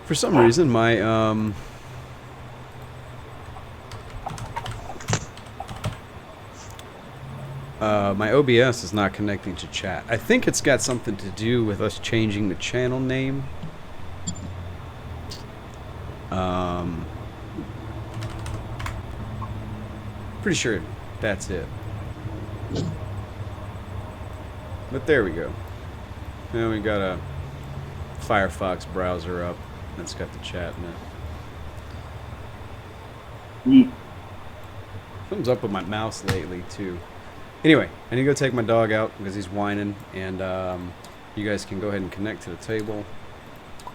For some reason, my OBS is not connecting to chat. I think it's got something to do with us changing the channel name. Pretty sure that's it. But there we go. Now we got a Firefox browser up. That's got the chat in it. Yeet. Something's up with my mouse lately, too. Anyway, I need to go take my dog out because he's whining, and you guys can go ahead and connect to the table,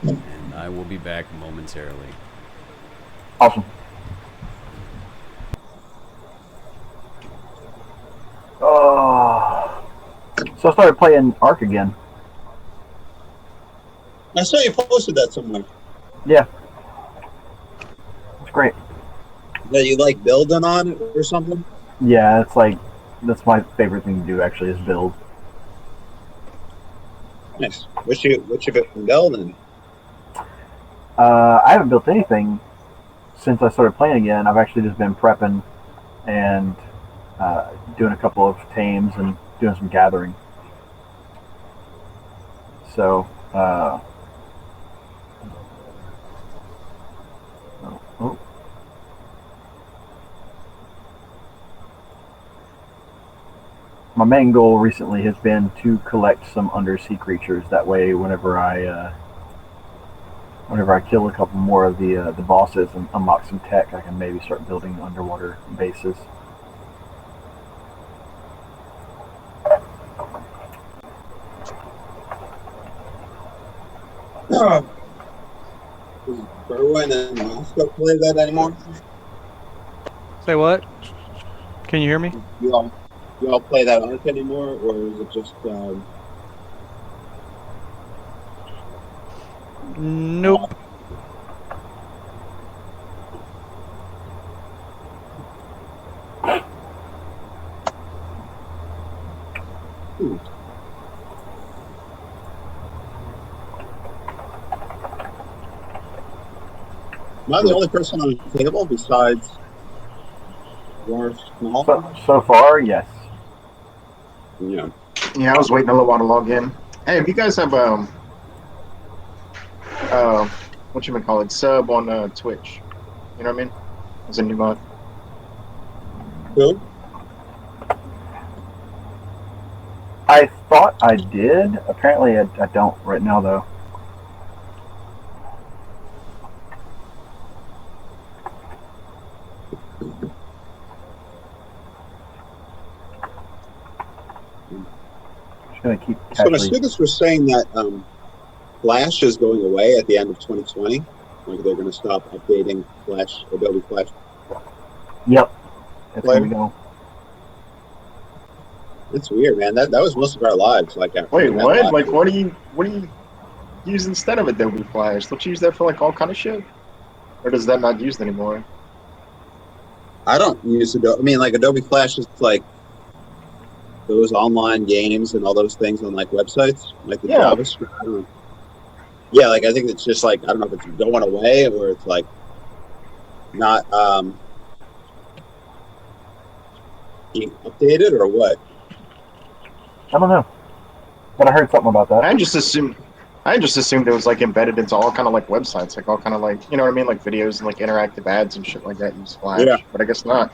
and I will be back momentarily. Awesome. So I started playing Ark again. I saw you posted that somewhere. Yeah. It's great. That you like building on it or something? Yeah, it's like, that's my favorite thing to do actually, is build. Nice. What you been building? I haven't built anything since I started playing again. I've actually just been prepping and doing a couple of tames and doing some gathering. So, my main goal recently has been to collect some undersea creatures. That way, whenever I kill a couple more of the bosses and unlock some tech, I can maybe start building underwater bases. Does Berwin and Moscow play that anymore? Say what? Can you hear me? You all play that Ark anymore, or is it just? Nope. Am I the only person on the table besides yours? So far, yes. Yeah. Yeah, I was waiting a little while to log in. Hey, if you guys have what you call it, sub on Twitch, you know what I mean? As a new mod. Who? I thought I did. Apparently, I don't right now, though. Just gonna keep. So my students were saying that Flash is going away at the end of 2020. Like they're going to stop updating Flash, Adobe Flash. Yep. That's gonna go. That's weird, man. That was most of our lives. Like, wait, what? Like, what do you use instead of Adobe Flash? Don't you use that for like all kind of shit? Or does that not used anymore? I don't use Adobe. I mean, like Adobe Flash is like those online games and all those things on like websites, like the JavaScript. I don't know. Yeah, like I think it's just like I don't know if it's going away or it's like not being updated or what. I don't know, but I heard something about that. I just assumed it was like embedded into all kind of like websites, like all kind of like, you know what I mean, like videos and like interactive ads and shit like that use Flash. Yeah. But I guess not.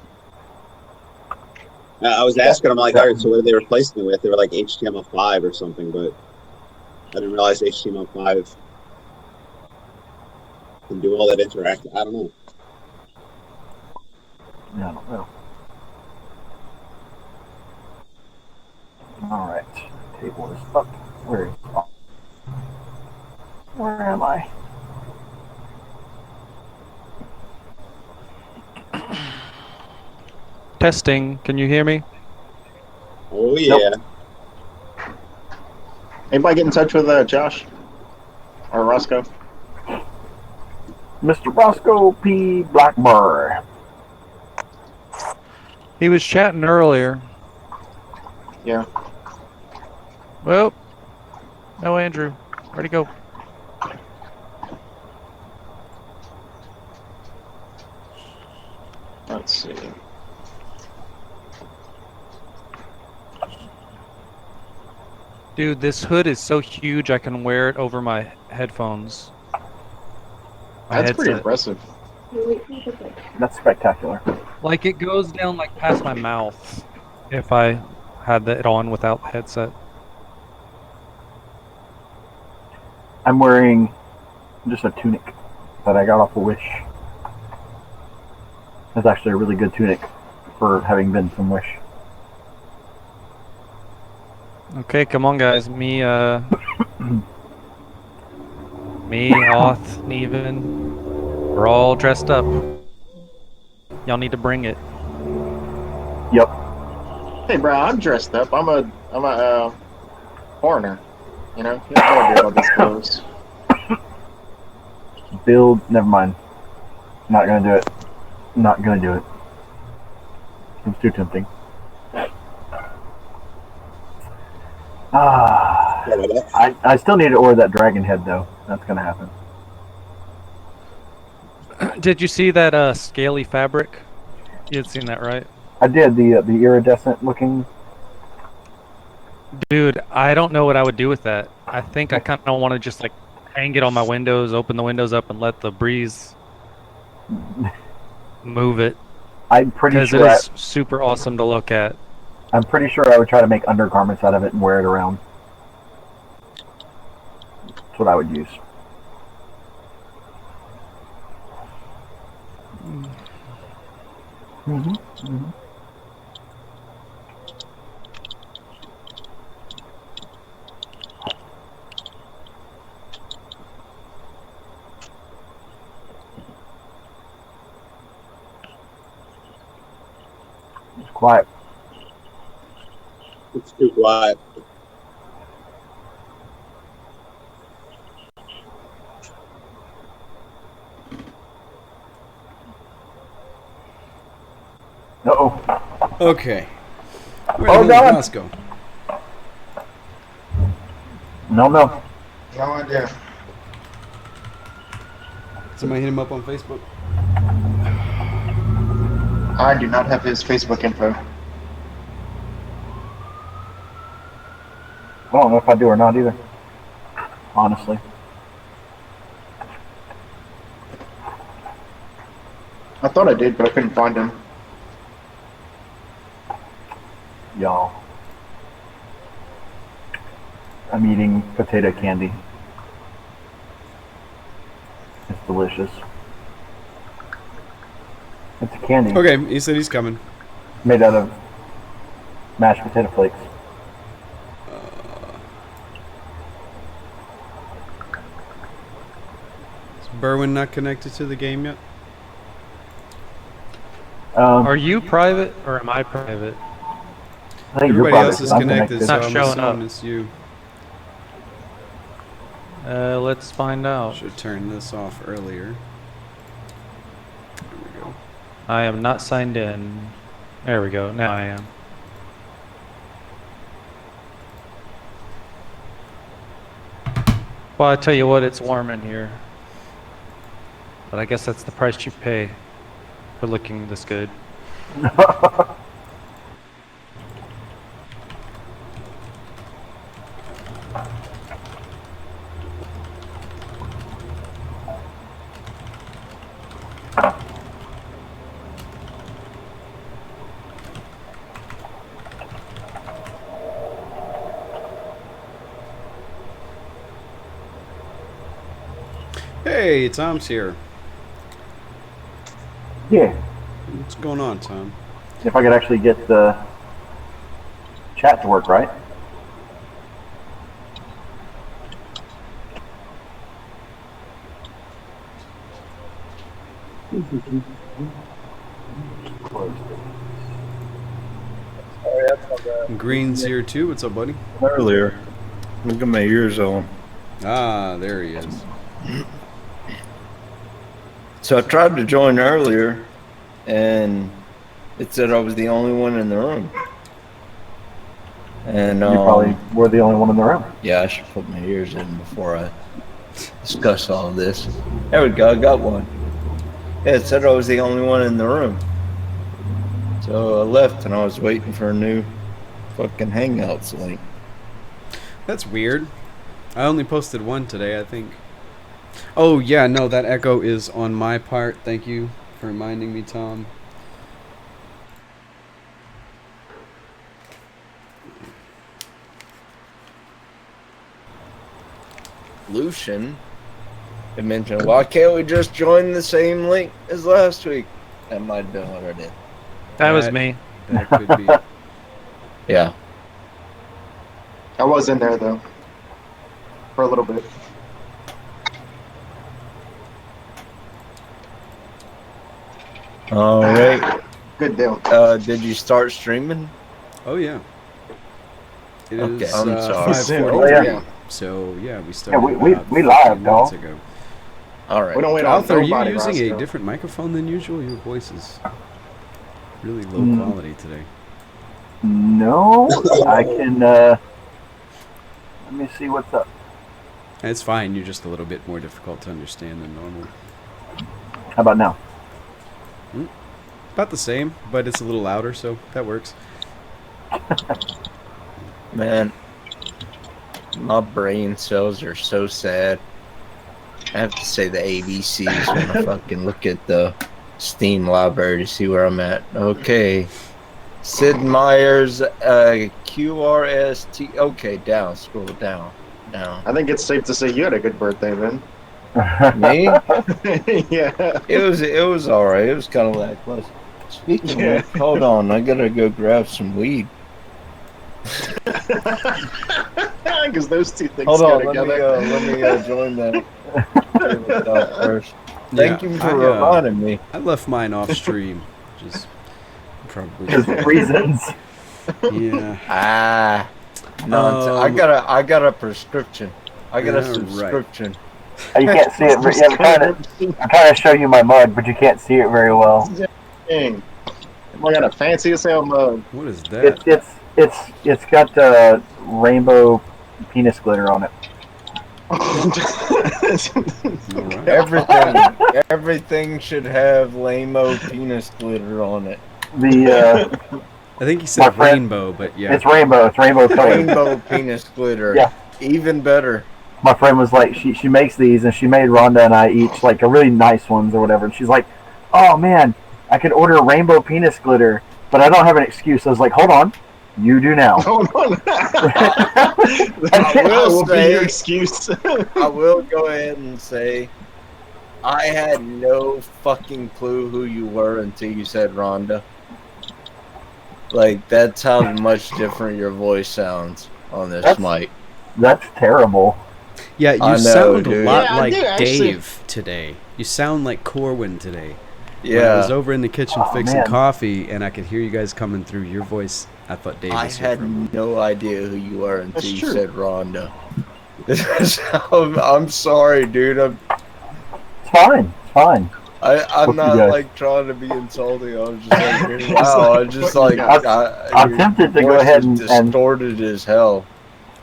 I was asking them like, all right, so what are they replacing it with? They were like HTML5 or something, but I didn't realize HTML5 can do all that interactive. I don't know. I don't know. All right, table is up. Where am I? Testing. Can you hear me? Oh yeah. Nope. Anybody get in touch with Josh or Roscoe? Mr. Roscoe P. Blackburn. He was chatting earlier. Yeah. Well, no Andrew. Where'd he go? Let's see. Dude, this hood is so huge I can wear it over my headphones. My That's pretty headset. impressive. That's spectacular. Like it goes down like past my mouth if I had it on without the headset. I'm wearing just a tunic that I got off a Wish. That's actually a really good tunic for having been from Wish. Okay, come on guys. Me, Oth, Neven. We're all dressed up. Y'all need to bring it. Yep. Hey, bro, I'm dressed up. I'm a foreigner. You know, you have no idea about these clothes. Build. Never mind. Not gonna do it. Not gonna do it. Seems too tempting. Ah. Sorry about that. I still need to order that dragon head though. That's gonna happen. Did you see that scaly fabric? You had seen that, right? I did the iridescent looking. Dude, I don't know what I would do with that. I think I kind of want to just like hang it on my windows, open the windows up, and let the breeze move it. I'm pretty Because sure. it is super awesome to look at. I'm pretty sure I would try to make undergarments out of it and wear it around. That's what I would use. Mm-hmm. Mm-hmm. It's quiet. It's too quiet. Uh-oh. Okay. Where Oh, the hell did God. Ross go? No. No idea. Somebody hit him up on Facebook. I do not have his Facebook info. I don't know if I do or not either. Honestly. I thought I did, but I couldn't find him. Y'all. I'm eating potato candy. It's delicious. It's a candy Okay, he said he's coming. made out of mashed potato flakes. Is Berwin not connected to the game yet? Are you private or am I private? I think you're Everybody probably else is not connected, so Not I'm showing assuming up. it's you. Let's find out. Should turn this off earlier. There we go. I am not signed in. There we go. Now I am. Well, I tell you what, it's warm in here. But I guess that's the price you pay for looking this good. Hey, Tom's here. Yeah. What's going on, Tom? If I could actually get the chat to work right. Green's here too. What's up, buddy? Earlier. Look at my ears on. Ah, there he is. So I tried to join earlier, and it said I was the only one in the room. And You probably were the only one in the room. yeah, I should put my ears in before I discuss all this. There we go, I got one. Yeah, it said I was the only one in the room. So I left and I was waiting for a new fucking Hangouts link. That's weird. I only posted one today, I think. Oh, yeah, no, that echo is on my part. Thank you for reminding me, Tom. Lucian had mentioned, why can't we just join the same link as last week? That might have been what I did. That was me. That could be. Yeah. I was in there though, for a little bit. All right. Good deal. Did you start streaming? Oh, yeah. It Okay, is I'm sorry. 5:43. Yeah. So, yeah, we started we about live, 15 minutes dog. ago. All right. We don't wait on Alf, are you nobody, using a Roscoe. different microphone than usual? Your voice is really low Mm. quality today. No, I can. Let me see what's up. It's fine. You're just a little bit more difficult to understand than normal. How about now? About the same, but it's a little louder, so that works. Man, my brain cells are so sad. I have to say the ABCs when I fucking look at the Steam library to see where I'm at. Okay. Sid Meier's QRST. Okay, down. Scroll down. Down. I think it's safe to say you had a good birthday, man. Me? Yeah. It was alright. It was kind of lackluster. Speaking of, hold on. I gotta go grab some weed. Because those two things Hold go on. together. Let me join that first. Thank Yeah, you for reminding me. I left mine off stream, just probably. Just reasons. Yeah. Ah, nonsense. I got a prescription. I got a Yeah, right. subscription. You can't see it. Yeah, I'm trying to show you my mug, but you can't see it very well. Dang. I got a fancy as hell mug. What is that? It's got rainbow penis glitter on it. All right. Everything should have lame-o penis glitter on it. The I think he My said friend- rainbow, but yeah. it's rainbow. It's rainbow colored. Rainbow penis glitter. Yeah. Even better. My friend was like, she makes these, and she made Rhonda and I each like a really nice ones or whatever. And she's like, "Oh man, I could order rainbow penis glitter, but I don't have an excuse." I was like, "Hold on, you do now." Hold on. I will be say- your excuse. I will go ahead and say I had no fucking clue who you were until you said Rhonda. Like, that's how much different your voice sounds on this That's- mic. That's terrible. Yeah, you I know, sound a dude. lot Yeah, I like do, actually. Dave today. You sound like Corwin today. When I Yeah. was over in the kitchen Oh, fixing man. coffee, and I could hear you guys coming through. Your voice, I thought Dave I was here for a had moment. no idea who you were until That's you true. said Rhonda. I'm sorry, dude. It's fine. It's fine. I'm Fuck not you guys. like trying to be insulting. I was just like, wow. I just like. I'm your tempted to go voice ahead is and distorted as hell.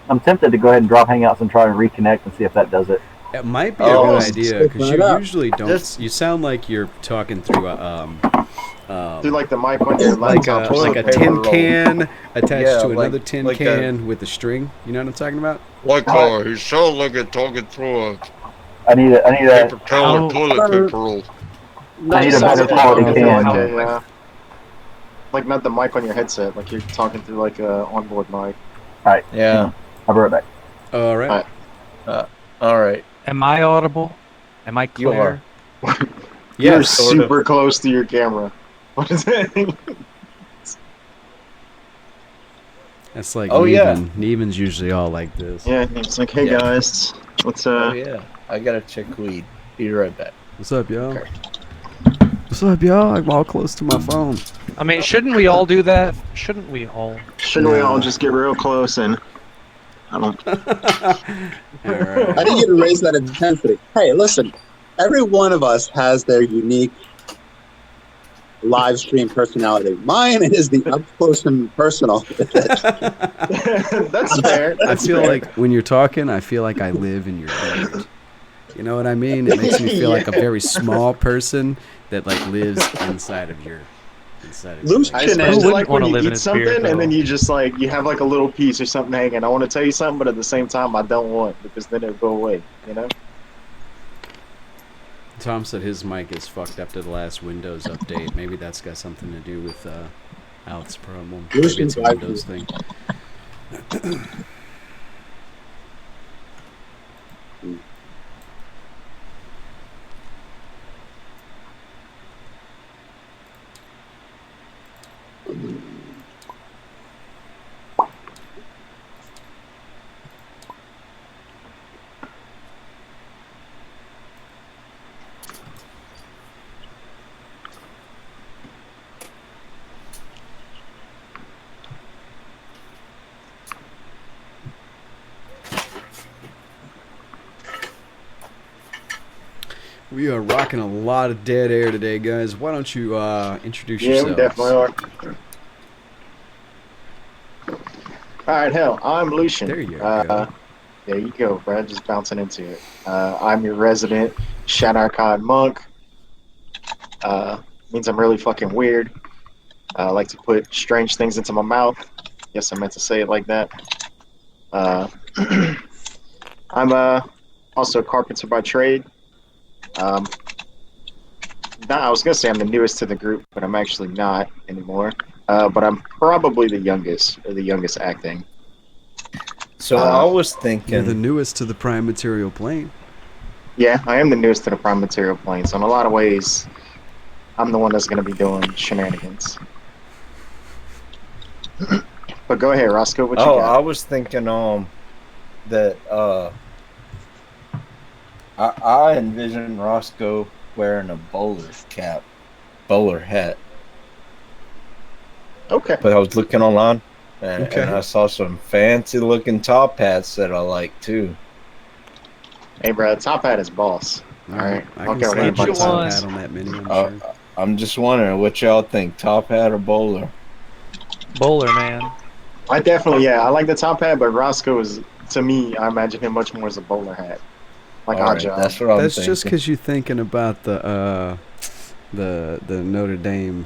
I'm tempted to go ahead and drop Hangouts and try and reconnect and see if that does it. It might be Oh, a good just idea open because it you up. usually don't. Just- You sound like you're talking through a Do like the mic on your like laptop. a or like a something. paper tin roll. can attached Yeah, to like- another tin like a- can with a string. You know what I'm talking about? Like he sounds like it's talking through a I need a paper towel Oh. or toilet paper roll. I need a better quality can. Like not the mic on your headset, like you're talking through like a onboard mic. Yeah. I'll be right back. All right. All right. Am I audible? Am I You clear? are. You're Yes. sort of. super close to your camera. What is that? That's like Oh, yeah. Neven's usually all like this. Yeah, it's like, hey Yeah. guys, let's Oh yeah. I gotta check weed. Be right back. What's up, y'all? Okay. What's up, y'all? I'm all close to my phone. I mean, shouldn't we all do that? Shouldn't we all? shouldn't we all Nah. just get real close and I don't. All right. I think you to raise that intensity. Hey, listen, every one of us has their unique live stream personality. Mine is the up close and personal. That's fair. I That's feel fair. like when you're talking, I feel like I live in your head. You know what I mean? It makes me feel like a very small person that like lives inside of your inside of Loose you. I Who especially wouldn't like when wanna you live in eat his something beard, and then though? you just like you have like a little piece or something hanging. I want to tell you something, but at the same time, I don't want because then it'll go away. You know? Tom said his mic is fucked after the last Windows update. Maybe that's got something to do with Al's problem. Maybe it's a Windows thing. We are rocking a lot of dead air today, guys. Why don't you introduce Yeah, yourselves? we definitely are. All right, hell, I'm Lucian. There you go. There you go, bro. Just bouncing into it. I'm your resident Shanarkhan monk. Means I'm really fucking weird. I like to put strange things into my mouth. Yes, I meant to say it like that. I'm also a carpenter by trade. I was gonna say I'm the newest to the group, but I'm actually not anymore. But I'm probably the youngest acting. So I was You're thinking, the newest to the prime material plane. Yeah, I am the newest to the prime material plane, so in a lot of ways, I'm the one that's gonna be doing shenanigans. But go ahead, Roscoe. What you I got? was thinking, that I envision Roscoe wearing a bowler hat. Okay. But I was looking online, Okay. and I saw some fancy looking top hats that I like too. Hey, bro, top hat is boss. All right. I Don't can care see what a anybody good top says. hat on that mini, I'm Uh, sure. I'm just wondering what y'all think, top hat or bowler? Bowler man. I definitely, yeah, I like the top hat, but Roscoe is, to me, I imagine him much more as a bowler hat. Like All our right, job. that's what I'm That's thinking. just because you're thinking about the Notre Dame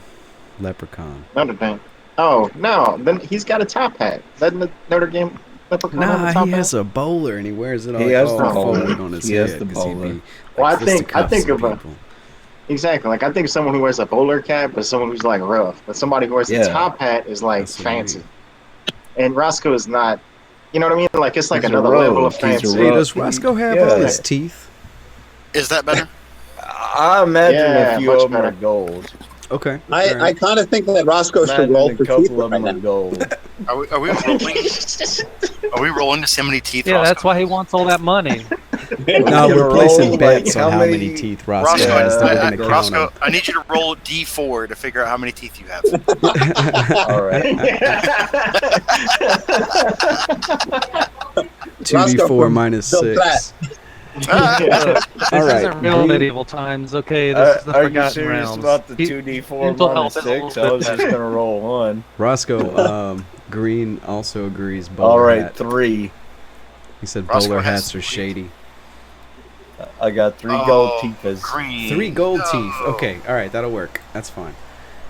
leprechaun. Notre Dame. Oh, no, then he's got a top hat. Doesn't Notre Dame leprechaun have a Nah, top he hat? has a bowler and he wears it all, He has the forward bowler. on his He has head the because he'd bowler. be Well, I like think fisticuffs of a people. exactly like I think of someone who wears a bowler cap, but someone who's like rough. But somebody who wears a Yeah. top hat is like That's what I fancy. mean. And Roscoe is not. You know what I mean? Like it's like He's a another level of rogue. He's a fancy. Hey, rogue. does Roscoe have all his teeth? Is that better? I imagine Yeah, a few much of them better. are gold. Okay. I alright. kind of think that Roscoe should Imagine roll a for teeth couple of right them are now. gold. Are we rolling? Are we rolling to see how many teeth? Yeah, that's Roscoe why he wants all that money. No, gonna we're placing roll, bets like, on how how many many- teeth Roscoe Roscoe, has that we're Yeah, going to count Roscoe, on. I need you to roll D4 to figure out how many teeth you have. All right. 2d4 minus Bill Pratt. 6. This All right, isn't real Green- medieval times, okay? This is the Are you Forgotten serious Realms. about the He- 2d4 mental minus health is a little 6? I was bit just gonna roll one. Roscoe, Green also agrees bowler All right, hat. 3. He said Roscoe bowler has hats are shady. I got 3 Oh, gold teethas. Green. 3 gold No. teeth. Okay, all right, that'll work. That's fine.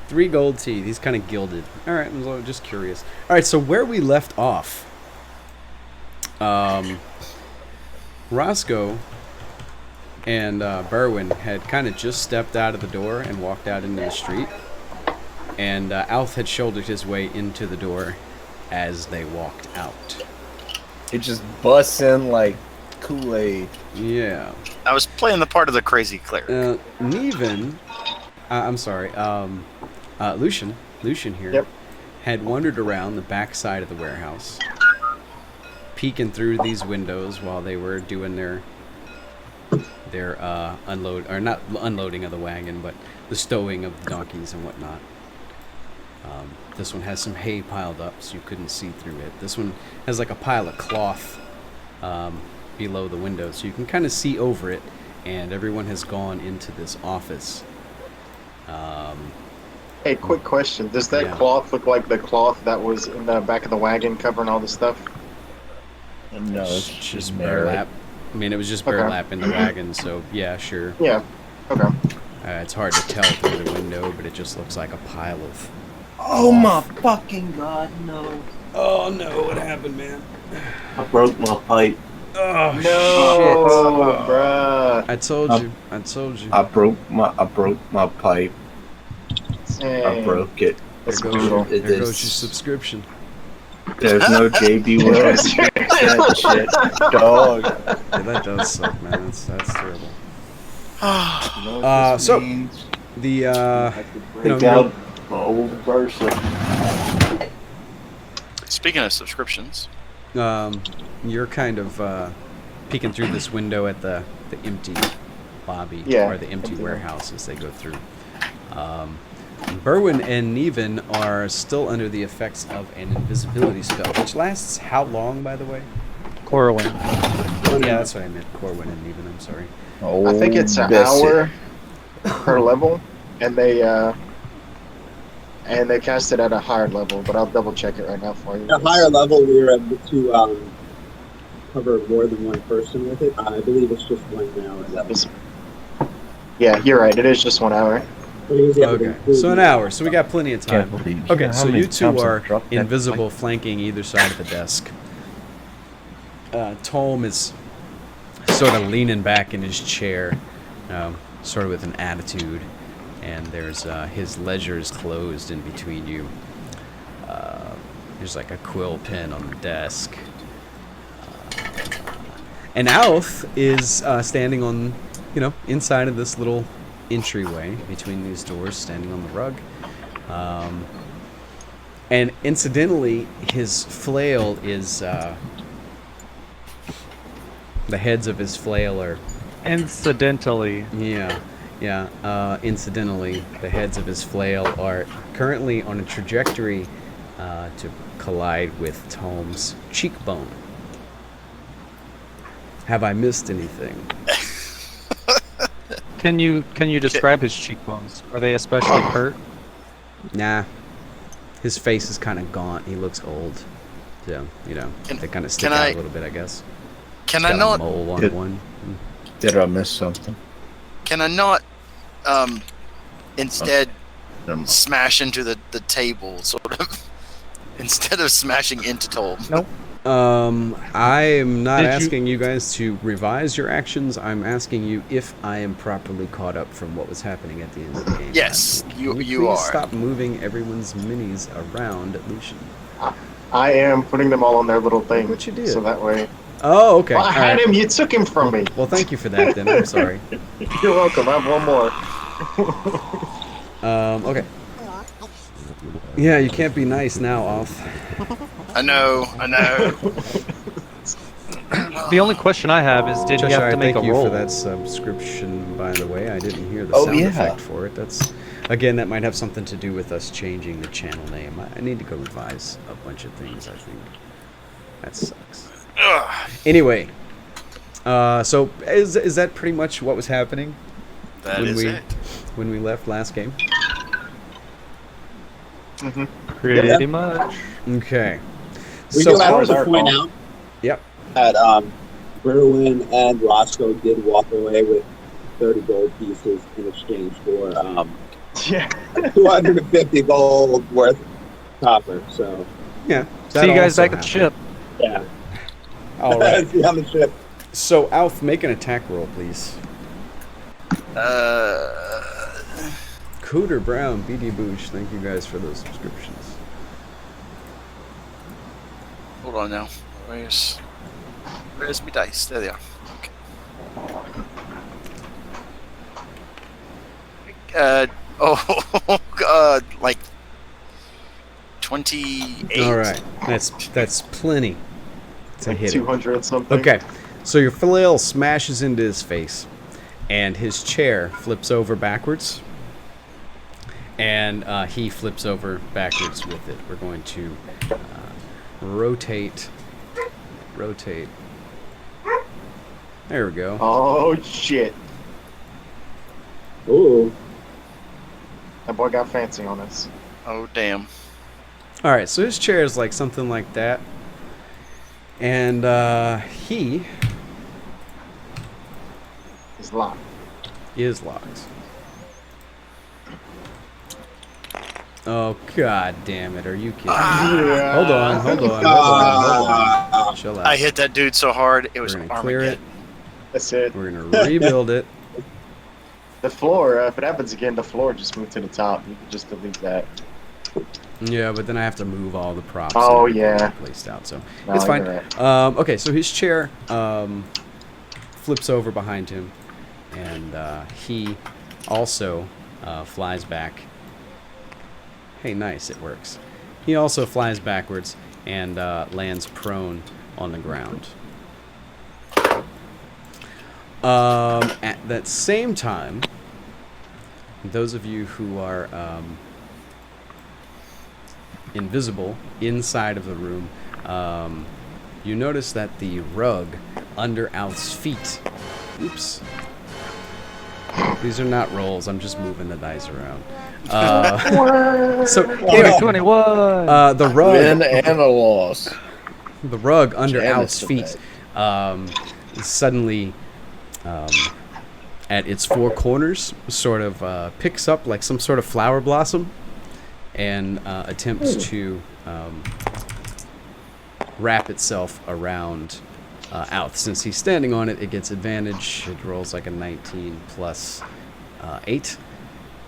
3 gold teeth. He's kind of gilded. All right, I'm just curious. All right, so where we left off, Roscoe and Berwin had kind of just stepped out of the door and walked out into the street, and Alf had shouldered his way into the door as they walked out. It just busts in like Kool-Aid. Yeah. I was playing the part of the crazy cleric. Nevin, I'm sorry, Lucian here, Yep. had wandered around the back side of the warehouse, peeking through these windows while they were doing their not unloading of the wagon, but the stowing of the donkeys and whatnot. This one has some hay piled up, so you couldn't see through it. This one has like a pile of cloth below the window, so you can kind of see over it, and everyone has gone into this office. Hey, quick question. Does that Yeah. cloth look like the cloth that was in the back of the wagon covering all the stuff? No, it's just merit. burlap. I mean, it was just Okay. burlap in the wagon, so yeah, sure. Yeah. Okay. I It's hard to tell through the window, but it just looks like a pile of... Oh my fucking god, no. Oh no, what happened, man? I broke my pipe. Oh, No, bruh. shit. I told you. I told you. I broke my pipe. I Dang. broke it. That's There brutal. goes your subscription. There's no JB Willis. That shit, dog. Yeah, that does suck, man. That's terrible. You know what this So, means? The, I could you know, break out my old Versa. Speaking of subscriptions, you're kind of peeking through this window at the empty lobby, Yeah, or the empty empty warehouse as they go through. Berwin and Neven are still under the effects of an invisibility spell, which lasts how long, by the way? Corwin. Yeah, that's what I meant. Corwin and Neven, I'm sorry. Oh, I think it's an hour per level, and they cast it at a higher level, but I'll double check it right now for you. At a higher level, we were able to cover more than one person with it. I believe it's just 1 hour. Yeah, you're right. It is just 1 hour. Okay, so an hour. So we got plenty of time. Can't believe Okay, how so many you two times I've are dropped that invisible, flanking either side of the desk. Tolm is sort of leaning back in his chair, sort of with an attitude, and there's his ledger is closed in between you. There's like a quill pen on the desk. And Alf is standing on, inside of this little entryway between these doors, standing on the rug. And incidentally, his flail is... the heads of his flail are... Incidentally. Yeah. Incidentally, the heads of his flail are currently on a trajectory to collide with Tolm's cheekbone. Have I missed anything? Can you describe his cheekbones? Are they especially hurt? Nah. His face is kind of gaunt. He looks old. So, they kind of stick out a little bit, I guess. Can He's I got a not? mole on Did- one. Did I miss something? Can I not? Instead, Never mind. smash into the table, sort of. Instead of smashing into Tolm. Nope. I am not Did you- asking you guys to revise your actions. I'm asking you if I am properly caught up from what was happening at the end of the game. Yes, Can you please are. stop moving everyone's minis around, Lucian? I am putting them all on their little thing. What you did? So that way. Oh, okay. Well, I All had right. him. You took him from me. Well, thank you for that, then. I'm sorry. You're welcome. I have one more. Okay. Yeah, you can't be nice now, Off. I know. The only question I have is, did you Cheshire, have to make thank a you roll? for that subscription, by the way. I didn't hear the Oh, sound yeah. effect for it. That's, again, that might have something to do with us changing the channel name. I need to go revise a bunch of things, I think. That sucks. Ugh, Anyway, so is that pretty much what was happening that when is it. when we left last game? Pretty much. Okay. We So do have was to our point call. out Yep. that Berwin and Roscoe did walk away with 30 gold pieces in exchange for Yeah. 250 gold worth of copper. So, Yeah. See you guys also back at the ship. yeah. All right. See you on the ship. So Alf, make an attack roll, please. Cooter Brown, BD Boosh, thank you guys for those subscriptions. Hold on now. Where's my dice? There they are. Okay. Oh god, like 28. All right, that's plenty to hit him. 200 something. Okay, so your flail smashes into his face, and his chair flips over backwards, and he flips over backwards with it. We're going to rotate. There we go. Oh shit! Ooh. That boy got fancy on us. Oh damn. All right, so his chair is like something like that, and he He's locked. is locked. Oh, god damn it. Are you kidding me? Yeah. Hold on. Chill out. I hit that dude so hard, it We're was gonna clear it. Armageddon. That's it. We're gonna rebuild it. The floor, if it happens again, the floor just moved to the top. You can just delete that. Yeah, but then I have to move all the props. Oh, and everything yeah. Placed out, so No, it's fine. you're right. Okay, so his chair flips over behind him, and he also flies back. Hey, nice, it works. He also flies backwards and lands prone on the ground. At that same time, those of you who are invisible inside of the room, you notice that the rug under Alf's feet. Oops. These are not rolls. I'm just moving the dice around. So anyway, 21. the rug. Win and a loss. The rug under Janice Alf's feet suddenly, at its four corners, sort of picks up like some sort of flower blossom and attempts to wrap itself around Alf. Since he's standing on it, it gets advantage. It rolls like a 19 plus 8.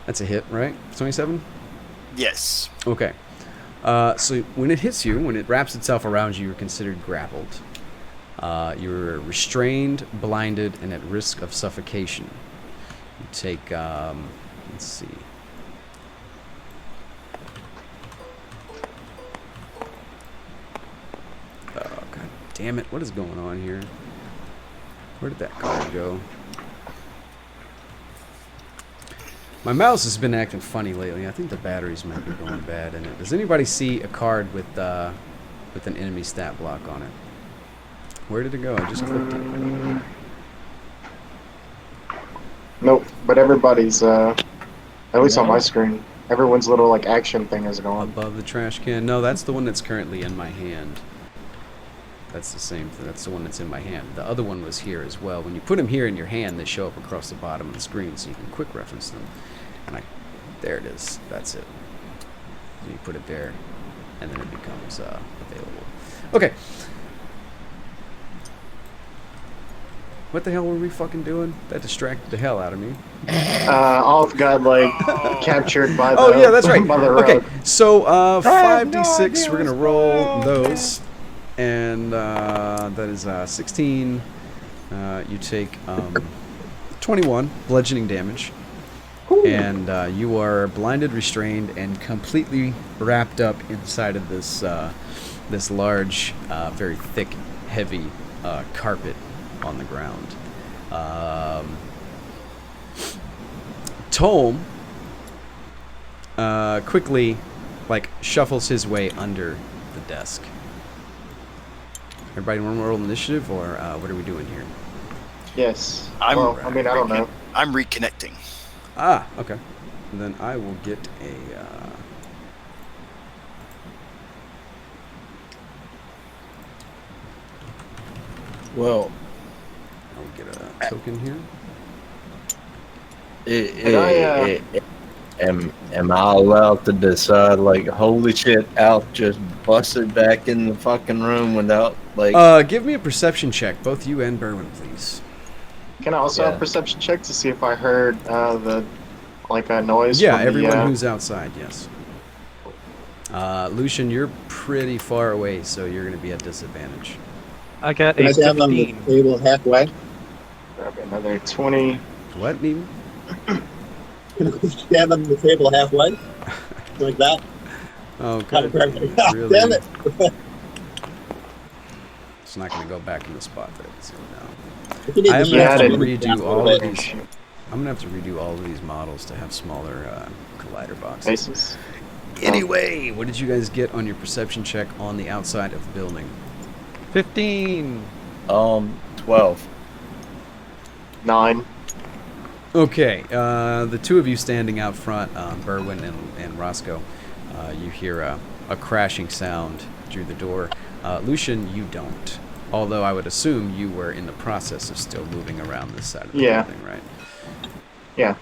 That's a hit, right? 27? Yes. Okay. So when it hits you, when it wraps itself around you, you're considered grappled. You're restrained, blinded, and at risk of suffocation. You take, let's see. Oh, god damn it. What is going on here? Where did that card go? My mouse has been acting funny lately. I think the batteries might be going bad in it. Does anybody see a card with an enemy stat block on it? Where did it go? I just clicked it. Nope, but everybody's, at least on my screen, everyone's little, like, action thing is going. Above the trash can? No, that's the one that's currently in my hand. That's the same thing. That's the one that's in my hand. The other one was here as well. When you put them here in your hand, they show up across the bottom of the screen, so you can quick reference them. And there it is. That's it. So you put it there, and then it becomes available. Okay. What the hell were we fucking doing? That distracted the hell out of me. Alf got, like, captured by the Oh yeah, that's right. by the rug. Okay, so 5d6. We're gonna roll those, and that is 16. You take 21 bludgeoning damage, and you are blinded, restrained, and completely wrapped up inside of this this large, very thick, heavy carpet on the ground. Tolm quickly, like, shuffles his way under the desk. Everybody want to roll initiative, or what are we doing here? Yes. I'm- Well, I mean, I don't know. I'm reconnecting. Ah, okay. Then I will get a... Well, I'll get a token here. Am I allowed to decide, like, holy shit, Alf just busted back in the fucking room without, like... Give me a perception check, both you and Berwin, please. Can I also have a perception check to see if I heard a noise? Yeah, from everyone the, who's outside, yes. Lucian, you're pretty far away, so you're going to be at disadvantage. I got Can a I stand on the 15. table halfway? grab another 20. What, Neem? Can I stand on the table halfway? Like that? Okay. Oh, Really? damn it! It's not going to go back in the spot that it's in now. If you need I'm to going to have shout to it, redo all it. of these. I'm going to have to redo all of these models to have smaller collider boxes. Faces. Anyway, what did you guys get on your perception check on the outside of the building? 15. 12. 9. Okay, the two of you standing out front, Berwin and Roscoe, you hear a crashing sound through the door. Lucian, you don't. Although I would assume you were in the process of still moving around this side of the building, right? Yeah.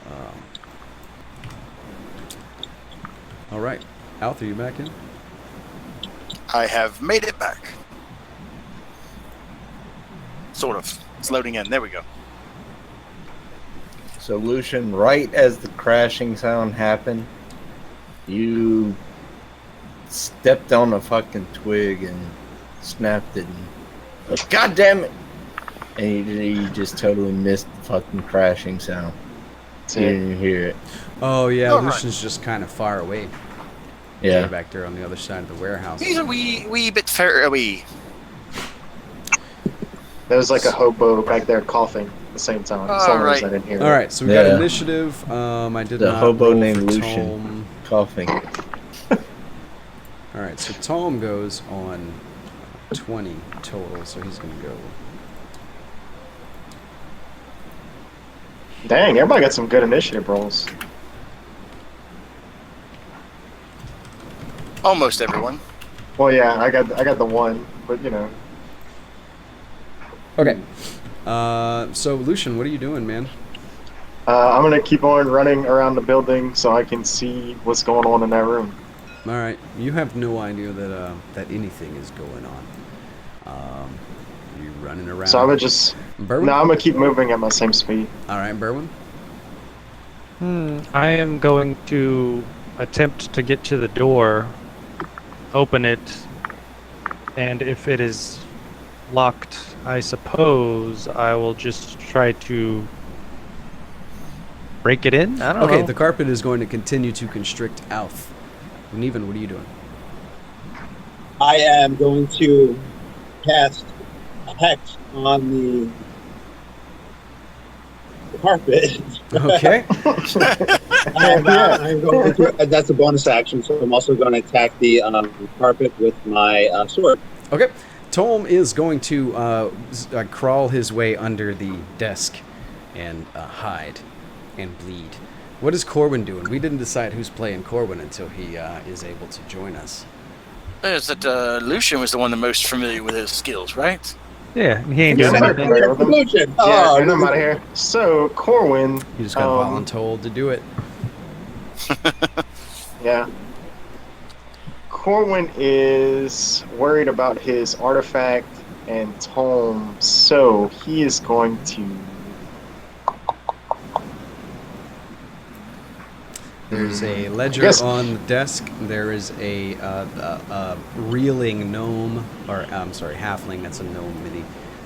All right. Alth, are you back in? I have made it back. Sort of. It's loading in. There we go. Solution, right as the crashing sound happened, you stepped on a fucking twig and snapped it. And, God damn it! And you just totally missed the fucking crashing sound. You didn't hear it. Oh, yeah. All right. Lucian's just kind of far away. Yeah. Back there on the other side of the warehouse. He's a wee bit fair. Wee. There was like a hobo back there coughing at the same time. All Some reason right. I didn't hear All it. right, so we got Yeah. initiative. I did The not hobo roll named for Lucian. Tolm. Coughing. All right, so Tolm goes on 20 total, so he's going to go. Dang, everybody got some good initiative rolls. Almost everyone. Well, yeah, I got the one, but you know. Okay. So Lucian, what are you doing, man? I'm gonna keep on running around the building so I can see what's going on in that room. All right, you have no idea that that anything is going on. You running around. So I would just. Berwin? No, I'm gonna keep moving at my same speed. All right, Berwin. I am going to attempt to get to the door, open it, and if it is locked, I suppose I will just try to break it in? I don't know. Okay, the carpet is going to continue to constrict Alf. Neven, what are you doing? I am going to cast a hex on the carpet. Okay. I'm going to, that's a bonus action, so I'm also going to attack the carpet with my sword. Okay. Tolm is going to crawl his way under the desk and hide and bleed. What is Corwin doing? We didn't decide who's playing Corwin until he is able to join us. Is that Lucian was the one the most familiar with his skills, right? Yeah, he ain't Yeah, doing they're anything. familiar with them. Lucian. Yeah, Oh, get him out of here. So Corwin. You just got voluntold to do it. Yeah. Corwin is worried about his artifact and tome, so he is going to. There's a ledger Yes. on the desk. There is a reeling gnome, or I'm sorry, halfling. That's a gnome mini.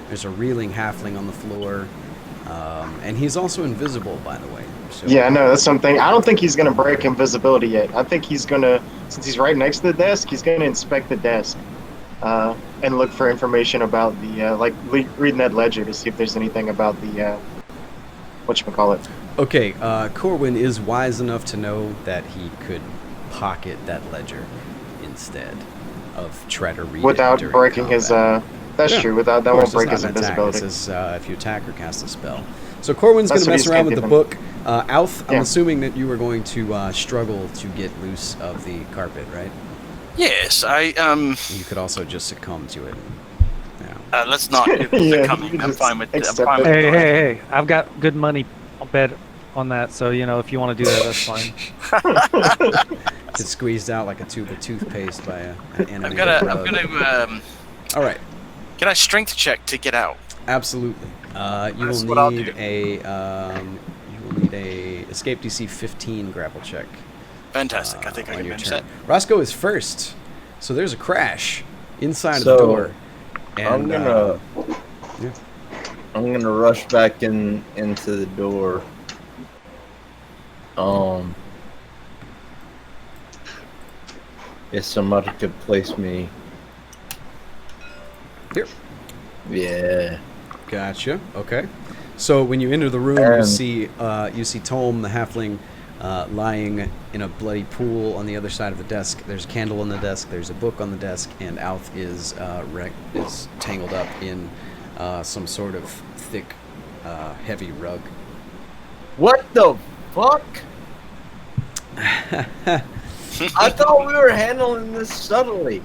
There's a reeling halfling on the floor, and he's also invisible, by the way. So, Yeah, no, that's something. I don't think he's going to break invisibility yet. I think he's going to, since he's right next to the desk, he's going to inspect the desk and look for information about the, reading that ledger to see if there's anything about the, whatchamacallit. Okay, Corwin is wise enough to know that he could pocket that ledger instead of try to read Without it during breaking his, combat. that's Yeah, true, without, Of that course, won't break it's his not an attack. invisibility. This is if you attack or cast a spell. So Corwin's going That's to what mess he's around with the gonna book. Alf, I'm Yeah. assuming that you were going to struggle to get loose of the carpet, right? Yes, You could also just succumb to it. Yeah. let's not do the Yeah, coming. you I'm just fine with accept I'm fine it. with Hey, it. hey, hey! I've got good money bet on that, so you know if you want to do that, that's fine. It's squeezed out like a tube of toothpaste by an I'm animated gonna rug. All right. can I strength check to get out? Absolutely. You That's will what I'll need do. a escape DC 15 grapple check. Fantastic. I think I on can your manage turn. that. Roscoe is first, so there's a crash inside of So, the door. And, I'm gonna rush back into the door. If somebody could place me. Here. Yeah. Gotcha. Okay. So when you enter the room, you And- see Tolm the halfling lying in a bloody pool on the other side of the desk. There's a candle on the desk. There's a book on the desk, and Alf is tangled up in some sort of thick, heavy rug. What the fuck? I thought we were handling this subtly.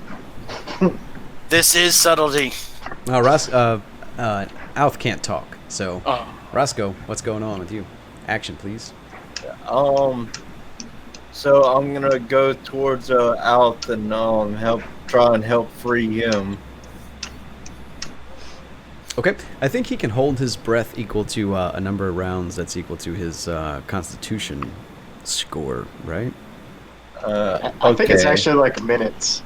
This is subtlety. Alf can't talk. So, Oh. Roscoe, what's going on with you? Action, please. So I'm gonna go towards Alf and try and help free him. Okay, I think he can hold his breath equal to a number of rounds that's equal to his Constitution score, right? I think it's actually like minutes.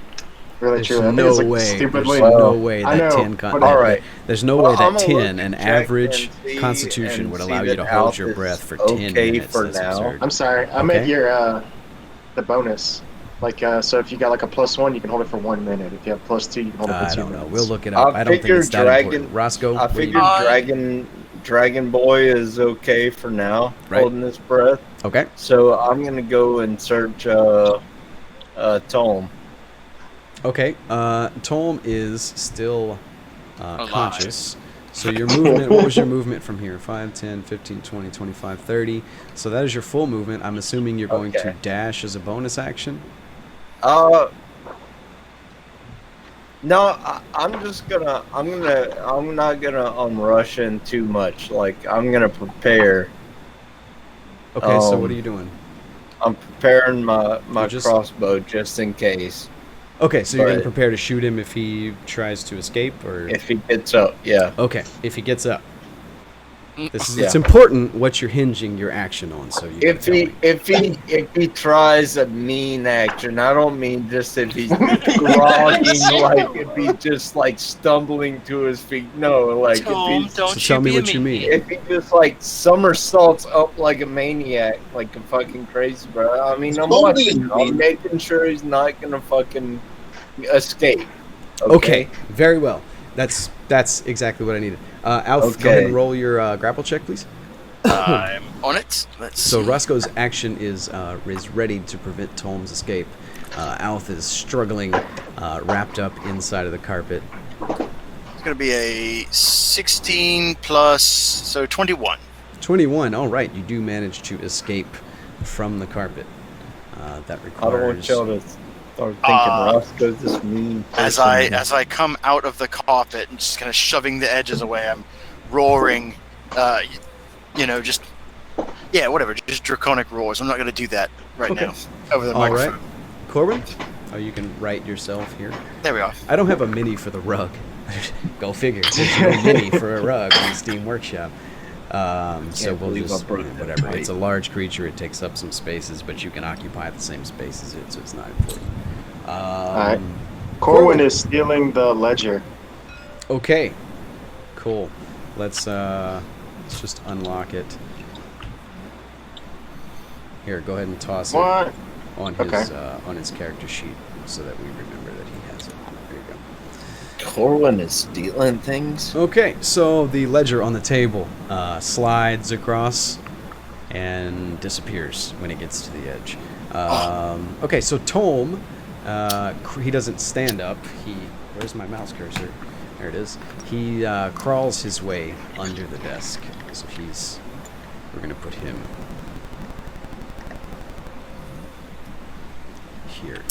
Really There's true. I think no it's like way. stupidly. There's no way I that know, 10. but all right. There's no Well, way that I'm gonna 10, look an and check average and see Constitution, would and allow see you to that hold Alf your is breath for okay 10 minutes. for That's now. absurd. I'm sorry. I Okay. meant your the bonus. Like so, if you got like a +1, you can hold it for 1 minute. If you have +2, you can hold it for 2 I don't know. minutes. We'll look it up. I don't think figure it's that important. Roscoe, I what do you figured do? Dragon Boy is okay for now, Right. holding his breath. Okay. So I'm gonna go and search Tolm. Okay. Tolm is still conscious. So your movement, what was your movement from here? 5, 10, 15, 20, 25, 30. So that is your full movement. I'm assuming you're going to dash as a bonus action? No, I'm not gonna rush in too much. Like I'm gonna prepare. Okay, so what are you doing? I'm preparing my just- crossbow just in case. Okay, so you're going to But- prepare to shoot him if he tries to escape, or If he gets up, yeah. okay, if he gets up. This is Yeah. it's important what you're hinging your action on. So you If he tries a mean action, I don't mean just if he's grogging, like if he's just like stumbling to his feet. No, like Tolm, if he's don't so tell you me be a what you meanie. mean. if he just like somersaults up like a maniac, like a fucking crazy bro. I mean, I'm Totally watching. I'm mean. making sure he's not gonna fucking escape. Okay, very well. That's exactly what I needed. Alf, go ahead and roll your grapple check, please. I'm on it. Let's So see. Roscoe's action is ready to prevent Tolm's escape. Alf is struggling, wrapped up inside of the carpet. It's going to be a 16 plus, so 21. 21. All right, you do manage to escape from the carpet. That I don't want requires. y'all to start thinking Roscoe's this mean. As I come out of the carpet and just kind of shoving the edges away, I'm roaring, just whatever, just draconic roars. I'm not going to do that right now over the All microphone. right, Corbin. Oh, you can write yourself here. There we are. I don't have a mini for the rug. Go figure. There's no mini for a rug in Steam Workshop. So we'll believe just I broke that whatever. pipe. It's a large creature. It takes up some spaces, but you can occupy the same space as it, so it's not important. right. Corwin is stealing the ledger. Okay. Cool. Let's just unlock it. Here, go ahead and toss What? it on his character sheet so that we remember that he has it. There you go. Corwin is stealing things. Okay, so the ledger on the table slides across and disappears when it gets to the edge. Okay, so Tolm, he doesn't stand up. Where's my mouse cursor? There it is. He crawls his way under the desk. So we're gonna put him here.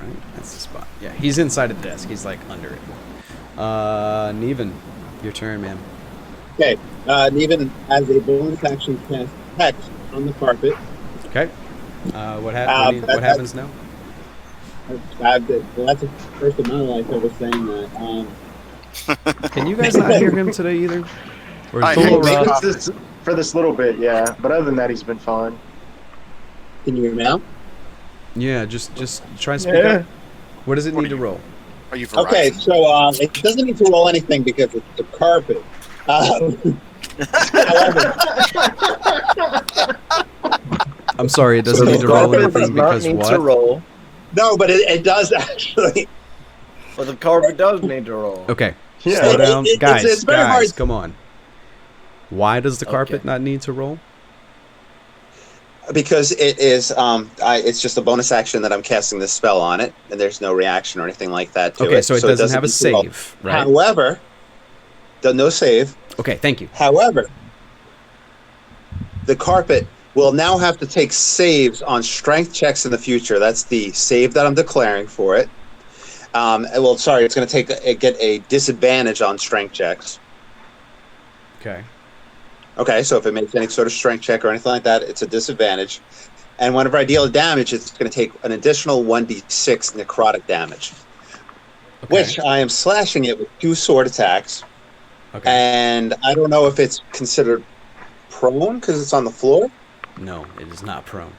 Right? That's the spot. Yeah, he's inside of the desk. He's like under it. Neven, your turn, man. Okay. Neven has a bonus action cast text on the carpet. Okay. What happens now? That's the first of my life ever saying that. Can you guys not hear him today either? Or I is he hear full him. rough? For this little bit, yeah. But other than that, he's been fine. Can you hear me now? Yeah, just try and speak up. What does it need to roll? Are you Verizon? Okay, so it doesn't need to roll anything because it's the carpet. However, I'm sorry, it doesn't need to roll anything because what? Roll, no, but it does actually. but the carpet does need to roll. Okay, Yeah. slow down. Guys, it's very hard. come on. Why does the carpet not need to roll? Because it is, it's just a bonus action that I'm casting this spell on it, and there's no reaction or anything like that to it. Okay, so it doesn't have a need to roll. save, right? However, no save. Okay, thank you. However, the carpet will now have to take saves on strength checks in the future. That's the save that I'm declaring for it. It's going to get a disadvantage on strength checks. Okay. Okay, so if it makes any sort of strength check or anything like that, it's a disadvantage. And whenever I deal damage, it's going to take an additional 1d6 necrotic damage, Okay. which I am slashing it with 2 sword attacks. Okay. And I don't know if it's considered prone because it's on the floor. No, it is not prone.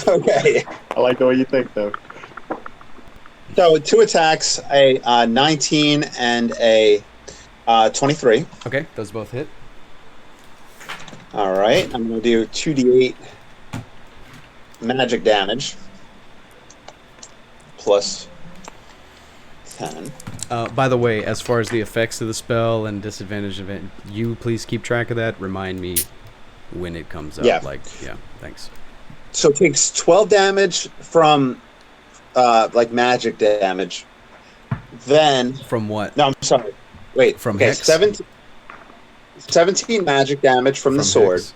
Okay. I like the way you think, though. So with 2 attacks, a 19 and a 23. Okay, those both hit. All right. I'm going to do 2d8 magic damage plus 10. By the way, as far as the effects of the spell and disadvantage event, you please keep track of that. Remind me when it comes up. Yeah. Thanks. So it takes 12 damage from magic damage. Then From what? no, I'm sorry. Wait. From okay, Hex? 17 magic damage from the sword. Hex?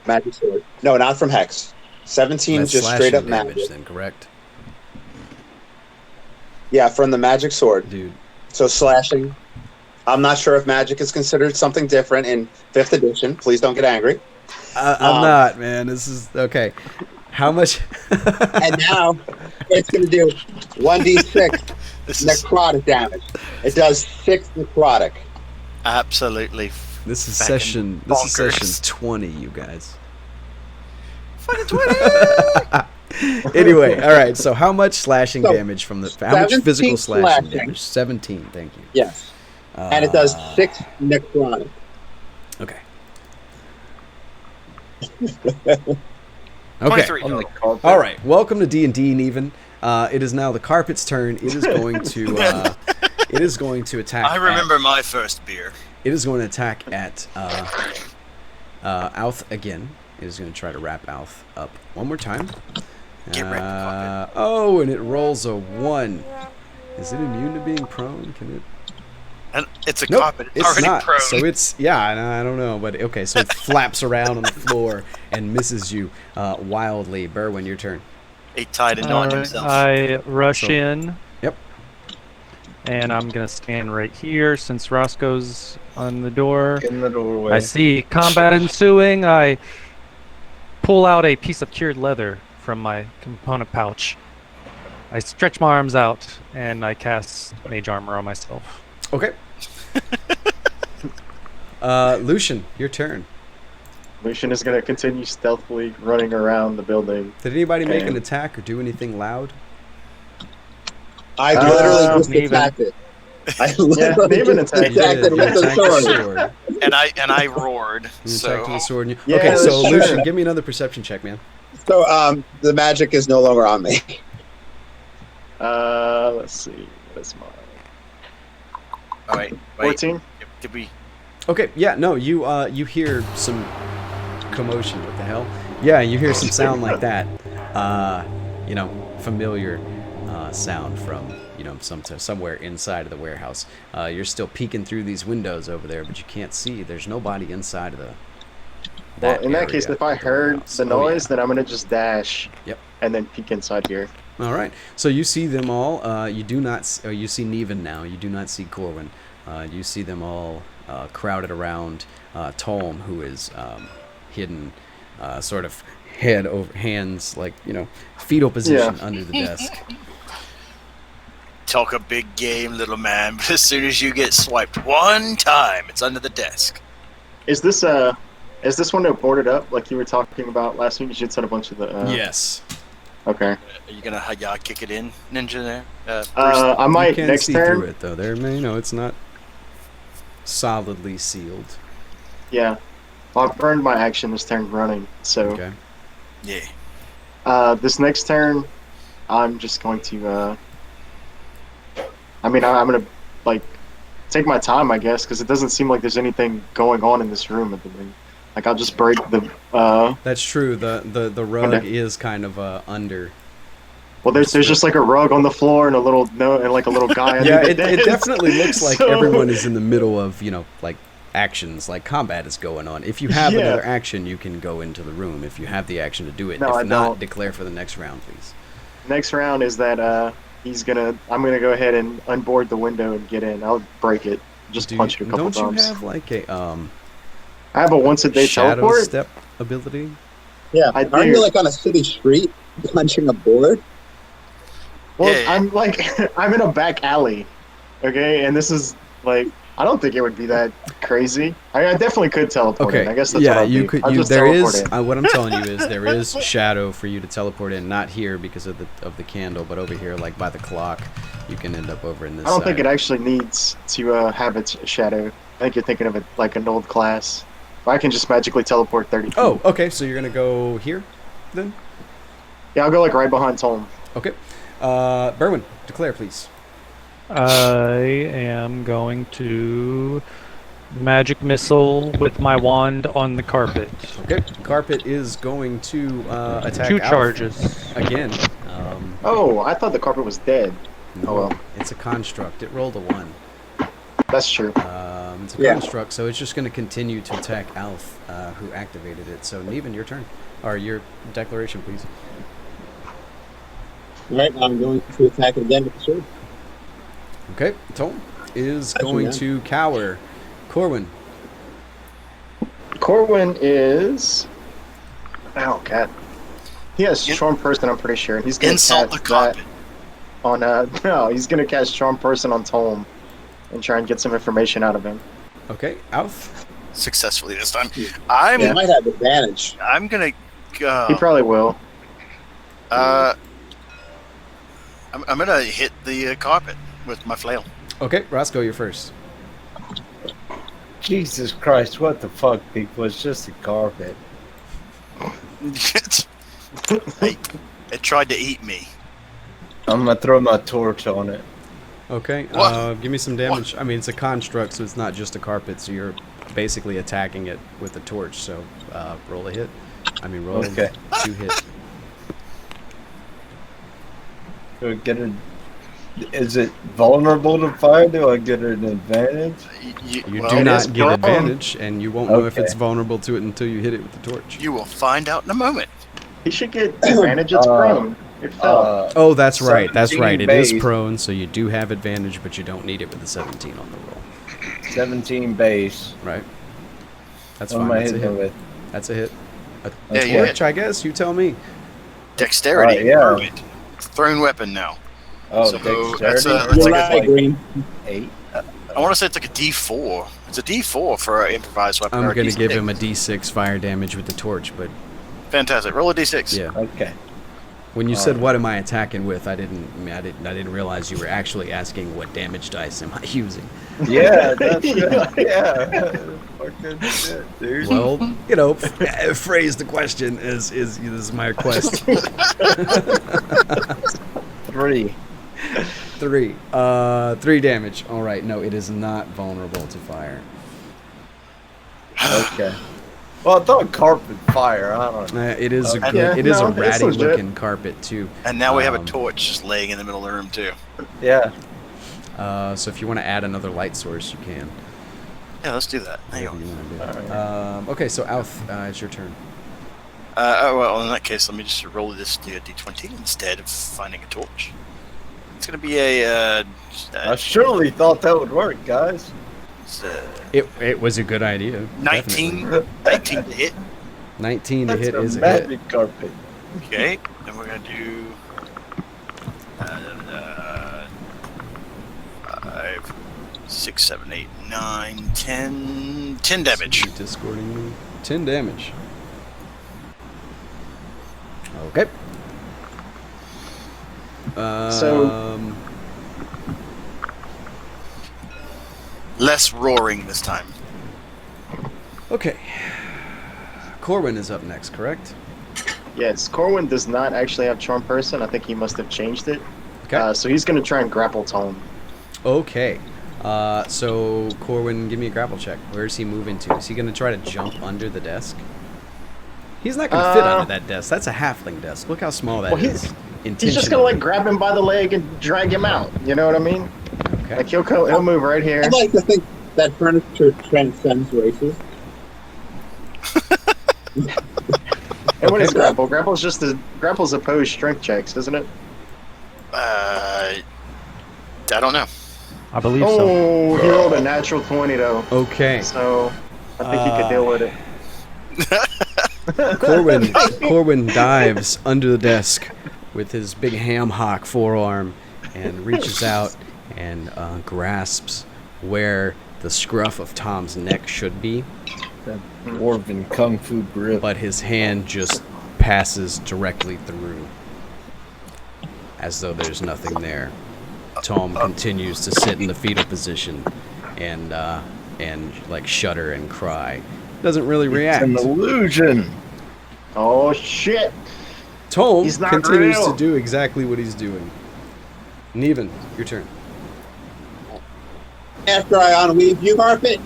Magic sword. No, not from Hex. 17 That's just straight up slashing damage, magic. then, correct? Yeah, from the magic sword. Dude. So slashing. I'm not sure if magic is considered something different in 5th edition. Please don't get angry. I'm not, man. This is... Okay. How much... And now it's going to do 1d6 necrotic damage. It does 6 necrotic. Absolutely. This is Fucking session... bonkers. This is session 20, you guys. Fucking 20! Anyway, all right. So how much slashing So, damage from the... How much 17 physical slashing slashing. damage? 17, thank you. Yes. And it does 6 necrotic. Okay. Okay. 23 On the total. carpet. All right. Welcome to D&D Neven. It is now the carpet's turn. It is going to... it is going to attack... I remember my first beer. It is going to attack at Alth again. It is going to try to wrap Alth up one more time. Get wrapped, oh, and it rolls a 1. Is it immune to being prone? Can it? And it's a Nope, carpet. It's it's already not. prone. So it's I don't know, but okay. So it flaps around on the floor and misses you wildly. Berwin, your turn. He tied a knot Alright, himself. I rush So- in. Yep. And I'm gonna stand right here since Roscoe's on the door. In the doorway. I see combat ensuing. I pull out a piece of cured leather from my component pouch. I stretch my arms out and I cast mage armor on myself. Okay. Lucian, your turn. Lucian is going to continue stealthily running around the building. Did anybody make an And- attack or do anything loud? I literally just Maven. attacked it. I literally Maven just attacked attacked You it did. with You the attacked the sword. sword. And I roared. You So attacked with the sword. And Yeah, okay, so sure. Lucian, give me another perception check, man. So the magic is no longer on me. Let's see. What is mine? oh, wait. 14? Did we? Okay, yeah, no, you hear some commotion. What the hell? Yeah, you hear some sound like that. Familiar sound from somewhere inside of the warehouse. You're still peeking through these windows over there, but you can't see. There's nobody inside of the. Well, in that case, area if I of the heard warehouse. the Oh, noise, yeah. then I'm going to just dash. Yep. And then peek inside here. All right. So you see them all. You do not. You see Neven now. You do not see Corwin. You see them all crowded around Tolm, who is hidden, sort of head over hands, like fetal position under the desk. Talk a big game, little man, but as soon as you get swiped one time, it's under the desk. Is this window boarded up like you were talking about last week? You should set a bunch of the. Yes. Okay. Are you gonna Hayah kick it in, Ninja? There. I You might can next see turn. through it though. There, it's not solidly sealed. Yeah. Well, I burned my action this turn running, so Okay. Yeah. this next turn, I'm just going to. I'm gonna take my time, I guess, because it doesn't seem like there's anything going on in this room at the moment. Like I'll just break the. That's true. The rug Okay. is kind of under. Well, there's just like a rug on the floor and a little guy. Yeah, under it the desk. definitely looks like So- everyone is in the middle of like actions, like combat is going on. If you have Yeah. another action, you can go into the room. If you have the action to do it. No, if I not, don't. declare for the next round, please. Next round is that I'm gonna go ahead and unboard the window and get in. I'll break it. Just punch it a couple don't you times. have like a I have a once a day shadow teleport. step ability? Yeah. I Aren't you do. like on a city street punching a board? Well, Yeah. I'm like, I'm in a back alley, okay, and this is like, I don't think it would be that crazy. I definitely could teleport in. Okay. I guess that's Yeah, what I'll you do. could. I'll You just there teleport is. in. What I'm telling you is there is shadow for you to teleport in. Not here because of the candle, but over here, like by the clock, you can end up over in this. I don't think side. it actually needs to have its shadow. I think you're thinking of it like an old class. Where I can just magically teleport 30 feet. Oh, okay. So you're gonna go here, then. Yeah, I'll go like right behind Tolm. Okay. Berwin, declare, please. I am going to magic missile with my wand on the carpet. Okay. Carpet is going to attack. 2 Alf charges. again. Oh, I thought the carpet was dead. No, Oh, well. it's a construct. It rolled a 1. That's true. It's a Yeah. construct, so it's just going to continue to attack Alf, who activated it. So, Neven, your turn. Or your declaration, please. All right, I'm going to attack it again with the sword. Okay. Tolm is That's going right. to cower. Corwin. Corwin is. Oh, God. He has In- Charm Person, I'm pretty sure. He's going to Insult the cast that carpet. on. No, he's going to cast Charm Person on Tolm and try and get some information out of him. Okay. Alf. Successfully this time. You I'm might have advantage. I'm gonna go. He probably will. I'm gonna hit the carpet with my flail. Okay. Roscoe, you're first. Jesus Christ, what the fuck, people? It's just a carpet. It tried to eat me. I'm gonna throw my torch on it. Okay. What? Give me some damage. I mean, it's a construct, so it's not just a carpet, so you're basically attacking it with a torch. So, roll a hit. I mean, roll Okay. 2 hits. Do I get a? Is it vulnerable to fire? Do I get an advantage? You Well, do it not is get prone. advantage, and you won't know if Okay. it's vulnerable to it until you hit it with the torch. You will find out in a moment. He should get advantage. It's prone. It fell. Oh, that's right. That's 17 right. It is base. prone, so you do have advantage, but you don't need it with the 17 on the roll. 17 base. Right? That's What fine. am I That's a hitting hit. with? That's a hit. A Yeah, you torch, I guess. You tell me. Dexterity. Alright, yeah. Perfect. Thrown weapon now. Oh, So, dexterity. that's a- You're like right, Green. 8. I want to say it's like a D4. It's a D4 for an improvised weapon. I'm or a going to give D6. him a D6 fire damage with the torch, but Fantastic. Roll a D6. yeah. Okay. When you said what am I attacking with, I didn't realize you were actually asking what damage dice am I using. Yeah, that's yeah. Fucking shit, dude. Well, you know, phrase the question is my request. 3. 3. 3 damage. All right. No, it is not vulnerable to fire. Okay. Well, I thought carpet fire. I don't know. It is a Okay. good, Yeah, it is no, a it's ratty legit. looking carpet too. And now we have a Um, torch just laying in the middle of the room too. Yeah. So if you want to add another light source, you can. Yeah, let's do that. Hang Whatever on. you want to do. Okay, so Alf, it's your turn. Well, in that case, let me just roll this D20 instead of finding a torch. It's gonna be a. I surely thought that would work, guys. It's, It was a good idea. 19, definitely. 19 to hit. 19 to That's hit a is a hit. magic carpet. Okay, and we're gonna do 5, 6, 7, 8, 9, 10, 10 damage. You're discording me. 10 damage. Okay. So- Less roaring this time. Okay. Corwin is up next, correct? Yes, Corwin does not actually have Charm Person. I think he must have changed it. Okay. So he's going to try and grapple Tolm. Okay. So Corwin, give me a grapple check. Where is he moving to? Is he going to try to jump under the desk? He's not going to fit under that desk. That's a halfling desk. Look how small that Well, is. He's just going to Intentionally. like grab him by the leg and drag him out. You know what I mean? Okay. Like he'll move right here. I'd like to think that furniture transcends races. And what is Okay. grapple? Grapple's opposed strength checks, isn't it? I don't know. I believe so. Oh, he rolled a natural 20 though. Okay. So I think he could deal with it. Corwin dives under the desk with his big ham hock forearm and reaches out and grasps where the scruff of Tom's neck should be. That dwarven kung fu grip. But his hand just passes directly through, as though there's nothing there. Tolm continues to sit in the fetal position and like shudder and cry. Doesn't really react. It's an illusion. Oh shit! Tolm He's not continues real. to do exactly what he's doing. Neven, your turn. After I unweave you, Carpet,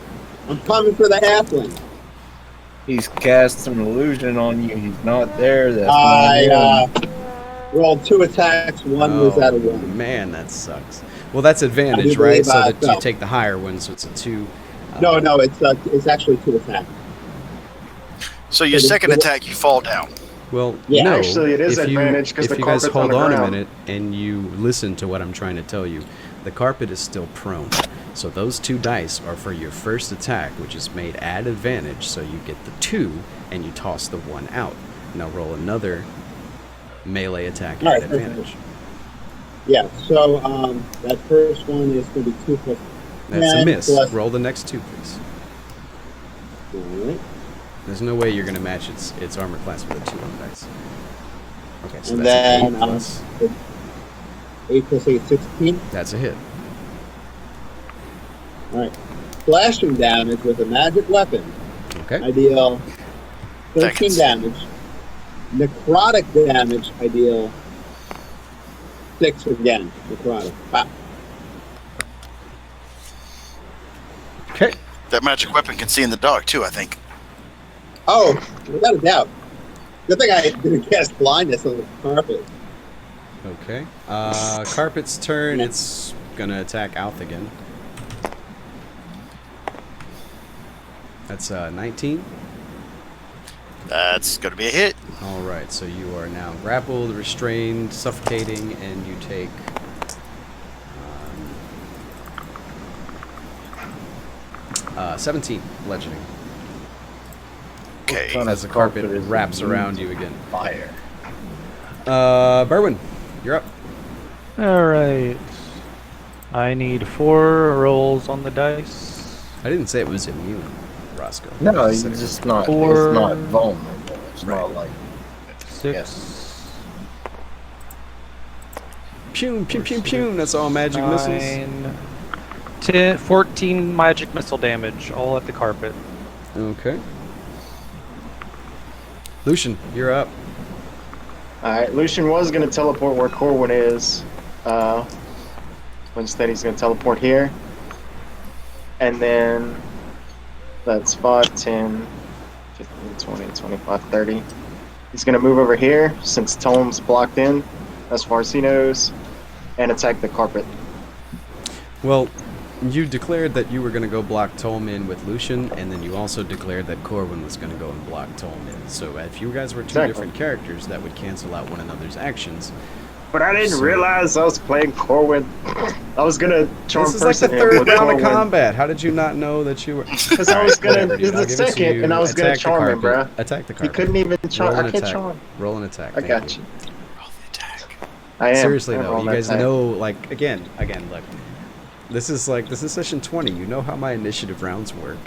I'm coming for the halfling. He's cast an illusion on you. He's not there. That's not I him. rolled 2 attacks. One was out of 1. Man, that sucks. Well, that's advantage, I do right? believe So I that you fell. take the higher one, so it's a 2. No, it's actually 2 attacks. So your second attack, you fall down. Well, Yeah, no. actually, it is if you- advantage 'cause if the you guys carpet's hold on the on a ground. minute and you listen to what I'm trying to tell you, the carpet is still prone. So those 2 dice are for your first attack, which is made at advantage. So you get the 2 and you toss the 1 out. Now roll another melee attack All at right, advantage. Yeah, so that first one is going to be 2 plus That's a 10 miss. plus- Roll the next 2, please. Alright. There's no way you're going to match its armor class with a 2 on the dice. Okay, so And that's an 8 then plus. 8 plus 8, 16. That's a hit. Alright. Slashing damage with a magic weapon. Okay. I deal 13 Seconds. damage. Necrotic damage, I deal 6 again. Necrotic. Wow. Okay. That magic weapon can see in the dark too, I think. Oh, without a doubt. Good thing I didn't cast blindness on the carpet. Okay. Carpet's turn. It's gonna attack Alth again. That's 19. That's going to be a hit. All right. So you are now grappled, restrained, suffocating, and you take 17 bludgeoning Okay. Son as the of carpet is wraps immune around to you again. Fire. Berwin, you're up. Alright. I need 4 rolls on the dice. I didn't say it was immune, Roscoe. No, I he's said it just not. Four. It's not vulnerable. It's not like 6. Pew, pew, pew, pew. That's all magic missiles. 9, 10, 14 magic missile damage, all at the carpet. Okay. Lucian, you're up. Alright, Lucian was going to teleport where Corwin is. But instead he's going to teleport here. And then that's 5, 10, 15, 20, 25, 30. He's going to move over here since Tolm's blocked in, as far as he knows, and attack the carpet. Well, you declared that you were going to go block Tolm in with Lucian, and then you also declared that Corwin was going to go and block Tolm in. So if you guys were two Exactly. different characters, that would cancel out one another's actions. But I didn't So- realize I was playing Corwin. I was going to charm This is like the person him third with round of Corwin. combat. How did you not know that you were? Because I was Alright, going whatever, to do dude. I'll the give it to second, you. and I was going Attack to the charm him, carpet. bruh. Attack the He carpet. couldn't even charm. Roll an I can't attack. charm. Roll an attack. I Thank got you. you. Roll the attack. I am. Seriously I'm though, rolling you that guys attack. know, like, again, look. This is session 20. You know how my initiative rounds work.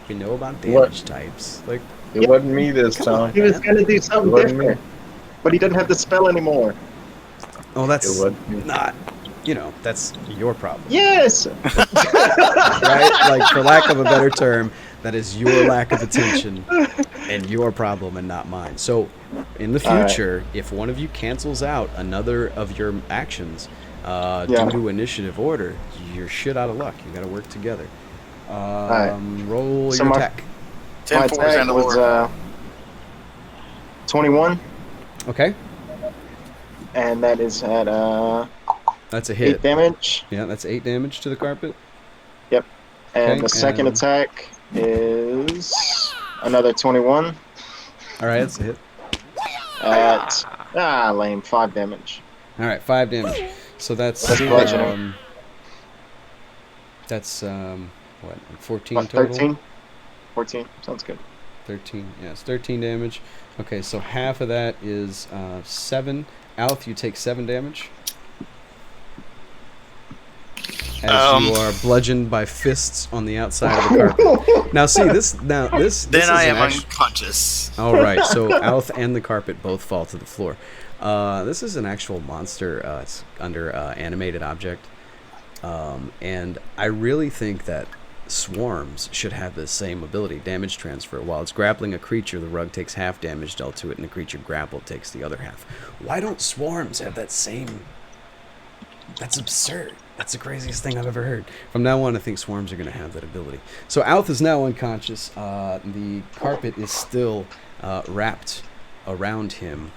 We know about damage types. Like, it wasn't me this time. He was going to do something It wasn't different. But he didn't have the spell anymore. oh, It that's wasn't me. not. You know, that's your problem. Yes! Right? Like, for lack of a better term, that is your lack of attention and your problem and not mine. So, in the All right. future, if one of you cancels out another of your actions Yeah. due to initiative order, you're shit out of luck. You got to work together. right. Roll So your my- attack. 10 My 4 is attack end of was order. 21, Okay, and that is at that's a 8 hit. damage. Yeah, that's 8 damage to the carpet. And Okay, the second and- attack is another 21 All right, that's a hit. at lame 5 damage. All right, 5 damage. So that's That's bludgeoning. That's what, like 14 What, total? 13? 14 sounds good. 13. Yeah, it's 13 damage. Okay, so half of that is 7. Alf, you take 7 damage. As you are bludgeoned by fists on the outside of the carpet. Now, see this. This Then is I am an act- unconscious. All right, so Alf and the carpet both fall to the floor. This is an actual monster. It's under animated object, and I really think that swarms should have the same ability, damage transfer. While it's grappling a creature, the rug takes half damage dealt to it, and the creature grappled takes the other half. Why don't swarms have that same? That's absurd. That's the craziest thing I've ever heard. From now on, I think swarms are going to have that ability. So Alf is now unconscious. The carpet is still wrapped around him.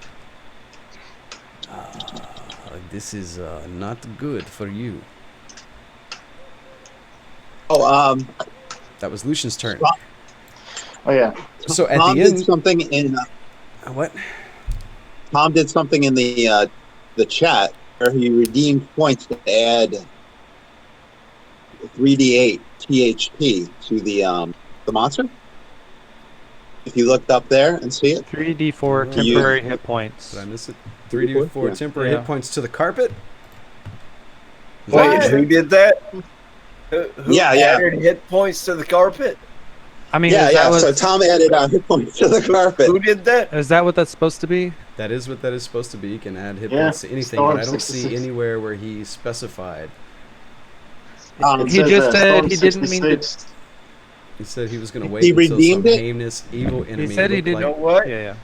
This is not good for you. Oh, That was Lucian's turn. Oh yeah. So at Tom the did end, something in what? Tom did something in the chat where he redeemed points to add 3d8 THP to the monster. If you looked up there and see it, 3d4 Oh, temporary hit points. Did I miss it? 3d4 Yeah. temporary Yeah. hit points to the carpet. Wait, who did that? Who Yeah. added hit points to the carpet? I mean, Yeah, is, yeah. That what, So Tom added hit points to the carpet. Who did that? is that what that's supposed to be? That is what that is supposed to be. You can add hit Yeah, points to anything, Storm but I don't see 66. anywhere where he specified. It He says, just said Storm he didn't mean to- 66. He said he was going to wait He until some redeemed it? heinous, evil enemy. He said he looked didn't. You know like- what? Yeah.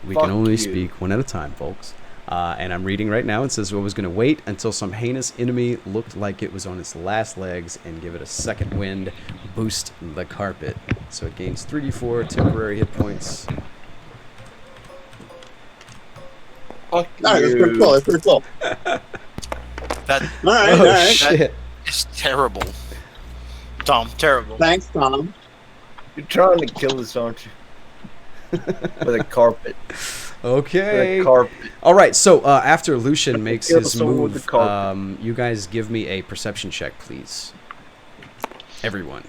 We Fuck can only you. speak one at a time, folks. And I'm reading right now. It says I was going to wait until some heinous enemy looked like it was on its last legs and give it a second wind, boost the carpet. So it gains 3d4 temporary hit points. Fuck All right, that's you. pretty cool. That's pretty cool. That All right, Oh all right. shit! is terrible. Tom, terrible. Thanks, Tom. You're trying to kill us, aren't you? With a carpet. Okay. With a carpet. All right. So after Lucian makes Kill his someone with move, the carpet. you guys give me a perception check, please. Everyone.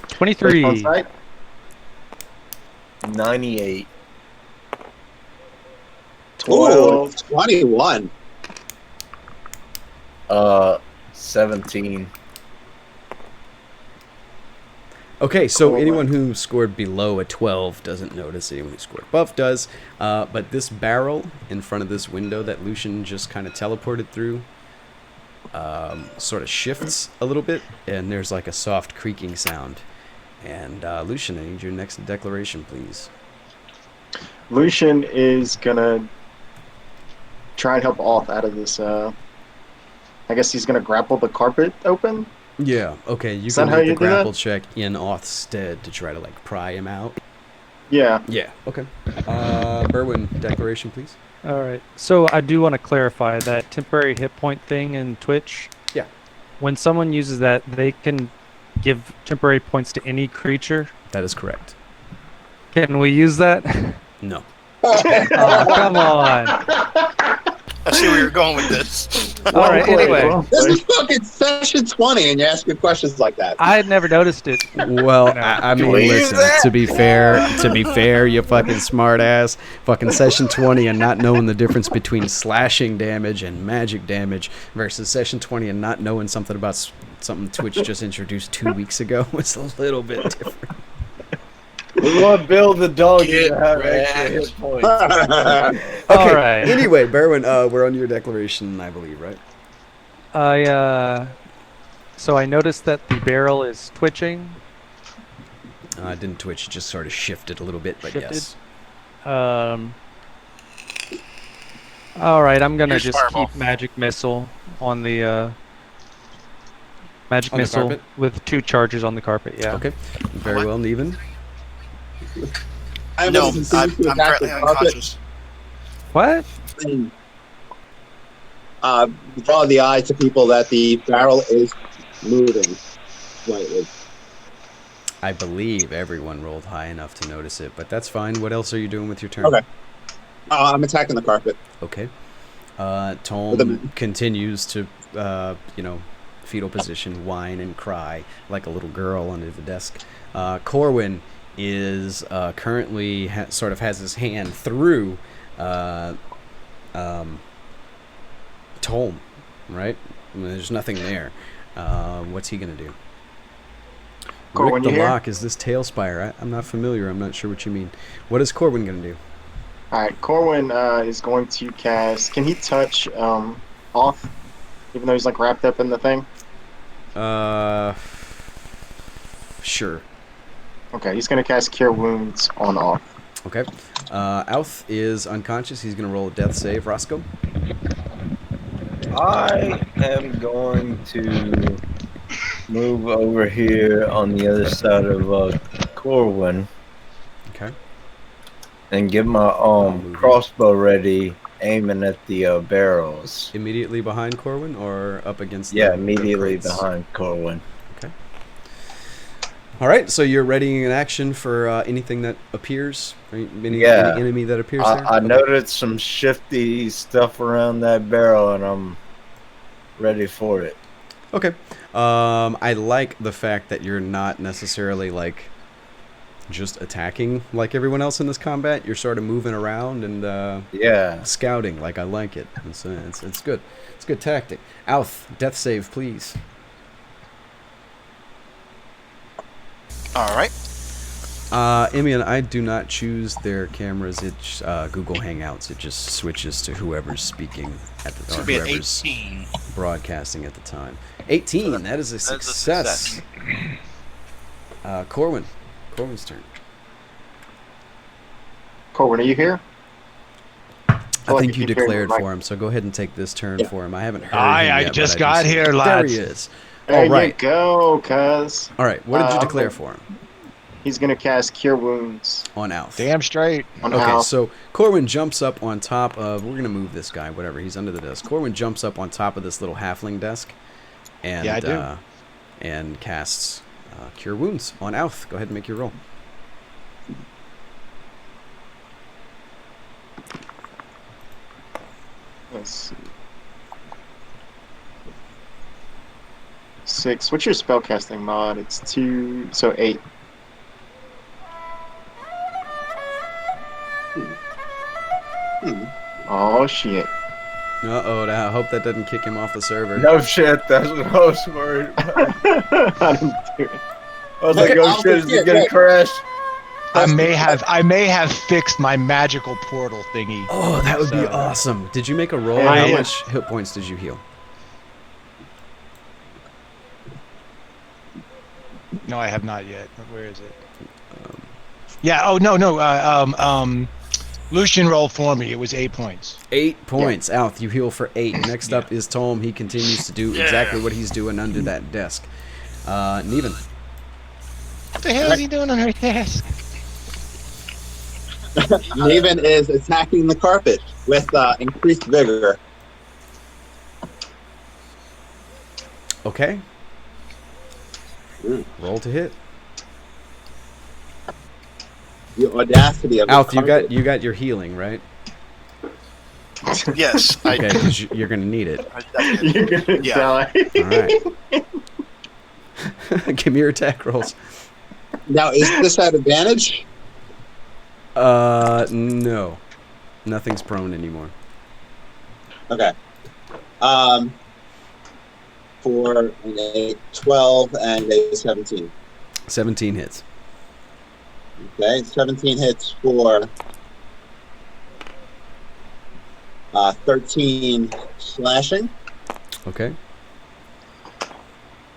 23. On site? 98. 12. 21. 17. Okay, so Cool. anyone who scored below a 12 doesn't notice. Anyone who scored above does. But this barrel in front of this window that Lucian just kind of teleported through sort of shifts a little bit, and there's like a soft creaking sound. And Lucian, I need your next declaration, please. Lucian is gonna try and help Off out of this. I guess he's gonna grapple the carpet open. Yeah, okay, you Is can that how make the you do that? grapple check in Oth's stead to try to like pry him out. Yeah. Yeah, okay. Berwin, declaration, please. All right. So I do want to clarify that temporary hit point thing in Twitch. Yeah. When someone uses that, they can give temporary points to any creature. That is correct. Can we use that? No. Oh, come on. I see where you're going with this. All right. Anyway, This is fucking session 20, and you're asking questions like that. I had never noticed it. Well, No. I mean, Believe listen. that? To be fair, you fucking smart ass, fucking session 20 and not knowing the difference between slashing damage and magic damage versus session 20 and not knowing something about something Twitch just introduced 2 weeks ago was a little bit different. We want Bill the dog Get to have wrecked. extra hit points. Okay. All right. Anyway, Berwin, we're on your declaration, I believe, right? So I noticed that the barrel is twitching. It didn't twitch; it just sort of shifted a little bit, but Shifted? yes. All right, I'm gonna Here's just Fireball. keep magic missile on the magic On the missile carpet? with 2 charges on the carpet. Yeah. Okay. Very well, Neven. I'm No, gonna continue I'm to attack currently the carpet. unconscious. What? And, draw the eye to people that the barrel is moving slightly. I believe everyone rolled high enough to notice it, but that's fine. What else are you doing with your turn? Okay. I'm attacking the carpet. Okay. With Tolm a- continues to, fetal position, whine and cry like a little girl under the desk. Corwin is currently sort of has his hand through Tolm, right? I mean, there's nothing there. What's he gonna do? Corwin, Rick the you here? Lock is this Tailspire? I'm not familiar. I'm not sure what you mean. What is Corwin gonna do? All right, Corwin is going to cast. Can he touch off, even though he's like wrapped up in the thing? Sure. Okay, he's going to cast Cure Wounds on off. Okay. Alf is unconscious. He's gonna roll a death save. Roscoe. I am going to move over here on the other side of Corwin Okay. and get my crossbow ready, aiming at the barrels. Immediately behind Corwin or up against? Yeah, the immediately crates? behind Corwin. Okay. All right. So you're readying an action for anything that appears. Any enemy that appears there. I noticed some shifty stuff around that barrel, and I'm ready for it. Okay. I like the fact that you're not necessarily like just attacking like everyone else in this combat. You're sort of moving around and scouting. Like I like it. It's good. It's a good tactic. Alf, death save, please. All right. Emian, I do not choose their cameras. It's Google Hangouts. It just switches to whoever's speaking at the This or would be an whoever's 18. broadcasting at the time. 18. That is a success. Corwin. Corwin's turn. Corwin, are you here? I think you declared for him, so go ahead and take this turn for him. I haven't heard him I yet, just but got here, lads. There he is. There All right. you go, cuz. All right. What did you declare for him? He's going to cast Cure Wounds On Alf. Damn straight. on Okay, Alf. so Corwin jumps up on top of... We're going to move this guy, whatever. He's under the desk. Corwin jumps up on top of this little halfling desk and, Yeah, I do. And casts Cure Wounds on Alf. Go ahead and make your roll. Let's see. 6. What's your spellcasting mod? It's 2, so 8. Oh shit. Uh-oh, I hope that doesn't kick him off the server. No shit, that's what I was worried about. I didn't do it. I was like, oh shit, is it gonna crash? I may have fixed my magical portal thingy. Oh, that would be So- awesome. Did you make a roll? Yeah, How yeah. much hit points did you heal? No, I have not yet. Where is it? Yeah. Oh no. Lucian rolled for me. It was 8 points. 8 points. Alf, you heal for 8. Next up is Tolm. He continues to do exactly what he's doing under that desk. Neven. What the hell is he doing on her desk? Naven is attacking the carpet with increased vigor. Okay. Roll to hit. The audacity of Alf, the you carpet. got your healing, right? Yes, I Okay, because you're gonna need it. You're gonna Yeah. die. All right. Give me your attack rolls. Now, is this at advantage? No. Nothing's prone anymore. Okay. For a 12 and a 17. 17 hits. Okay, 17 hits for 13 slashing Okay.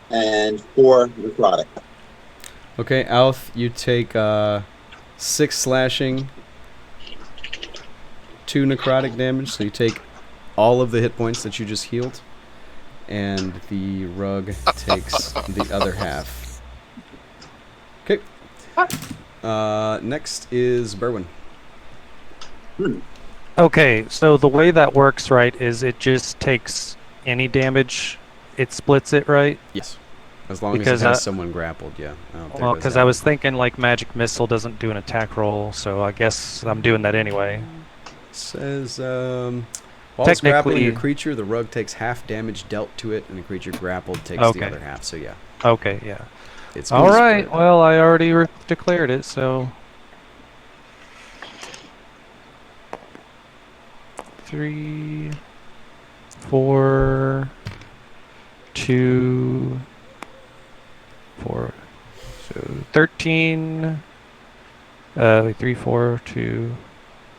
and 4 necrotic. Okay, Alf, you take 6 slashing, 2 necrotic damage, so you take all of the hit points that you just healed, and the rug takes the other half. Okay. Next is Berwin. Okay, so the way that works, right, is it just takes any damage, it splits it, right? Yes. As long Because, as it has someone grappled, yeah. Oh, there Well, goes because that I one. was thinking like magic missile doesn't do an attack roll, so I guess I'm doing that anyway. Says While it's grappling technically- a creature, the rug takes half damage dealt to it, and the creature grappled takes Okay. the other half. So yeah, Okay, yeah. it's All gonna right. spread. Well, I already declared it, so 3, 4, 2, 4. So 13. 3, 4, 2,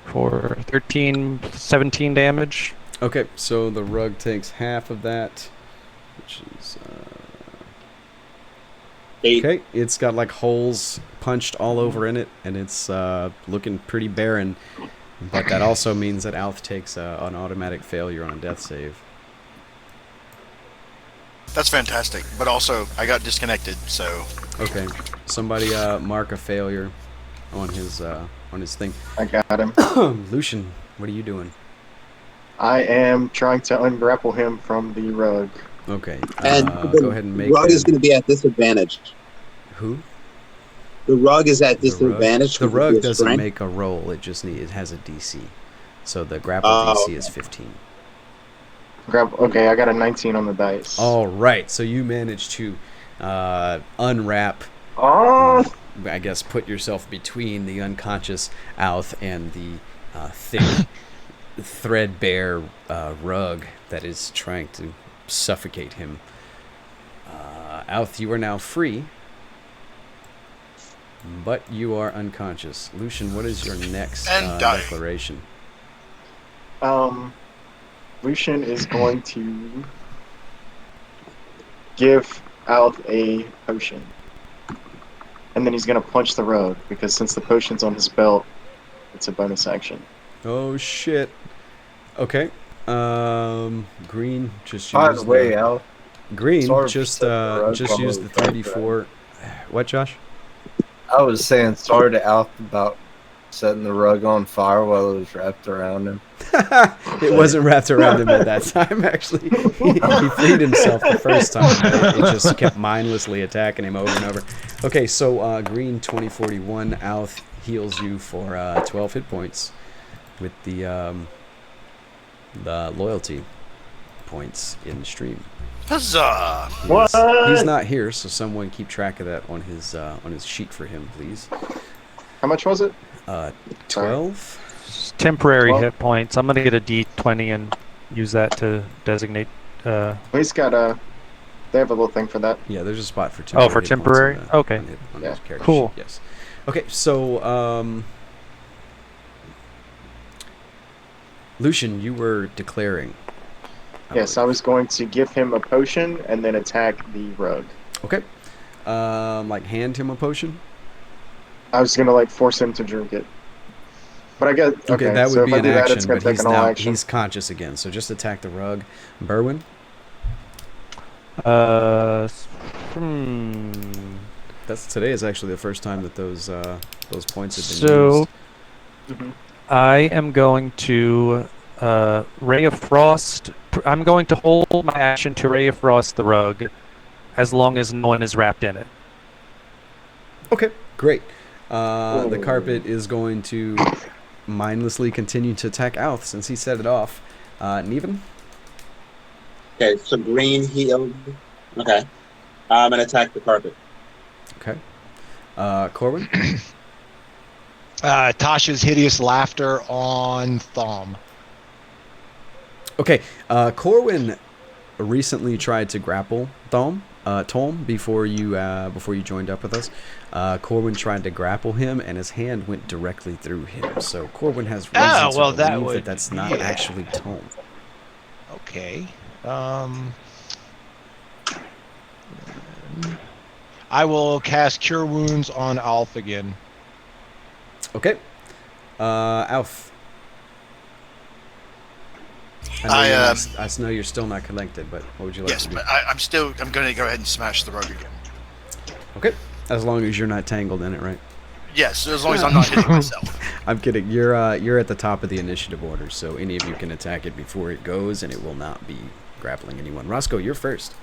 4, 13, 17 damage. Okay, so the rug takes half of that, which is 8. okay. It's got like holes punched all over in it, and it's looking pretty barren. But that also means that Alf takes an automatic failure on a death save. That's fantastic. But also, I got disconnected, so Okay, somebody mark a failure on his thing. I got him. Lucian, what are you doing? I am trying to ungrapple him from the rug. Okay, And go ahead and the make rug is that- going to be at disadvantage. Who? The rug is at The disadvantage. The 'cause of rug your doesn't strength. make a roll. It has a DC. So the grapple Oh, DC is 15. Okay, I got a 19 on the dice. All right, so you managed to unwrap. Oh, I guess put yourself between the unconscious Alth and the thick, threadbare rug that is trying to suffocate him. Alth, you are now free, but you are unconscious. Lucian, what is your next And dying. declaration? Lucian is going to give out a potion. And then he's going to punch the rug, because since the potion's on his belt, it's a bonus action. Oh shit. Okay. Green just By use the way, Al, Green Sorry for just setting the rug just while use I the was back 34. What, Josh? I was saying sorry to Alf about setting the rug on fire while it was wrapped around him. It wasn't wrapped around him at that time. Actually, he freed himself the first time. But it just kept mindlessly attacking him over and over. Okay, so Green 2041 Alth heals you for 12 hit points with the loyalty points in the stream. huzzah! He's not here, so someone keep track of that on his sheet for him, please. How much was it? 12. Temporary Well- hit points. I'm gonna get a D20 and use that to designate. He's got a. They have a little thing for that. Yeah, there's a spot for Oh, temporary. for hit points temporary? on Okay. on Yeah. his character Cool. sheet, yes. Okay, so Lucian, you were declaring. Yes, I was going to give him a potion and then attack the rug. Okay. Like hand him a potion. I was gonna like force him to drink it. But I guess Okay, that so would if be I an do that, action, it's gonna but take he's an all now action. he's conscious again. So just attack the rug. Berwin. Today is actually the first time that those points have been So used. Mhm. I am going to Ray of Frost. I'm going to hold my action to Ray of Frost the rug, as long as no one is wrapped in it. Okay, great. The carpet is going to mindlessly continue to attack Alth since he set it off. Neven? Okay, so Green healed. Okay. I'm going to attack the carpet. Okay. Corwin? Tasha's hideous laughter on Tholm. Okay. Corwin recently tried to grapple Tolm before you joined up with us. Corwin tried to grapple him, and his hand went directly through him. So Corwin has reason to well, believe that that would- that's not yeah. actually Tolm. Okay. I will cast Cure Wounds on Alf again. Okay. Alf. I know you're still not connected, but what would you like Yes, to do? but I'm going to go ahead and smash the rug again. Okay. As long as you're not tangled in it, right? Yes, as long as I'm not hitting myself. I'm kidding. You're at the top of the initiative order, so any of you can attack it before it goes, and it will not be grappling anyone. Roscoe, you're first.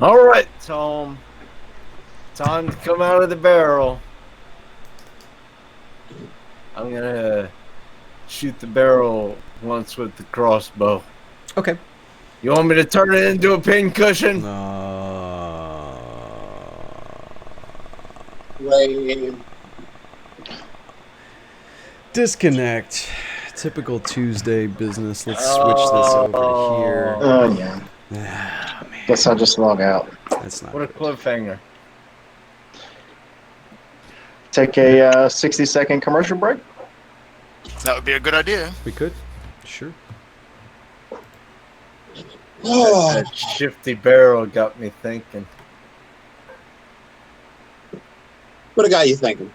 All right, Tom. Time to come out of the barrel. I'm gonna shoot the barrel once with the crossbow. Okay. You want me to turn it into a pincushion? Lame. Disconnect. Typical Tuesday business. Let's switch this over here. Oh, yeah. Ah, man, Guess I'll just log out. that's not What a good. cliffhanger. Take a 60-second commercial break. That would be a good idea. We could. Sure. That shifty barrel got me thinking. What a guy you thinking?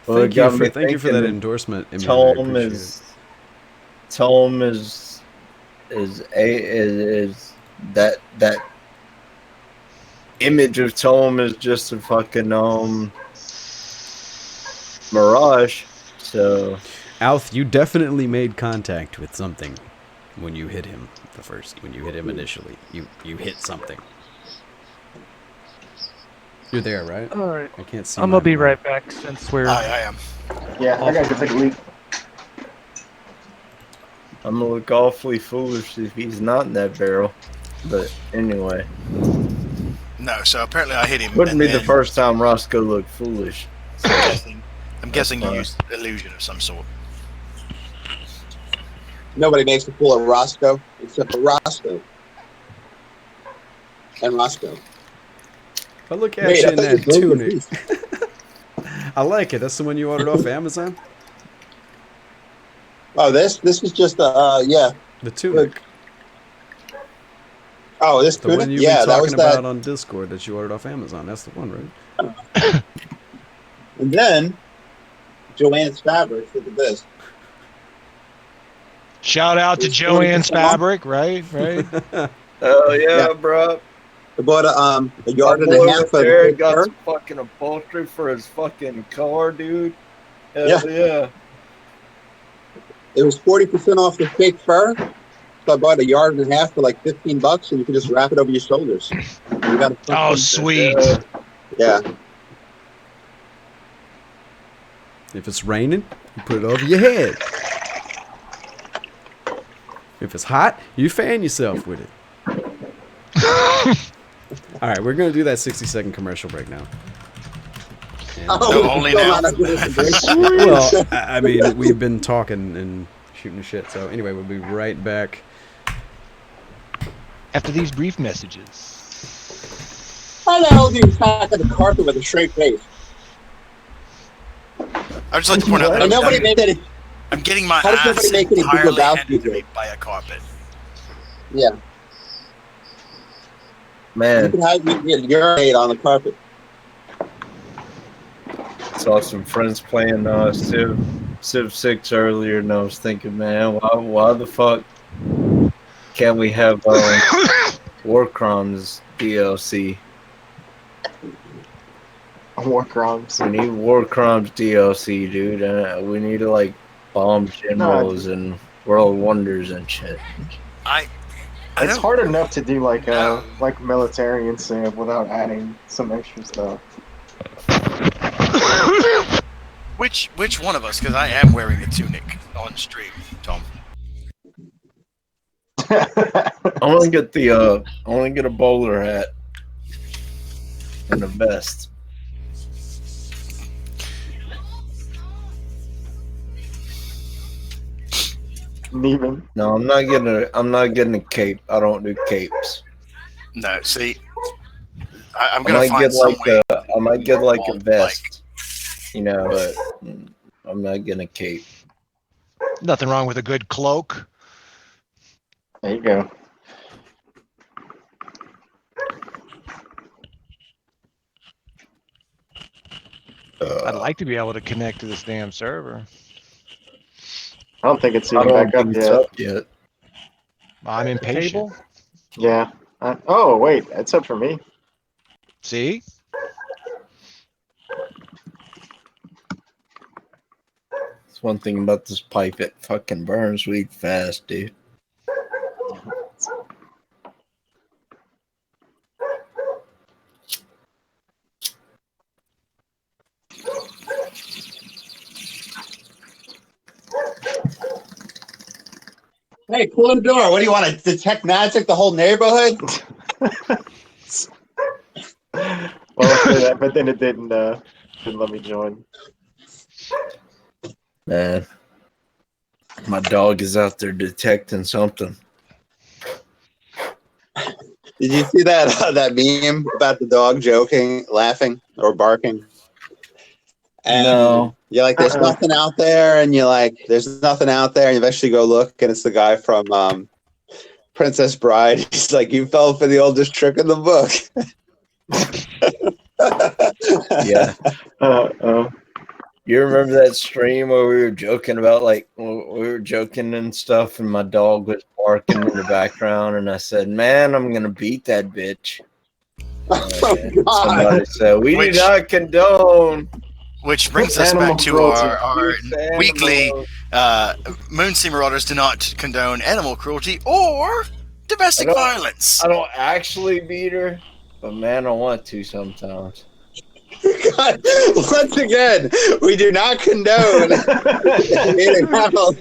Well, it got me Thank you for that thinking endorsement. Emily. I appreciate it. Tolm is that image of Tolm is just a fucking mirage. So Alf, you definitely made contact with something when you hit him when you hit him initially. You hit something. You're there, right? All right. I can't see. I'm gonna be right back since we're. I am. Yeah, I gotta go take a leak. I'm gonna look awfully foolish if he's not in that barrel. But anyway, No, so apparently I hit him. wouldn't and be the then first time Roscoe looked foolish. I'm guessing you fine. used illusion of some sort. Nobody makes a fool of Roscoe except for Roscoe. And Roscoe. I look at Wait, you I in thought you that broke your tunic. piece. I like it. That's the one you ordered off Amazon? Oh, this is just yeah. The tunic. Oh, this The one tunic? you've Yeah, been that was talking about that. on Discord that you ordered off Amazon. That's the one, right? And then Joanne's Fabrics. Look at this. Shout out to It's Joanne's 40% off. Fabric, right? Oh yeah, Yeah. bro. I bought a yard My and a boy half over of there fake got fur. some fucking upholstery for his fucking car, dude. Hell Yeah. yeah. It was 40% off the fake fur. So I bought a yard and a half for like $15, and you can just wrap it over your shoulders. And you got a Oh, fucking- sweet. Yeah. If it's raining, you put it over your head. If it's hot, you fan yourself with it. All right, we're going to do that 60-second commercial break now. And, Oh, only still now. not a good information. well, I mean, we've been talking and shooting the shit. So anyway, we'll be right back. After these brief messages. How the hell do you attack the carpet with a straight face? I'd just like to point out that And nobody made that. I'm getting my How does ass nobody make any Big entirely Lebowski handed to me joke? by a carpet. Yeah. You Man, can urinate on the carpet. saw some friends playing Civ 6 earlier, and I was thinking, man, why the fuck can't we have War Crimes DLC? War crimes. We need War Crimes DLC, dude. We need to like bomb generals and world wonders and shit. I It's don't. hard enough to do like military and Civ without adding some extra stuff. Which one of us? Because I am wearing a tunic on stream, Tom. I want to get a bowler hat and a vest. Neven. No, I'm not getting a cape. I don't do capes. No, see, I'm I gonna might find get some way. I might get like a Like- vest, but I'm not getting a cape. Nothing wrong with a good cloak. There you go. I'd like to be able to connect to this damn server. I don't think it's I even don't back up think it's yet. up yet. I'm impatient. Table? Yeah. Oh wait, it's up for me. See? It's one thing about this pipe, it fucking burns weed fast, dude. Hey, close the door. What do you want to detect magic the whole neighborhood? Well, but then it didn't let me join. Man, my dog is out there detecting something. Did you see that meme about the dog joking, laughing, or barking? And No. you're like, there's nothing out there, and you're like, there's nothing out there, and you eventually go look, and it's the guy from Princess Bride. He's like, you fell for the oldest trick in the book. Yeah. You remember that stream where we were joking about, like, we were joking and stuff, and my dog was barking in the background, and I said, man, I'm going to beat that bitch. Somebody said, we do not condone. Which brings us back to our weekly Moonseam Marauders do not condone animal cruelty or domestic violence. I don't actually beat her, but man, I want to sometimes. God, once again, we do not condone beating animals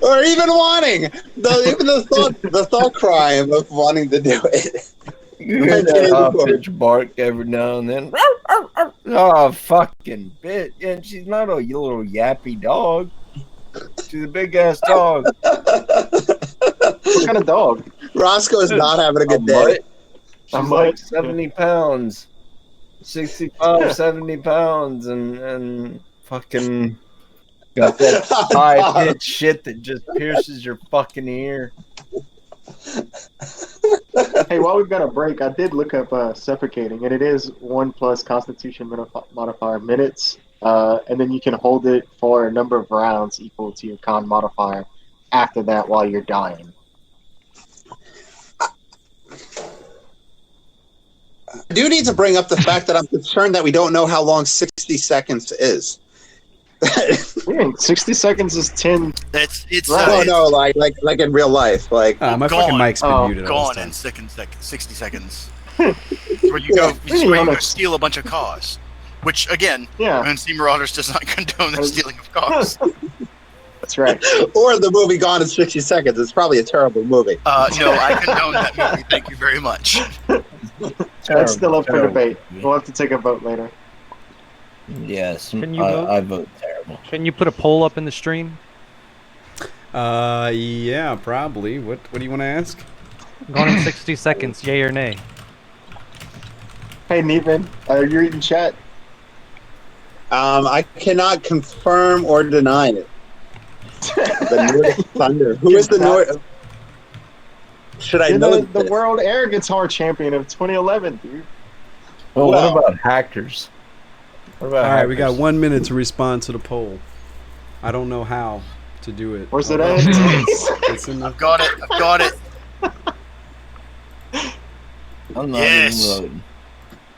or even wanting the thought crime of wanting to do it. You hear that bitch bark every now and then. Oh, fucking bitch. And she's not a little yappy dog. She's a big ass dog. What kind of dog? Roscoe is not having a good day. She's like 70 pounds. 65, 70 pounds. And fucking got that high pitched shit that just pierces your fucking ear. Hey, while we've got a break, I did look up suffocating, and it is 1 plus Constitution modifier minutes, and then you can hold it for a number of rounds equal to your con modifier after that while you're dying. I do need to bring up the fact that I'm concerned that we don't know how long 60 seconds is. 60 seconds is 10. It's no, like in real life, like my fucking mic's been muted. Gone in 60 seconds. Where you go steal a bunch of cars, which again, Moonseam Marauders does not condone the stealing of cars. That's right. Or the movie Gone in 60 Seconds. It's probably a terrible movie. No, I condone that movie. Thank you very much. That's still up for debate. We'll have to take a vote later. Yes, I vote terrible. Can you put a poll up in the stream? Yeah, probably. What do you want to ask? Gone in 60 seconds, yay or nay? Hey, Neven, are you reading chat? I cannot confirm or deny it. The Nordic Thunder. Who is the Nordic? Should I know the World Air Guitar Champion of 2011, dude. Well, what about hackers? All right, we got 1 minute to respond to the poll. I don't know how to do it. Where's it at? It's in the... I've got it. I'm not even voting.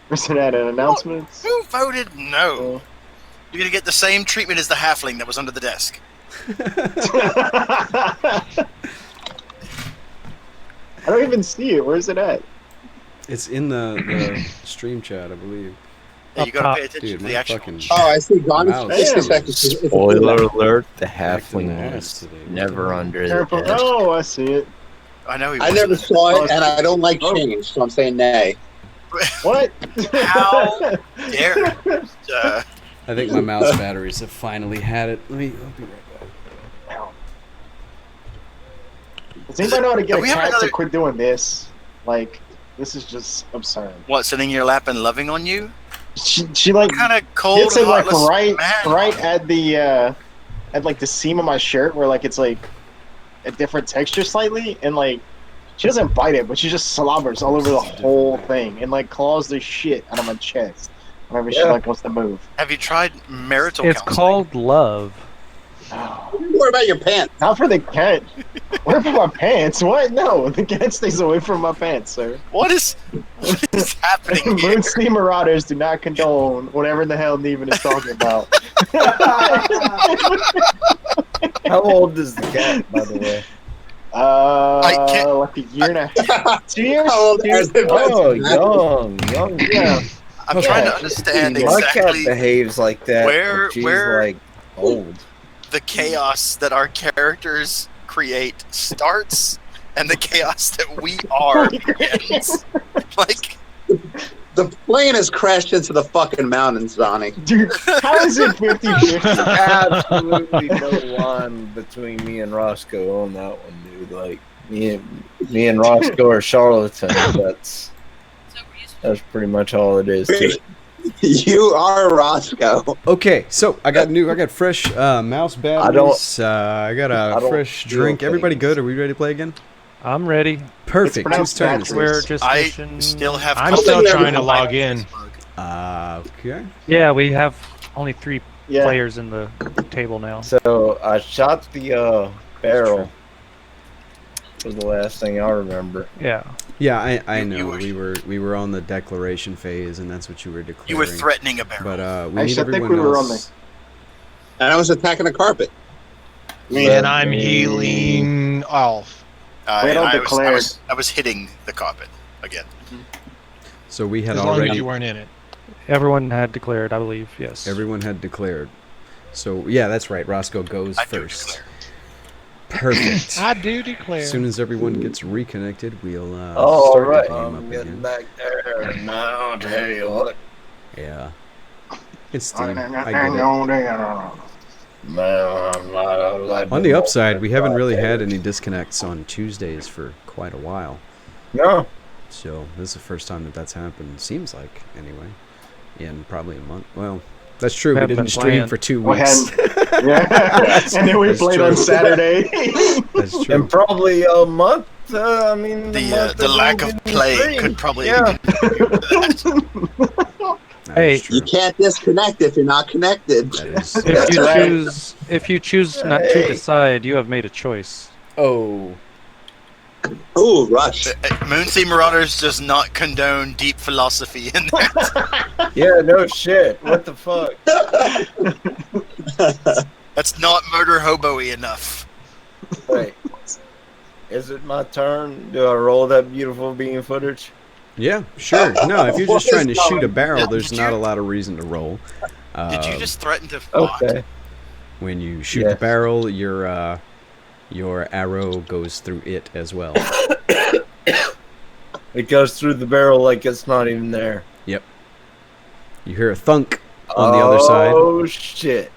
Where's it at? Announcements? Who voted no? You're going to get the same treatment as the halfling that was under the desk. I don't even see it. Where's it at? It's in the stream chat, I believe. Yeah, you gotta pay attention to the actual. I see. Gone in 60 seconds. Spoiler alert: the halfling was never under the desk. Oh, I see it. I know. I never saw it, and I don't like change, so I'm saying nay. What? How dare? I think my mouse batteries have finally had it. I'll be right back. Does anybody know how to get a cat to quit doing this? Like, this is just absurd. What, sitting in your lap and loving on you? She like kind of cold. Gets it like right at the at like the seam of my shirt where like it's like a different texture slightly, and like she doesn't bite it, but she just slobbers all over the whole thing and like claws the shit out of my chest whenever she like wants to move. Have you tried marital? It's called love. What about your pants? Not for the cat. What about my pants? What? No, the cat stays away from my pants, sir. What is happening here? Moonseam Marauders do not condone whatever the hell Neven is talking about. How old is the cat, by the way? Like a year and a half. 2 years? How old is it? Oh, young. Yeah. I'm trying to understand My cat exactly behaves like that. where like old. the chaos that our characters create starts and the chaos that we are ends. Like, The plane has crashed into the fucking mountains, Donnie. Dude, how is it 50-50? Absolutely no line between me and Roscoe on that one, dude. Like me and Roscoe are charlatans. That's pretty much all it is to it. You are Roscoe. Okay, so I got fresh mouse batteries. I got a don't fresh feel drink. Everybody things. good? Are we ready to play again? I'm ready. Perfect. Whose pronounced turn is batteries. it? We're just I mission- still have. I'm couple still of trying to them log on in. Facebook. Okay. Yeah, we have only 3 Yeah. players in the table now. So I shot the barrel. true. Was the last thing I remember. Yeah. Yeah, I You know. were- We were on the declaration phase, and that's what you were declaring. You were threatening a barrel. But we Actually, need I think everyone we were on else. And I was attacking a carpet. And I'm healing Alf. We had all I declared. was hitting the carpet again. So we had As long as already. you weren't in it. Everyone had declared, I believe. Yes. Everyone had declared. So yeah, that's right. Roscoe goes I do first. declare. Perfect. I do declare. As soon as everyone gets reconnected, we'll All start right, the game I'm up getting again. back there now. I'll tell you what, Yeah. It's Steam. I get it. man, I'm not On the upside, we haven't really had any disconnects on Tuesdays for quite a while. No, So this is the first time that that's happened. Seems like, anyway. In probably a month. Well, that's true. We Haven't didn't been stream playing. for 2 We weeks. Yeah. And then we That's played true. on Saturday. That's true. and probably a month. I mean, The lack of play could probably Yeah. contribute to that. That Hey. is true. You can't disconnect if you're not connected. That is. If you choose not to Hey. decide, you have made a choice. Oh. Ooh, Rush. Moonsea Marauders does not condone deep philosophy in that. Yeah, no shit. What the fuck? That's not murder hobo-y enough. Wait, is it my turn? Do I roll that beautiful beam footage? Yeah, sure. No, if you're just trying to shoot a barrel, Yeah, there's did not you- a lot of reason to roll. Did you Um, just threaten to fuck? Okay. When you shoot the Yes. barrel, your arrow goes through it as well. It goes through the barrel like it's not even there. Yep. You hear a thunk on the other side. Oh shit!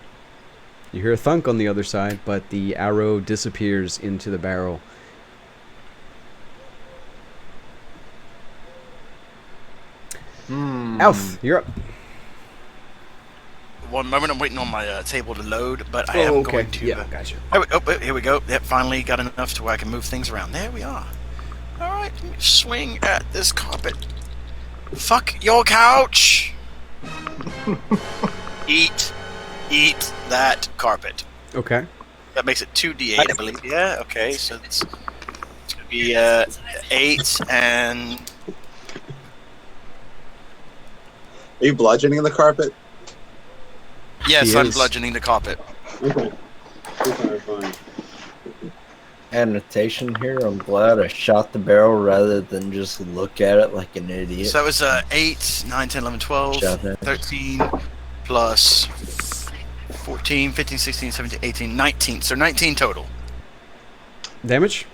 You hear a thunk on the other side, but the arrow disappears into the barrel. Alf, you're up. One moment, I'm waiting on my table to load, but I am going to. Yeah, gotcha. Here we go. Yep, finally got enough to where I can move things around. There we are. All right, let me swing at this carpet. Fuck your couch. Eat that carpet. Okay. That makes it 2d8, I believe. Yeah. Okay, so it's gonna be 8 and Are you bludgeoning the carpet? yes, He I'm is. bludgeoning the carpet. Okay. Fine. Annotation here. I'm glad I shot the barrel rather than just look at it like an idiot. So that was 8, 9, 10, 11, 12, Shot that. 13 plus 14, 15, 16, 17, 18, 19. So 19 total. Damage?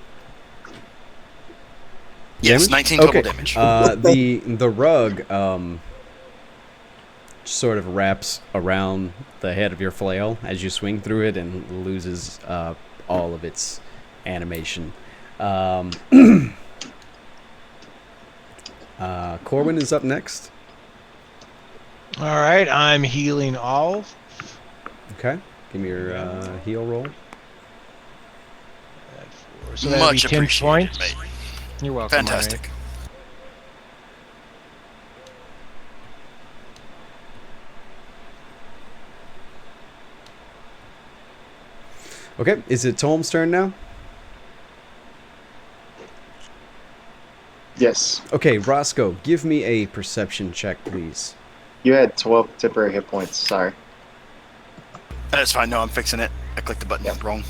Yes, Damage? 19 total Okay. damage. The rug sort of wraps around the head of your flail as you swing through it and loses all of its animation. Corwin is up next. All right, I'm healing Alf. Okay. Give me your heal roll. So that'd be Much 10 appreciated, points. mate. You're welcome. Fantastic. Okay. Is it Tolm's turn now? Yes. Okay, Roscoe, give me a perception check, please. You had 12 temporary hit points. Sorry. That's fine. No, I'm fixing it. I clicked the button wrong.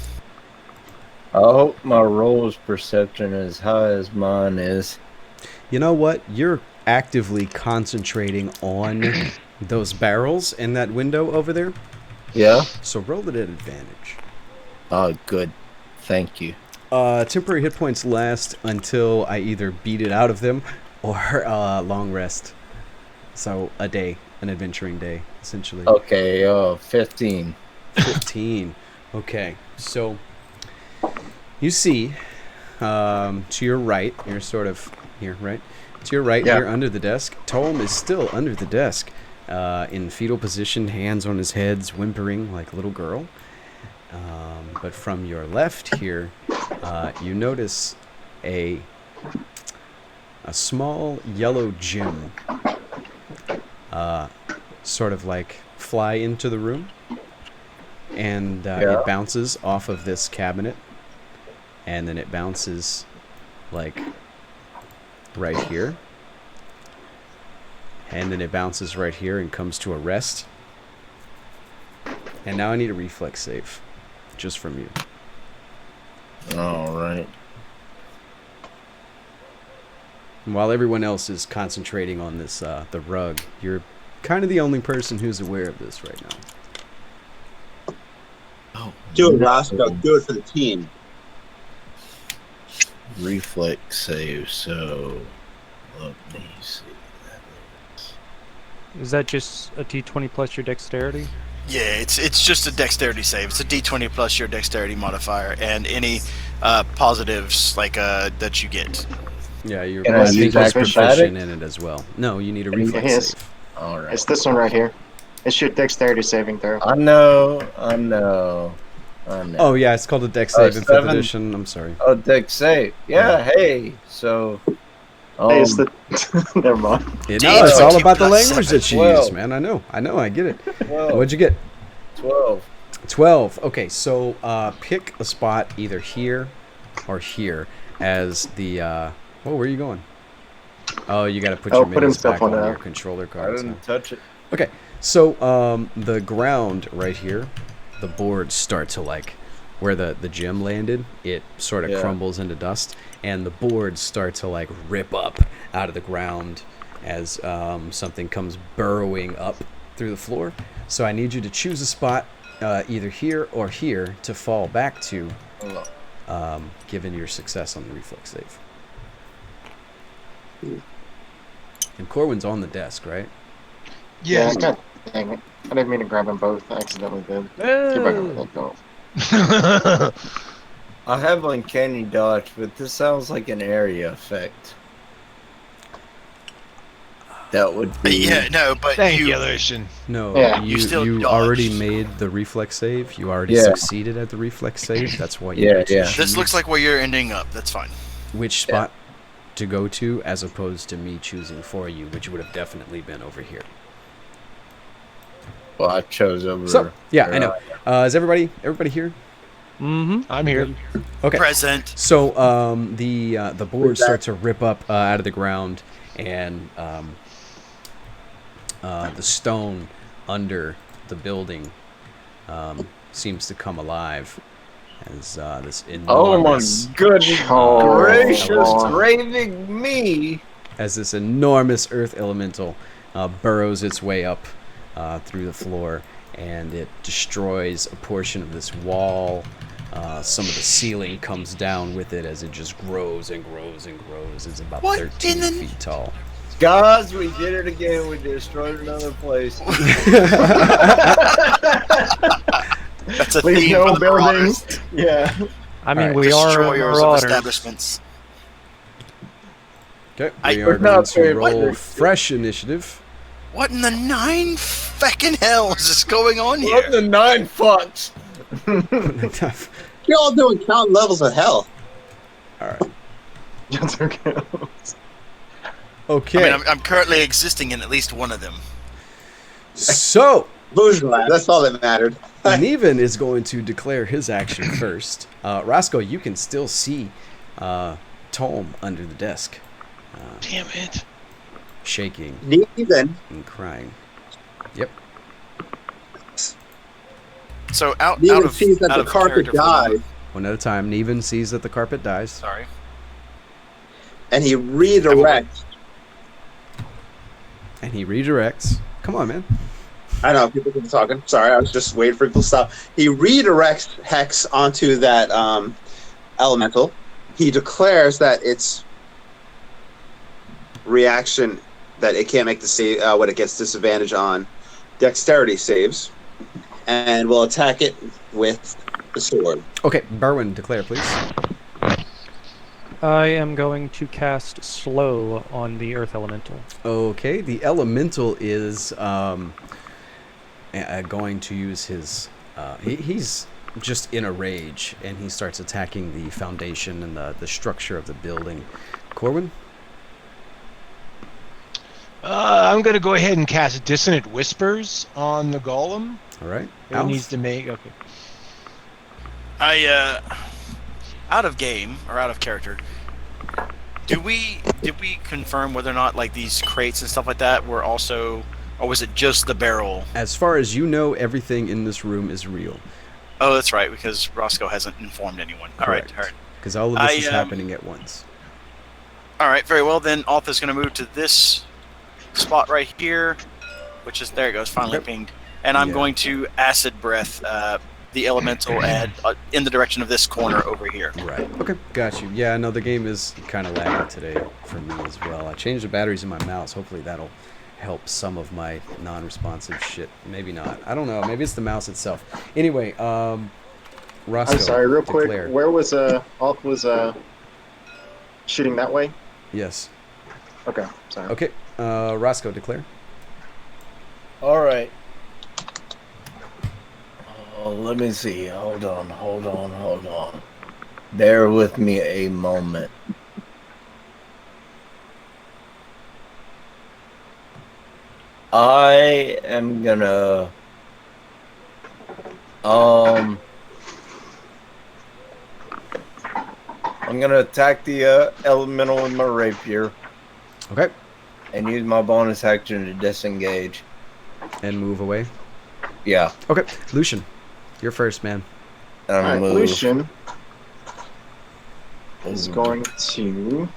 I hope my roll's perception as high as mine is. You know what? You're actively concentrating on those barrels in that window over there. Yeah? So roll it at advantage. Oh, good. Thank you. temporary hit points last until I either beat it out of them or long rest. So a day, an adventuring day, essentially. Okay, 15. 15. Okay, so you see to your right, you're sort of here, right? To your right, Yeah. you're under the desk. Tolm is still under the desk, in fetal position, hands on his head, whimpering like a little girl. But from your left here, you notice a small yellow gem sort of like fly into the room, and it bounces off of this cabinet, and then it bounces like right here, and then it bounces right here and comes to a rest. And now I need a reflex save just from you. All right. And while everyone else is concentrating on this the rug, you're kind of the only person who's aware of this right now. Oh, Do it, Roscoe. Do it for the team. reflex save. So let me see. Is that just a D20 plus your dexterity? Yeah, it's just a dexterity save. It's a D20 plus your dexterity modifier and any positives like that you get. Yeah, you're Can I I think use he's acrobatics? proficient in it as well. No, you need a reflex Yes. save. All right. It's this one right here. It's your dexterity saving throw. I know. Oh yeah, it's called a dex Oh, save in 5th 7? edition. I'm sorry. Oh, dex save. Yeah. Hey. So. Hey, it's the. Never mind. No, it's all about the plus language that you 12. use, man. I know, I get it. 12. What'd you get? 12. 12. Okay, so pick a spot either here or here as the. Oh, where are you going? Oh, you got to put Oh, your put menus himself back on on that. your controller I cards. didn't touch it. Okay, so the ground right here, the boards start to like, where the gem landed, it sort of Yeah. crumbles into dust, and the boards start to like rip up out of the ground as something comes burrowing up through the floor. So I need you to choose a spot either here or here to fall back to, given your success on the reflex save. And Corwin's on the desk, right? Yeah. God dang it. I didn't mean to grab them both. I accidentally did. Get back over that door. I have uncanny dodge, but this sounds like an area effect. That would be. Yeah, no, but Thank you you, Lucian. No, Yeah. you You still you dodged. already made the reflex save. You already Yeah. succeeded at the reflex save. That's why you Yeah, get to yeah. This choose looks like where you're ending up. That's fine. which spot to go to, as opposed to me choosing for you, which would have definitely been over here. Well, I chose over. So yeah, I know. Is everybody here? Mm-hmm. I'm here. Okay. Present. So the boards start to rip up out of the ground, and the stone under the building seems to come alive as this Oh my enormous, goodness Oh, gracious, Lord. raving me! as this enormous earth elemental burrows its way up through the floor, and it destroys a portion of this wall. Some of the ceiling comes down with it as it just grows and grows and grows. It's about What 13 in the- feet tall. Guys, we did it again. We destroyed another place. That's a Please theme no for the buildings. Marauders. Yeah. I mean, Alright. we are Destroyers of marauders. establishments. Okay, I- we are We're going not to very roll much. fresh initiative. What in the 9 feckin' hell is this going on What here? the 9 fucks? You're all doing counting levels of hell. All right. That's okay. Okay. I mean, I'm currently existing in at least one of them. So Illusion Lab. That's all that mattered. Neven is going to declare his action first. Roscoe, you can still see Tolm under the desk, Damn it. shaking Neithen. and crying. Yep. So out Neithen of sees that out the of carpet character for the moment. dies, One at a time. Neven sees that the carpet dies. Sorry. and he redirects. And he redirects. Come on, man. I know people keep talking. Sorry, I was just waiting for people to stop. He redirects Hex onto that elemental. He declares that its reaction that it can't make the save when it gets disadvantage on dexterity saves, and will attack it with the sword. Okay, Berwin, declare, please. I am going to cast Slow on the Earth Elemental. Okay, the elemental is going to use his. He's just in a rage, and he starts attacking the foundation and the structure of the building. Corwin? I'm gonna go ahead and cast Dissonant Whispers on the golem. All right. It needs to make okay. Out of game or out of character. Did we confirm whether or not like these crates and stuff like that were also, or was it just the barrel? As far as you know, everything in this room is real. Oh, that's right, because Roscoe hasn't informed anyone. All right. Because all of this is happening at once. All right, very well. Then Alpha's going to move to this spot right here, which is, there it goes, finally pinged. And I'm going to acid breath the elemental in the direction of this corner over here. Right. Okay, got you. Yeah, no, the game is kind of lagging today for me as well. I changed the batteries in my mouse. Hopefully that'll help some of my non-responsive shit. Maybe not. I don't know. Maybe it's the mouse itself. Anyway, Roscoe, I'm sorry, real declare. quick. Where was Alp was shooting that way? Yes. Okay, sorry. Okay, Roscoe, declare. All right. Oh, let me see. Hold on. Bear with me a moment. I am gonna I'm gonna attack the elemental with my rapier. Okay. And use my bonus action to disengage. And move away. Yeah. Okay, Lucian, you're first, man. Alright, Move. Lucian is going to...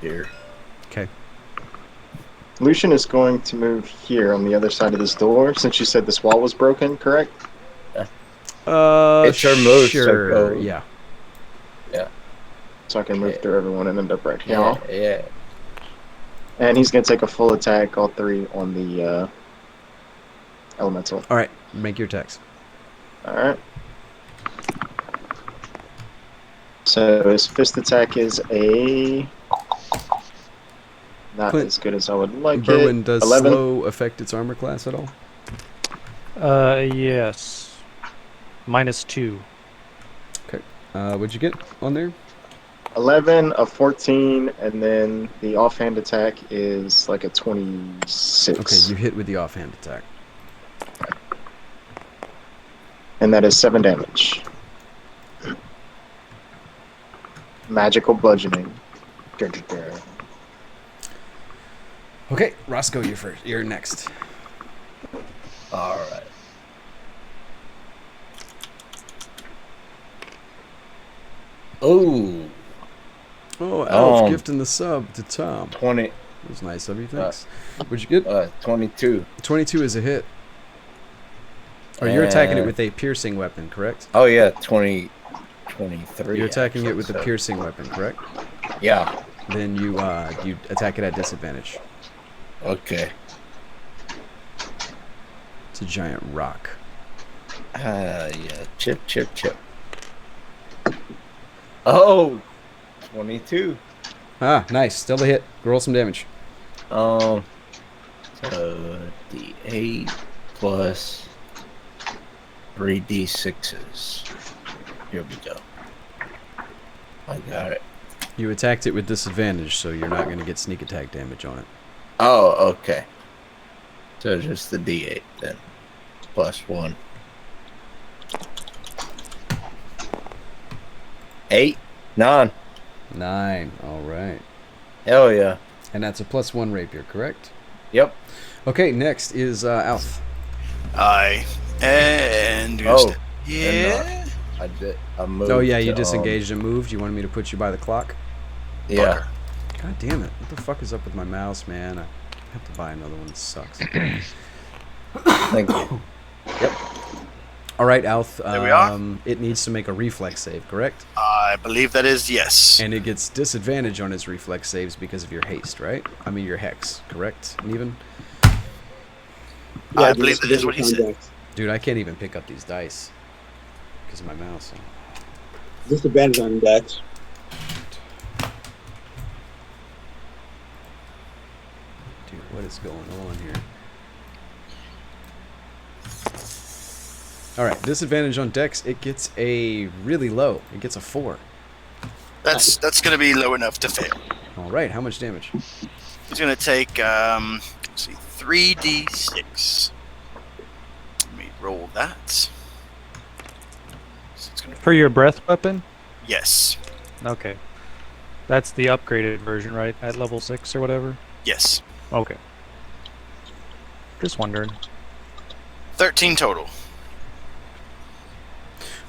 Here. Okay. Lucian is going to move here on the other side of this door, since you said this wall was broken, correct? It's her move, so sure. go. Yeah. So I can move through everyone and end up right here. Yeah. And he's going to take a full attack, all three, on the elemental. All right, make your attacks. Alright. So his fist attack is a... not Clint, as good as I would like Berwin, it. does 11. slow affect its armor class at all? Yes. -2. Okay. What'd you get on there? 11, a 14, and then the offhand attack is like a 26. Okay, you hit with the offhand attack. And that is 7 damage. Magical bludgeoning. Okay, Roscoe, you're first. You're next. All right. Oh, Elf gifting the sub to Tom. 20. That was nice of you, thanks. What'd you get? 22. 22 is a hit. Or you're attacking it with a piercing weapon, correct? Oh yeah, 23. You're attacking it actually, with a piercing weapon, correct? Yeah. Then you attack it at disadvantage. Okay. It's a giant rock. Yeah. Chip. Oh, 22. Ah, nice. Still a hit. Roll some damage. So D8 plus 3d6s. Here we go. I got it. You attacked it with disadvantage, so you're not going to get sneak attack damage on it. Oh, okay. So just the D8 then. Plus 1. 8, 9. 9. All right. Hell yeah. And that's a +1 rapier, correct? Yep. Okay, next is Alf. And yeah. I moved. Oh yeah, you disengaged and moved. You wanted me to put you by the clock? Yeah. God damn it! What the fuck is up with my mouse, man? I have to buy another one. It sucks. Thank you. Yep. All right, Alf. There we are. It needs to make a reflex save, correct? I believe that is yes. And it gets disadvantage on its reflex saves because of your haste, right? I mean your hex, correct? Even. I believe that is what he said. Dude, I can't even pick up these dice because of my mouse. Disadvantage on Dex. Dude, what is going on here? All right, disadvantage on Dex. It gets a really low. It gets a 4. That's going to be low enough to fail. All right, how much damage? He's going to take, let's see, 3d6. Let me roll that. So it's gonna For your breath weapon? Yes. Okay. That's the upgraded version, right? At level 6 or whatever? Yes. Okay. Just wondering. 13 total.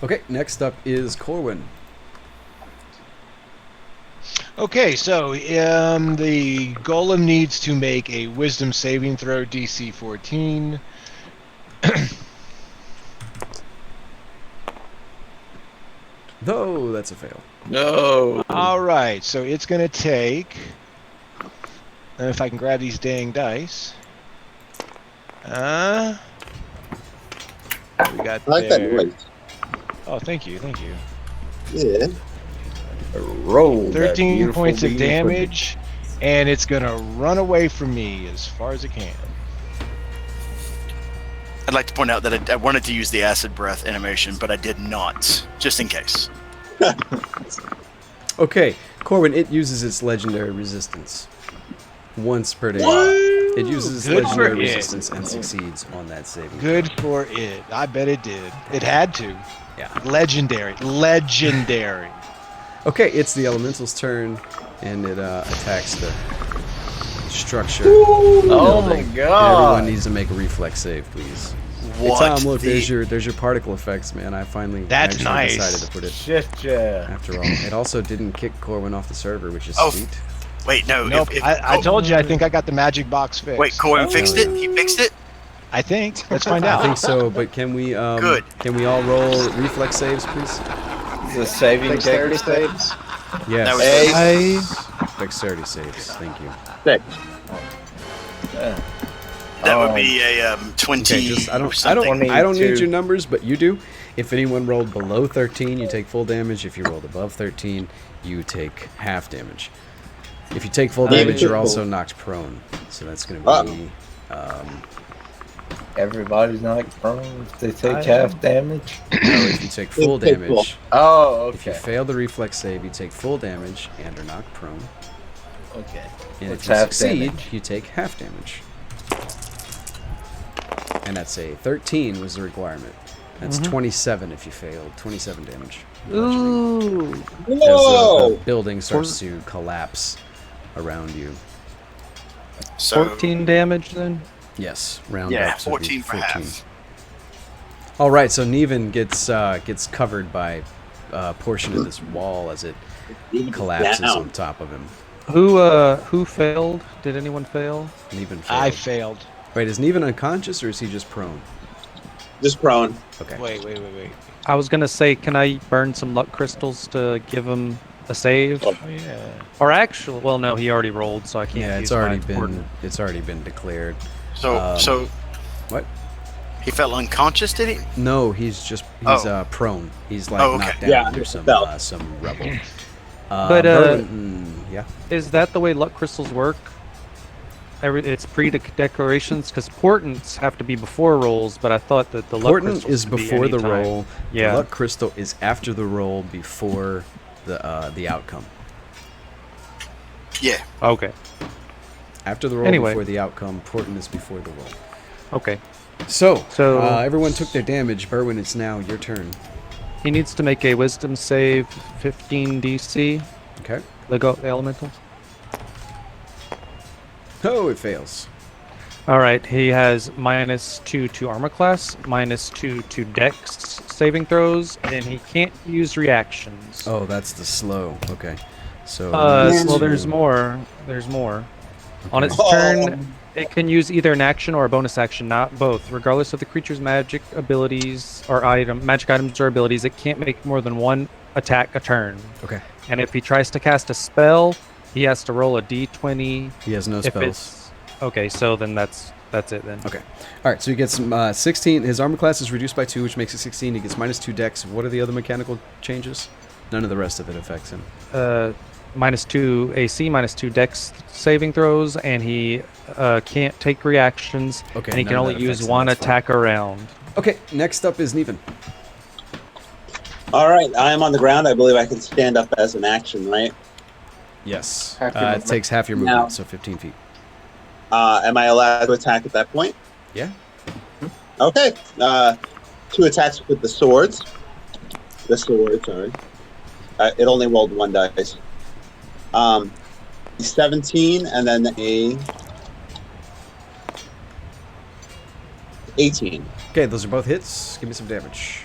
Okay, next up is Corwin. Okay, so the golem needs to make a wisdom saving throw, DC 14. No, that's a fail. No. All right, so it's going to take... if I can grab these dang dice. We got I like that there. noise. Oh, thank you, thank you. Yeah. Roll. that 13 beautiful, points of beautiful damage, and it's going to run away from me as far as it can. I'd like to point out that I wanted to use the acid breath animation, but I did not, just in case. Okay, Corwin, it uses its legendary resistance once per day. It uses its Good for legendary it. resistance and succeeds on that saving. Good for it. I bet it did. It had to. Yeah. Legendary. Legendary. Okay, it's the elemental's turn, and it attacks the structure. Oh my Everyone god. needs to make a reflex save, please. Hey, What? Tom, look, the- there's your particle effects, man. I finally That's actually nice. decided to put it. Shit, yeah. After all, it also didn't kick Corwin off the server, which is Oh, sweet. Wait, no. Nope. I oh, told you, I think I got the magic box fixed. Wait, Corwin fixed it? He fixed it? I think. Let's find I out. think so, but can we Good. Can we all roll reflex saves, please? The saving Dexterity deck. saves. Yes. That was Hey. Dexterity saves. Thank you. Six. That would be a 20. Okay, just I don't something. need 22. your numbers, but you do. If anyone rolled below 13, you take full damage. If you rolled above 13, you take half damage. If you take full damage, you're also knocked prone. So that's going to be Everybody's not prone if they take half damage. no, if you take full Take full. damage. Oh, If you okay. fail the reflex save, you take full damage and are knocked prone. Okay. And What's if you half succeed, damage? you take half damage. And that's a 13 was the requirement. That's 27 if you failed. 27 damage. Ooh. As Whoa! the building starts to collapse around you. So, 14 damage then? Yes, round Yeah, up. So it'd be 14 for half. All right, so Neven gets covered by a portion of this wall as it collapses on top of him. Who failed? Did anyone fail? Neven failed. I failed. Wait, is Neven unconscious or is he just prone? Just prone. Okay. Wait. I was gonna say, can I burn some luck crystals to give him a save? Oh, yeah. Or actually, well, no, he already rolled, so I can't. Yeah, use it's already been declared. so What? he fell unconscious, did he? No, he's prone. He's like Oh, okay. knocked down Yeah, under fell. some rubble. But, yeah. Is that the way luck crystals work? It's pre-declarations because portents have to be before rolls, but I thought that the luck Portent crystals is could be before the anytime. roll. Yeah. The luck crystal is after the roll, before the outcome. Yeah. Okay. After the roll, Anyway. before the outcome. Portent is before the roll. Okay. So, So- everyone took their damage. Berwin, it's now your turn. He needs to make a Wisdom save, 15 DC. Okay. The elemental. Oh, it fails. All right. He has -2 to armor class, -2 to Dex saving throws, and he can't use reactions. Oh, that's the slow. Okay. So. Well, there's more. There's more. On its Oh. turn, It can use either an action or a bonus action, not both. Regardless of the creature's magic abilities or magic items or abilities, it can't make more than one attack a turn. Okay. And if he tries to cast a spell, he has to roll a d20. He has no If spells. it's okay, so then that's it then. Okay. All right. So he gets 16. His armor class is reduced by 2, which makes it 16. He gets -2 dex. What are the other mechanical changes? None of the rest of it affects him. -2 AC, -2 Dex saving throws, and he can't take reactions. Okay, and he none can of only that use affects him, one that's fine. attack around. Okay. Next up is Neven. All right, I am on the ground. I believe I can stand up as an action, right? Yes. Half your It movement. takes half your Now- movement, so 15 feet. Am I allowed to attack at that point? Yeah. Okay. 2 attacks with the swords. The sword, sorry. It only rolled 1 dice. 17 and then a 18. Okay, those are both hits. Give me some damage.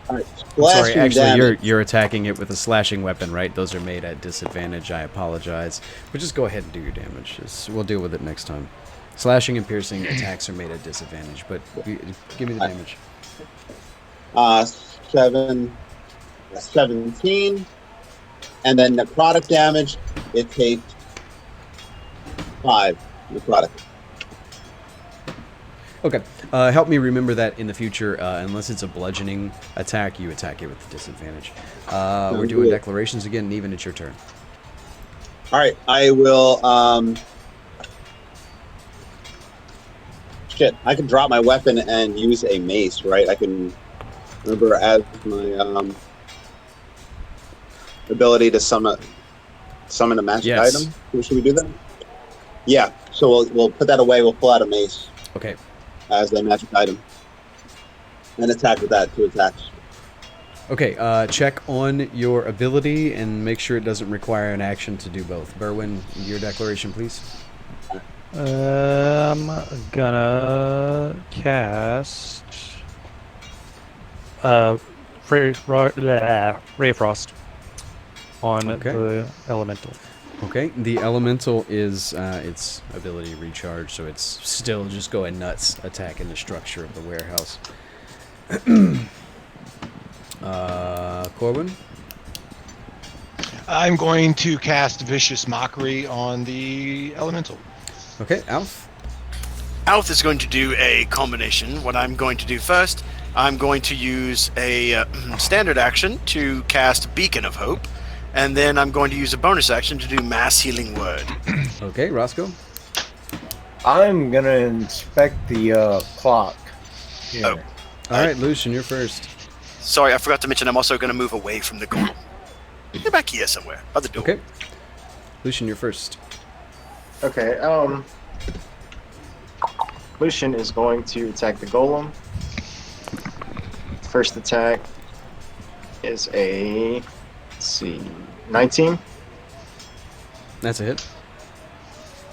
All right. I'm sorry, Slashing actually, damage. you're attacking it with a slashing weapon, right? Those are made at disadvantage. I apologize. But just go ahead and do your damage. We'll deal with it next time. Slashing and piercing attacks are made at disadvantage, but give me the damage. 17. And then necrotic damage, it takes 5 necrotic. Okay. Help me remember that in the future. Unless it's a bludgeoning attack, you attack it with disadvantage. We're doing good. declarations again, and even it's your turn. All right, I will. Shit, I can drop my weapon and use a mace, right? I can remember as my ability to summon a magic Yes. item. Should we do that? Yeah. So we'll put that away. We'll pull out a mace Okay. as a magic item and attack with that. 2 attacks. Okay, check on your ability and make sure it doesn't require an action to do both. Berwin, your declaration, please. I'm gonna cast Ray of Frost on Okay. the elemental. Okay, the elemental is its ability recharge, so it's still just going nuts, attacking the structure of the warehouse. Corbin? I'm going to cast Vicious Mockery on the elemental. Okay, Alf? Alf is going to do a combination. What I'm going to do first, I'm going to use a standard action to cast Beacon of Hope, and then I'm going to use a bonus action to do Mass Healing Word. Okay, Roscoe? I'm gonna inspect the clock. Here. Oh. Alright, Lucian, you're first. Sorry, I forgot to mention I'm also going to move away from the golem. Get back here somewhere, by the door. Okay. Lucian, you're first. Okay, Lucian is going to attack the golem. First attack is a, let's see, 19. That's a hit.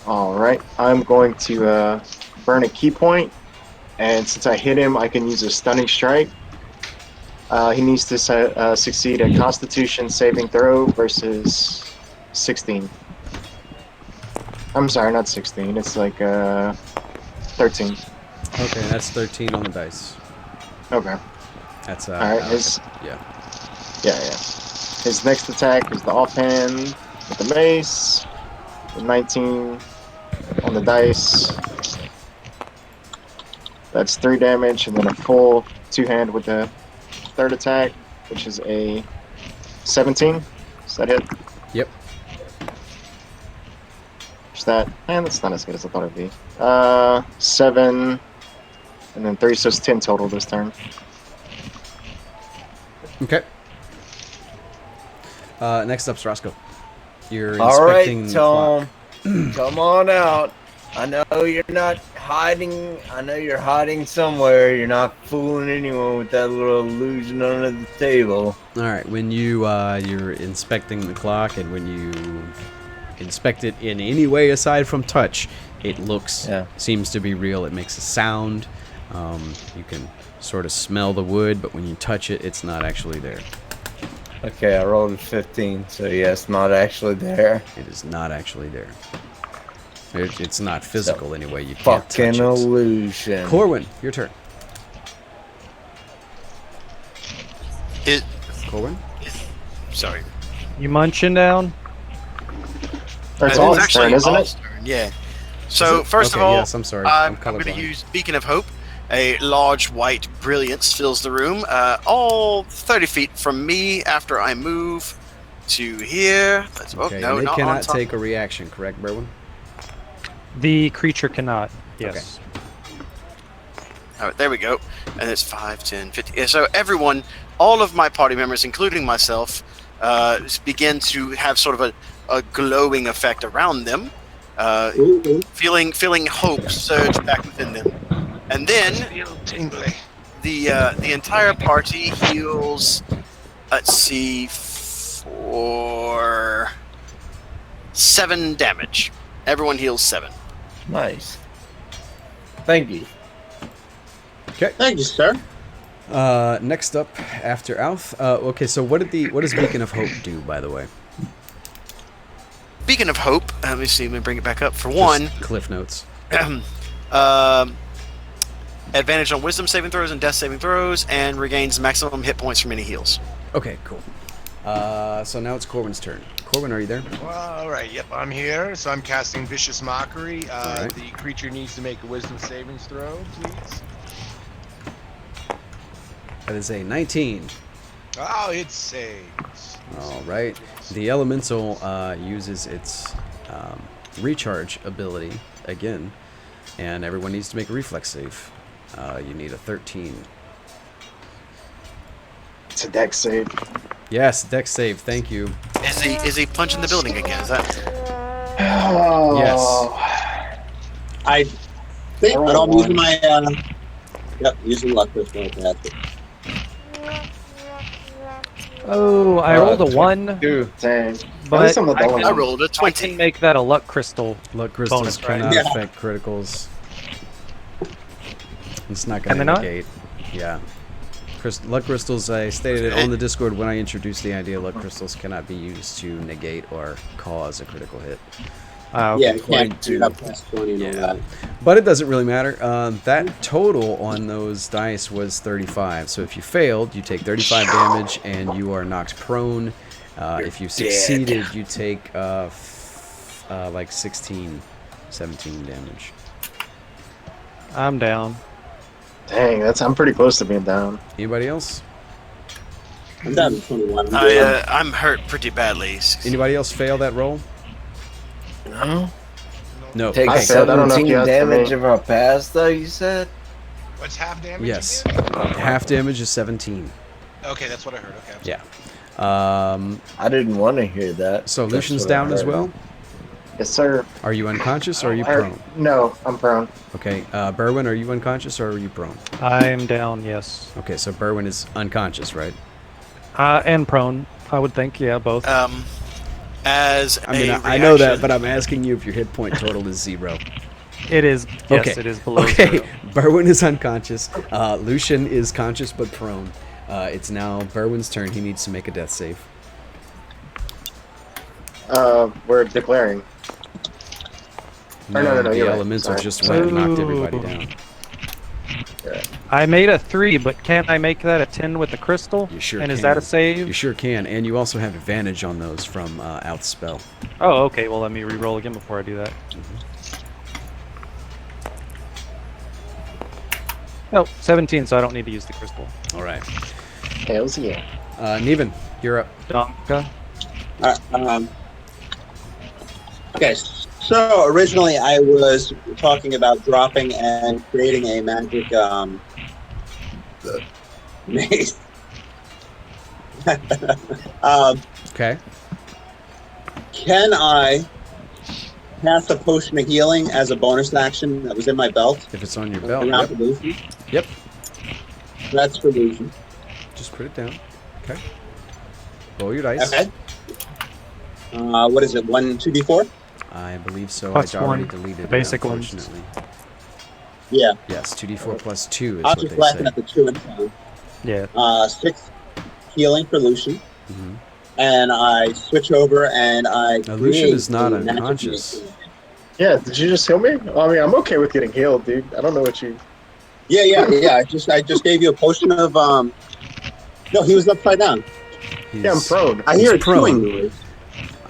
Alright, I'm going to burn a key point, and since I hit him, I can use a stunning strike. He needs to succeed a Constitution saving throw versus 16. I'm sorry, not 16. It's like 13. Okay, that's 13 on the dice. Okay. That's Alright, yeah. Yeah. His next attack is the offhand with the mace. The 19 on the dice. That's 3 damage, and then a full 2-hand with the third attack, which is a 17. Does that hit? Yep. Is that? Man, that's not as good as I thought it'd be. 7, and then 3, so it's 10 total this turn. Okay. Next up's Roscoe. You're All right, inspecting the clock. Tom. Come on out. I know you're not hiding. I know you're hiding somewhere. You're not fooling anyone with that little illusion under the table. All right, when you're inspecting the clock, and when you inspect it in any way aside from touch, it seems to be real. It makes a sound. You can sort of smell the wood, but when you touch it, it's not actually there. Okay, I rolled a 15, so yes, not actually there. It is not actually there. It's not physical anyway. You can't Fucking touch it. illusion. Corwin, your turn. It. Corwin? Sorry. You munching down? It's It's All's actually turn, isn't All's it? turn, yeah. So, it? first Okay, of all, yes, I'm sorry. I'm I'm going to colorblind. use Beacon of Hope. A large white brilliance fills the room, all 30 feet from me after I move to here. Okay, no, and it not on cannot top. take a reaction, correct, Berwin? The creature cannot. Yes. All right, there we go. And it's 5, 10, 50. Yeah, so everyone, all of my party members, including myself, begin to have sort of a glowing effect around them, feeling hope surge back within them. And then Tingly. the entire party heals, let's see, for 7 damage. Everyone heals 7. Nice. Thank you. Thank you, sir. Next up, after Alf. Okay, so what does Beacon of Hope do, by the way? Beacon of Hope, let me see, let me bring it back up. For Just one, Cliff Notes. advantage on wisdom saving throws and death saving throws, and regains maximum hit points from any heals. Okay, cool. So now it's Corwin's turn. Corwin, are you there? Well, all right. Yep, I'm here. So I'm casting Vicious Mockery. right. The creature needs to make a Wisdom savings throw, please. That is a 19. Oh, it saves. All right. The elemental uses its recharge ability again, and everyone needs to make a reflex save. You need a 13. It's a dex save. Yes, dex save. Thank you. Is he punching the building again? Is that? Oh. I think I rolled but I'm one. using my using luck this one. That's it. Oh, I rolled a 1, Two. Dang. At but least I'm the dull I one. rolled a I 20. can make that a luck crystal. Luck crystals Bonus, right? cannot Yeah. affect criticals. It's not Can going they to not? negate. Yeah. Luck crystals, I stated it on the Discord when I introduced the idea, luck crystals cannot be used to negate or cause a critical hit. Okay. Yeah, you can't 22. do up plus 20 and all Yeah. that. But it doesn't really matter. That total on those dice was 35. So if you failed, you take 35 damage and you are knocked prone. If you succeeded, you take like 16, 17 damage. I'm down. Dang, I'm pretty close to being down. Anybody else? I'm down to 21. I'm hurt pretty badly. Anybody else fail that roll? No? No. Take I failed. I don't know if 17 you asked for damage me. if I pass, though, you said? What's half damage? Yes. Again? Half damage is 17. Okay, that's what I heard. Okay. I'm sorry. Yeah. I didn't want to hear that. So That's Lucian's what I down as heard. well? Yes, sir. Are you unconscious or are you Or- prone? No, I'm prone. Okay. Berwin, are you unconscious or are you prone? I'm down, yes. Okay, so Berwin is unconscious, right? And prone, I would think. Yeah, both. As I mean, a I know that, reaction- but I'm asking you if your hit point total is 0. It is. Yes, Okay. it is below Okay, 0. Berwin is unconscious. Lucian is conscious but prone. It's now Berwin's turn. He needs to make a death save. We're declaring. No, the you're right. elemental Sorry. just went and knocked Ooh. everybody down. I made a 3, but can't I make that a 10 with the crystal? You sure And is can. that a save? You sure can, and you also have advantage on those from Alth's spell. Oh, okay. Well, let me re-roll again before I do that. Oh, 17, so I don't need to use the crystal. All right. Hells yeah. Neven, you're up. Donka. Okay, so originally I was talking about dropping and creating a magic maze. Okay. Can I cast a potion of healing as a bonus action that was in my belt? If it's on your belt, Around yep. for Lucian? Yep. That's for Lucian. Just put it down. Okay. Roll your dice. Okay. What is it? 2d4? I believe so. Plus I already one, deleted the it, basic ones. unfortunately. Yeah. Yes, 2d4 plus 2 is I was what just they laughing say. at the 2 and 2. Yeah. 6 healing for Lucian. Mhm. And I switch over and I Now, Lucian create is not a magic unconscious. maze. Yeah, did you just heal me? I mean, I'm okay with getting healed, dude. I don't know what you. Yeah. I just gave you a potion of No, he was upside down. Yeah, I'm prone. I He's hear a prone. chewing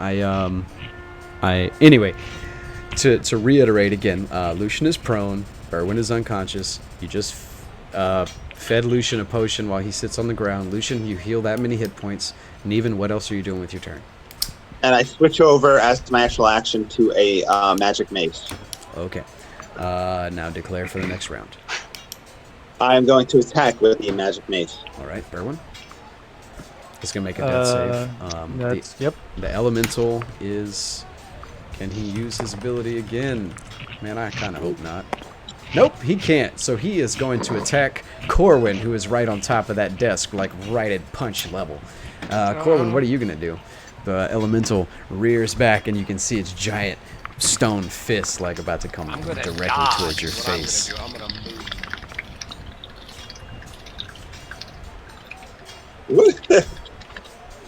noise. Anyway, to reiterate again, Lucian is prone, Berwin is unconscious. You just fed Lucian a potion while he sits on the ground. Lucian, you heal that many hit points. Neven, what else are you doing with your turn? And I switch over as my actual action to a magic mace. Okay. Now declare for the next round. I am going to attack with the magic mace. All right, Berwin. It's gonna make a death save. Yep. The elemental is. Can he use his ability again? Man, I kind of hope not. Nope, he can't. So he is going to attack Corwin, who is right on top of that desk, like right at punch level. Corwin, what are you gonna do? The elemental rears back, and you can see its giant stone fist, like about to come directly towards your face. I'm gonna move.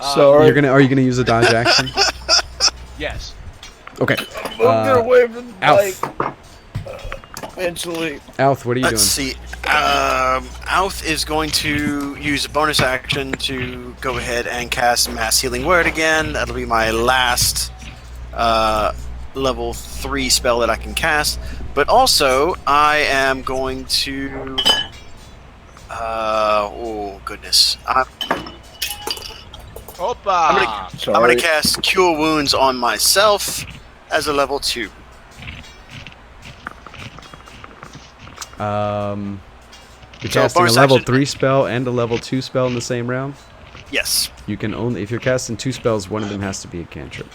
Sorry. Are you gonna use a dodge action? Yes. Okay. Get away from the Alf. bike. Eventually. Alf, what are you Let's doing? see. Alf is going to use a bonus action to go ahead and cast Mass Healing Word again. That'll be my last level 3 spell that I can cast. But also, I am going to... oh, goodness. I'm Opa! going to cast Cure Wounds on myself as a level 2. You're So casting a bonus level action- 3 spell and a level 2 spell in the same round? Yes. You can only, if you're casting 2 spells, one of them has to be a cantrip.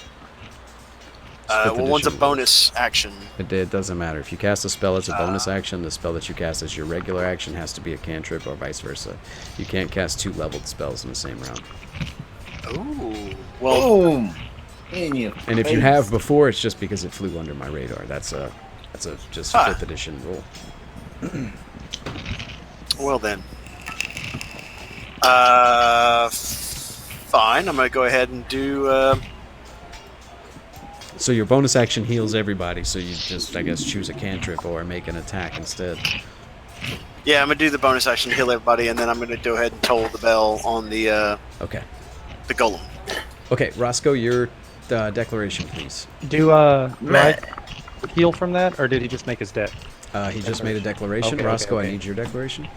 Fifth Well, one's a edition bonus action. It doesn't matter. If you cast a spell, it's a bonus action. The spell that you cast as your regular action has to be a cantrip or vice versa. You can't cast 2 leveled spells in the same round. Ooh. Well, Boom. In your And if you face. have before, it's just because it flew under my radar. That's a just 5th edition rule. well then. Fine. I'm going to go ahead and do... So your bonus action heals everybody, so you just, I guess, choose a cantrip or make an attack instead. Yeah, I'm gonna do the bonus action, heal everybody, and then I'm gonna go ahead and toll the bell on the Okay. golem. Okay, Roscoe, your declaration, please. Do I Matt. heal from that, or did he just make his debt? He just made a declaration. Okay, Roscoe, okay. I need your declaration.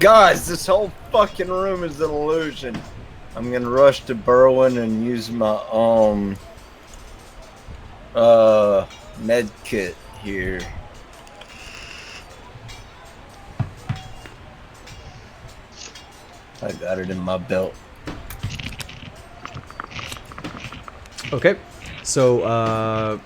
Guys, this whole fucking room is an illusion. I'm gonna rush to Berwin and use my med kit here. I got it in my belt. Okay, so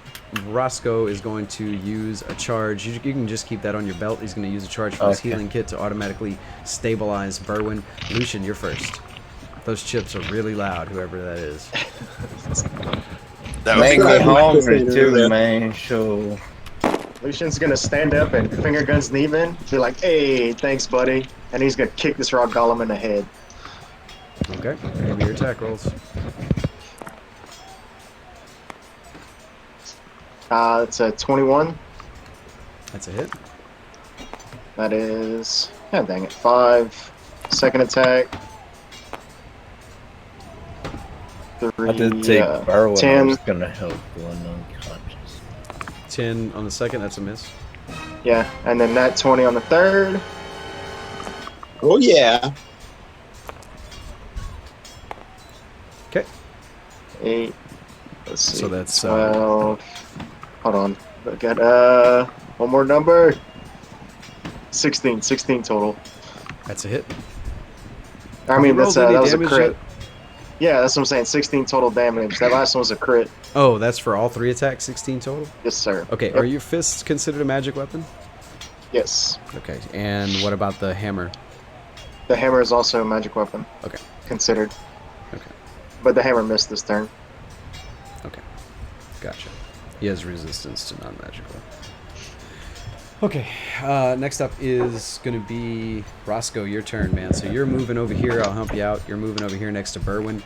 Roscoe is going to use a charge. You can just keep that on your belt. He's going to use a charge for his Okay. healing kit to automatically stabilize Berwin. Lucian, you're first. Those chips are really loud, whoever that is. That would Make be me cool. hungry too, man. So Lucian's gonna stand up and finger guns Neven. Be like, "Hey, thanks, buddy," and he's gonna kick this rock golem in the head. Okay, give me your attack rolls. It's a 21. That's a hit. That is, god dang it, 5. Second attack. 3, I did take Berwin. I 10. was gonna help one unconscious. 10 on the second, that's a miss. Yeah, and then that 20 on the third. Oh yeah. Okay. 8. Let's see. So that's 12. Hold on. Look at one more number. 16 total. that's a hit. I mean, You that's rolled any that was a damage crit. yet? Yeah, that's what I'm saying. 16 total damage. That last one was a crit. Oh, that's for all 3 attacks, 16 total? Yes, sir. Okay, Yep. are your fists considered a magic weapon? Yes. Okay, and what about the hammer? The hammer is also a magic weapon. Okay. Considered. Okay. But the hammer missed this turn. Okay, gotcha. He has resistance to non-magical. Okay, next up is going to be Roscoe, your turn, man. So you're moving over here. I'll help you out. You're moving over here next to Berwin.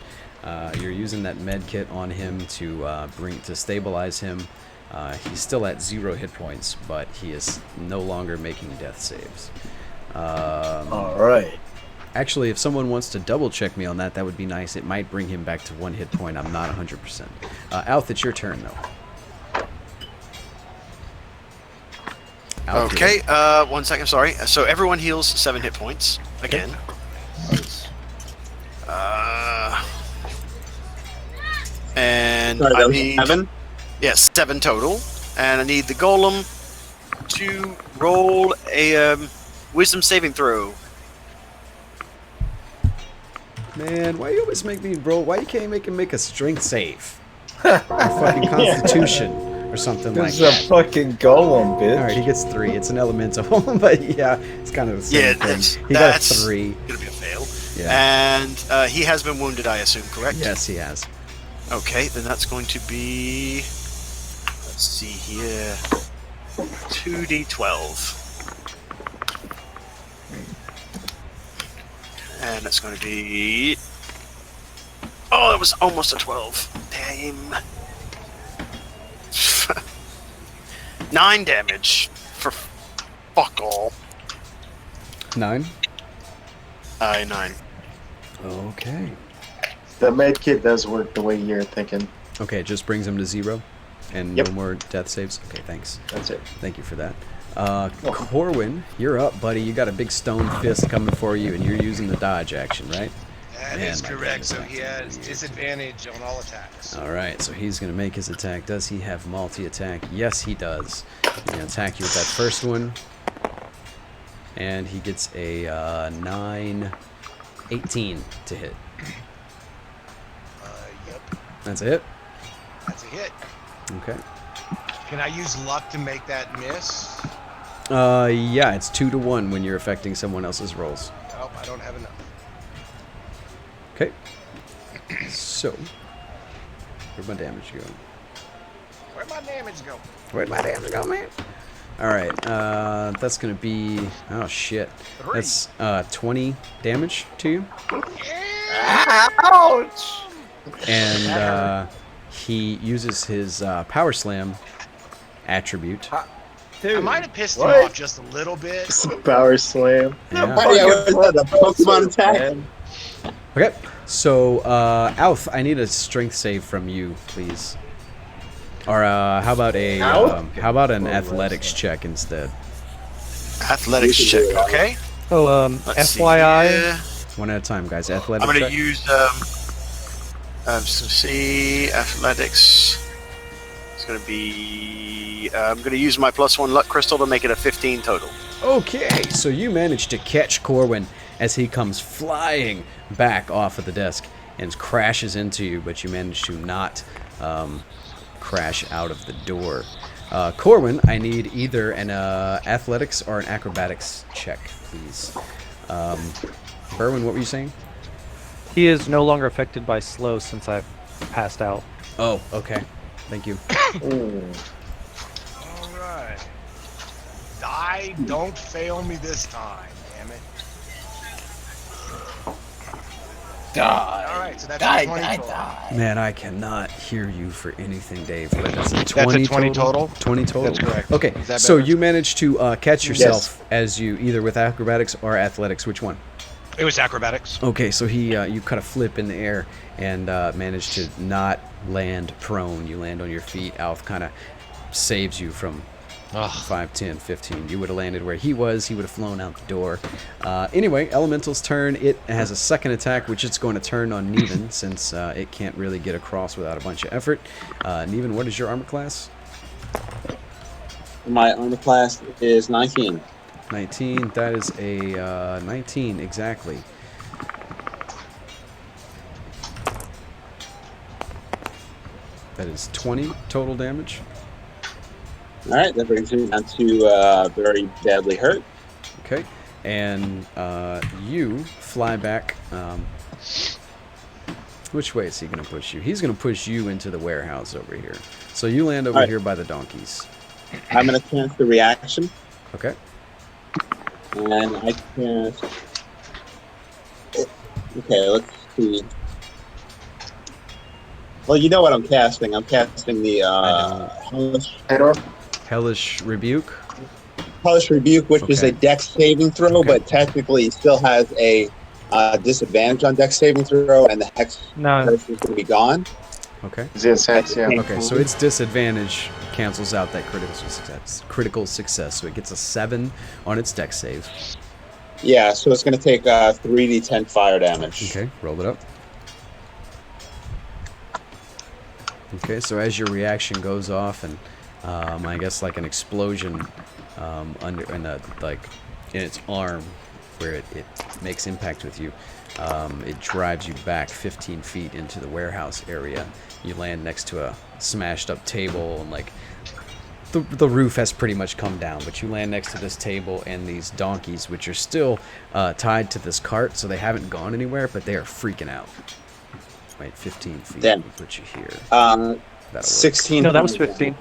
You're using that med kit on him to stabilize him. He's still at 0 hit points, but he is no longer making death saves. All right. Actually, if someone wants to double check me on that, that would be nice. It might bring him back to 1 hit point. I'm not 100%. Alth, it's your turn, though. Alth, Okay, 1 second, sorry. So everyone heals 7 hit points again. And Sorry, I that was need 7? yes, 7 total, and I need the golem to roll a wisdom saving throw. Man, why you always make me roll? Why you can't make him make a strength save? Or fucking constitution or something like This is that. a fucking golem, bitch. Alright, he gets 3. It's an elemental, but yeah, it's kind of the same Yeah, thing. He got that's 3. gonna be a fail. Yeah. And he has been wounded, I assume, correct? Yes, he has. Okay, then that's going to be. Let's see here. 2d12. And that's going to be. Oh, that was almost a 12. Damn. 9 damage for fuck all. 9. 9. Okay. The med kit does work the way you're thinking. Okay, it just brings him to 0. And Yep. no more death saves. Okay, thanks. That's it. Thank you for that. Corwin, you're up, buddy. You got a big stone fist coming for you, and you're using the dodge action, right? That Man, is my correct. goodness, So I he can't has believe it. disadvantage on all attacks. All right, so he's going to make his attack. Does he have multi-attack? Yes, he does. He's going to attack you with that first one. And he gets a 9-18 to hit. Yep, That's it? that's a hit. Okay. Can I use luck to make that miss? Yeah, it's 2 to 1 when you're affecting someone else's rolls. Nope, I don't have enough. Okay. So, where'd my damage go? Where'd my damage go? Where'd my damage go, man? Alright, that's gonna be... Oh, shit. 3. That's 20 damage to you. Ouch! And he uses his Power Slam attribute. Dude, I might have pissed what? him off just a little bit. It's a power slam. Yeah. How do you always have the Pokemon attack? Okay, so Alf, I need a strength save from you, please. Or how about an athletics check instead? Athletics check, okay? Oh, Let's see FYI, here. One at a time, guys. I'm Athletics going to check. use athletics. It's going to be. I'm going to use my +1 luck crystal to make it a 15 total. Okay, so you managed to catch Corwin as he comes flying back off of the desk and crashes into you, but you managed to not crash out of the door. Corwin, I need either an athletics or an acrobatics check, please. Berwin, what were you saying? he is no longer affected by slow since I've passed out. Oh, okay. Thank you. All right. Die, don't fail me this time, damn it. Die. All right, so that's Die, a 20 die, total. die. Man, I cannot hear you for anything, Dave. But that's a That's 20, a 20 total? 20 total. That's correct. Okay, Is that so better? you managed to catch yourself as you either with acrobatics or athletics. Which one? It was acrobatics. Okay, so you kind of flip in the air and manage to not land prone. You land on your feet. Alf kind of saves you from Ugh. 5, 10, 15. You would have landed where he was. He would have flown out the door. Anyway, Elemental's turn. It has a second attack, which it's going to turn on Neven since it can't really get across without a bunch of effort. Neven, what is your armor class? My armor class is 19. 19. That is a 19 exactly. That is 20 total damage. All right, that brings me down to very badly hurt. Okay, and you fly back. Which way is he going to push you? He's going to push you into the warehouse over here. So you land over Alright. here by the donkeys. I'm going to cast the reaction, Okay. and I cast. Okay, let's see. Well, you know what I'm casting. I'm casting the I Hellish Hellish Rebuke. Rebuke, which is Okay. a Dex saving throw, Okay. but technically he still has a disadvantage on Dex saving throw, and the Hex No. person is going to be gone. Okay. Yes, hex, yeah. Okay, so its disadvantage cancels out that critical success. So it gets a 7 on its dex save. Yeah, so it's going to take 3d10 fire damage. Okay, roll it up. Okay, so as your reaction goes off, and I guess like an explosion in its arm, where it makes impact with you, it drives you back 15 feet into the warehouse area. You land next to a smashed up table, and like the roof has pretty much come down, but you land next to this table and these donkeys, which are still tied to this cart, so they haven't gone anywhere, but they are freaking out. Wait, 15 feet. Damn. We'll put you here. Um, That'll work. 16. No, that was 15.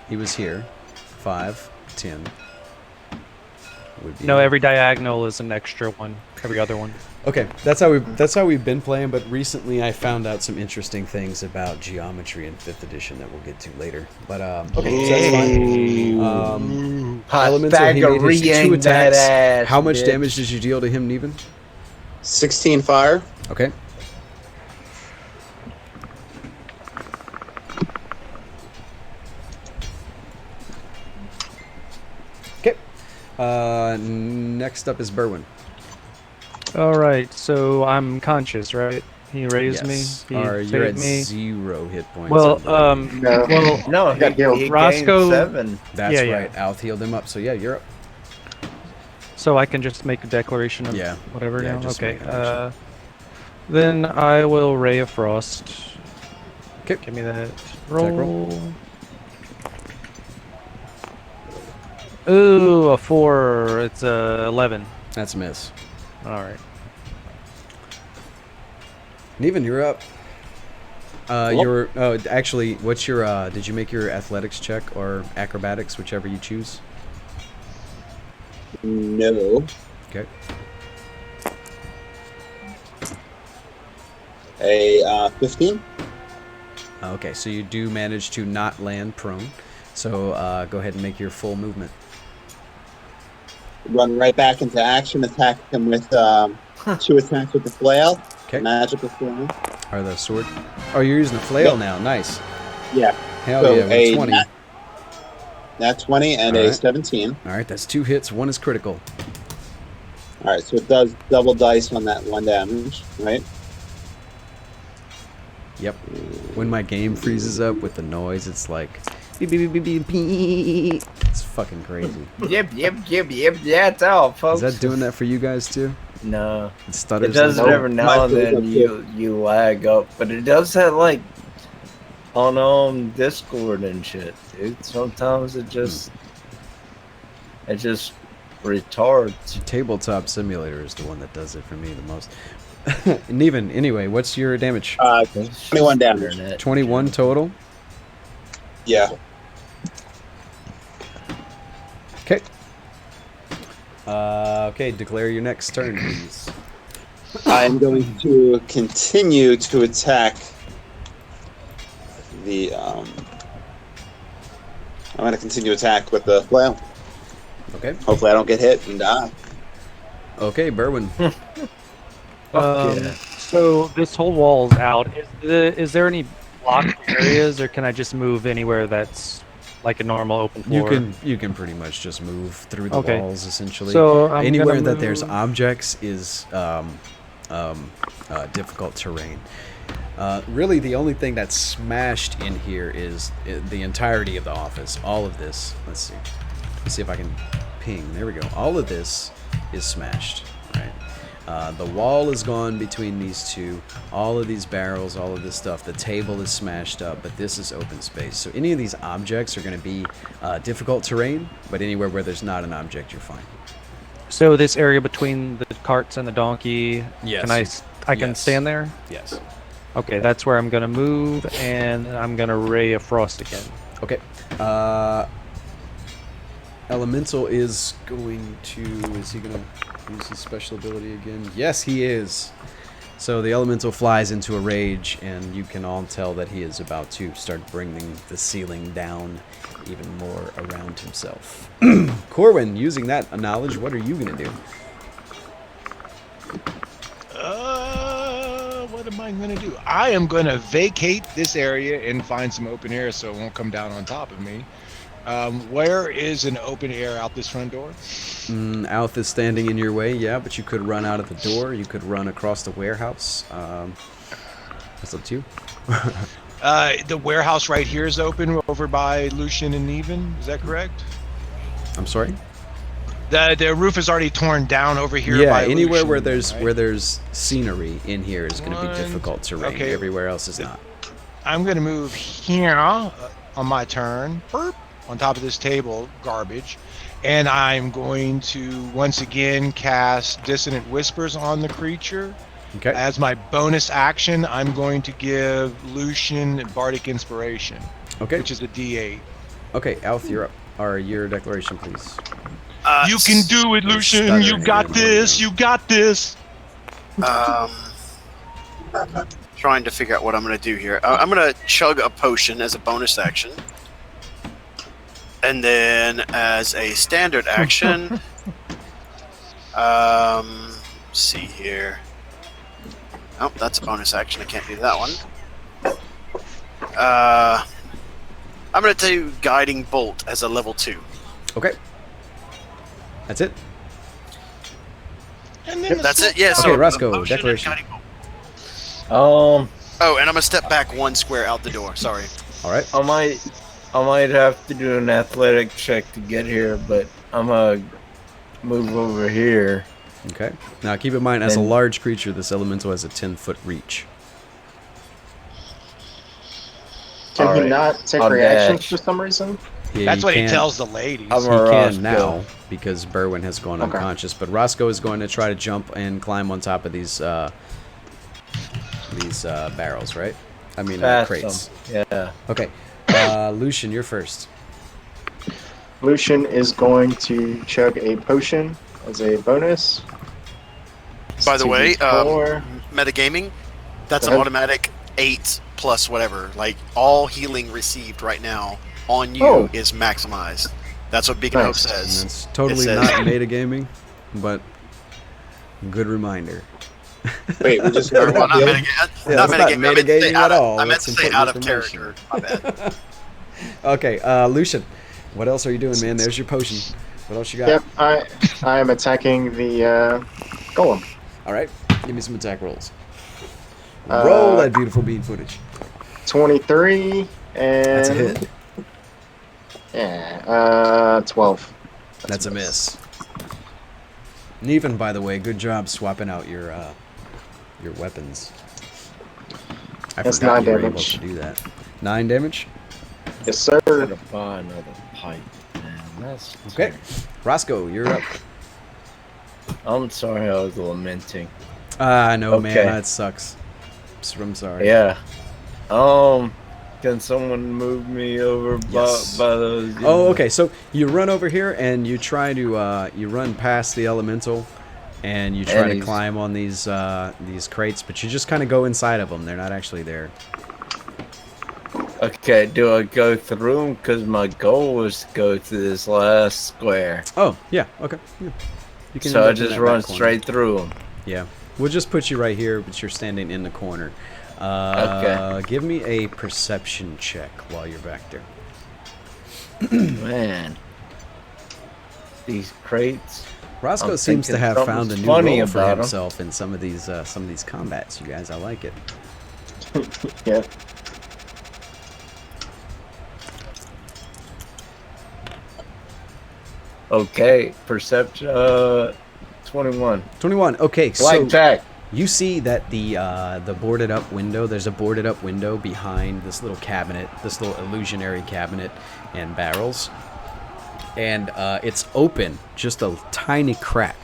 He was here. 5, 10. Would be No, every diagonal is an extra one. Every other one. Okay, that's how we've been playing. But recently, I found out some interesting things about geometry in 5th edition that we'll get to later. But okay, so that's fine. Elemental, he made his 2 attacks. Ass, How much bitch. damage did you deal to him, Neven? 16 fire. Okay. Okay. Next up is Berwin. All right, so I'm conscious, right? He raised Yes. me. He Or you're at saved me. 0 hit points. Well, I believe. No. well, No, got healed. he Roscoe- gained 7. That's yeah, yeah. right. Alth healed him up. So yeah, you're up. so I can just make a declaration of Yeah. whatever Yeah, now. just Okay. make an action. Then I will Ray of Frost. Okay. Give me that roll. roll. Ooh, a 4. It's a 11. That's a miss. All right. Neven, you're up. You're actually, what's your did you make your athletics check or acrobatics, whichever you choose? No. Okay. A 15. Okay, so you do manage to not land prone. So go ahead and make your full movement. Run right back into action. Attack him with 2 attacks with the flail. Okay. Magical flail. Or the sword. Oh, you're using the flail Yep. now. Nice. Yeah. Hell So yeah, with a 20. Nat 20 and All a right. 17. All right, that's 2 hits. 1 is critical. All right, so it does double dice on that 1 damage, right? Yep. When my game freezes up with the noise, it's like beep, beep, beep, beep, beep. It's fucking crazy. Yep. That's all, folks. Is that doing that for you guys too? No. It stutters. It does like- it every now and then. You lag up, but it does that like on Discord and shit, dude. Sometimes it just retards. Tabletop Simulator is the one that does it for me the most. Neven, anyway, what's your damage? 21 damage. Internet. 21 total. Yeah. Okay. Okay, declare your next turn, please. I'm going to continue to attack the. I'm going to continue to attack with the flail. Okay. Hopefully, I don't get hit and die. Okay, Berwin. Yeah. So this whole wall's out. Is there any blocked areas, or can I just move anywhere that's like a normal open floor? You can pretty much just move through the Okay. walls essentially. So I'm anywhere gonna that there's move- objects is difficult terrain. Really, the only thing that's smashed in here is the entirety of the office. All of this. Let's see. Let's see if I can ping. There we go. All of this is smashed. Right. The wall is gone between these two. All of these barrels, all of this stuff. The table is smashed up, but this is open space. So any of these objects are going to be difficult terrain, but anywhere where there's not an object, you're fine. So this area between the carts and the donkey, Yes. I can Yes. stand there? Yes. Okay, that's where I'm gonna move, and I'm gonna Ray of Frost again. Okay. Elemental is going to... Is he going to use his special ability again? Yes, he is. So the elemental flies into a rage, and you can all tell that he is about to start bringing the ceiling down even more around himself. Corwin, using that knowledge, what are you going to do? What am I going to do? I am going to vacate this area and find some open air so it won't come down on top of me. Where is an open air out this front door? Alth is standing in your way, yeah, but you could run out of the door. You could run across the warehouse. That's up to you. The warehouse right here is open over by Lucian and Neven. Is that correct? I'm sorry? The roof is already torn down over here. Yeah, by anywhere Lucian, where right? there's scenery in here is going to be difficult terrain. Okay. Everywhere else is not. I'm going to move here on my turn. Burp. On top of this table, garbage. And I'm going to once again cast Dissonant Whispers on the creature. Okay. As my bonus action, I'm going to give Lucian Bardic Inspiration. Okay. Which is a D8. Okay, Alf, you're up. Or your declaration, please. You can do it, Lucian. You got this. You got this. Trying to figure out what I'm going to do here. I'm going to chug a potion as a bonus action. And then as a standard action, let's see here. Oh, that's a bonus action. I can't do that one. I'm going to do Guiding Bolt as a level 2. Okay. That's it? And then That's it? Yeah, so Okay, Roscoe, potion and declaration. Guiding Bolt. Um, Oh, and I'm going to step back 1 square out the door. Sorry. All right. I might have to do an athletic check to get here, but I'm gonna move over here. Okay. Now, keep in mind, as a Then- large creature, this elemental has a 10-foot reach. Can he Alright, not take I'll reactions dash. for some reason? Yeah, That's what he can- tells the ladies. I'm He a can Roscoe. now because Berwin has gone Okay. unconscious, but Roscoe is going to try to jump and climb on top of these barrels, right? I mean, Fast crates. Yeah. Okay. Lucian, you're first. Lucian is going to chug a potion as a bonus. By the way, 2d4. metagaming, that's Go an ahead. automatic 8 plus whatever. Like, all healing received right now on you Oh. is maximized. That's what Beacon Hope Nice. And says. it's totally says- not metagaming, but good reminder. Wait, we just Or, well, not healed? metagaming. Yeah, not it's not metagaming. I meant to say metagaming out at all. of, I meant It's to say important out of information. character. My bad. Okay, Lucian, what else are you doing, man? There's your potion. What else you got? Yep, I am attacking the golem. All right, give me some attack rolls. Uh, Roll that beautiful bean footage. 23 and That's a hit. Yeah, 12. That's a miss. Neven, by the way, good job swapping out your weapons. I That's forgot 9 you were able damage. to do that. 9 damage? Yes, sir. Gotta buy another pipe. Man, that's Okay. Roscoe, you're up. I'm sorry, I was lamenting. I know, man. Okay. That sucks. I'm sorry. Yeah. Can someone move me over Yes. by those? Oh, okay. So you run over here and you try to you run past the elemental, and you try And to he's- climb on these crates, but you just kind of go inside of them. They're not actually there. Okay, do I go through them? Because my goal was to go to this last square. Oh, yeah. Okay. Yeah. You So end I up in just that run back corner. straight through them. Yeah. We'll just put you right here, but you're standing in the corner. Okay. Give me a perception check while you're back there. Man. These crates. Roscoe I'm seems to thinking have found a something's new funny role for about him. himself in some of these combats. You guys, I like it. Yeah. Okay, perception. 21. 21. Okay, Black so tack. you see that the boarded up window. There's a boarded up window behind this little cabinet, this little illusionary cabinet and barrels, and it's open, just a tiny crack.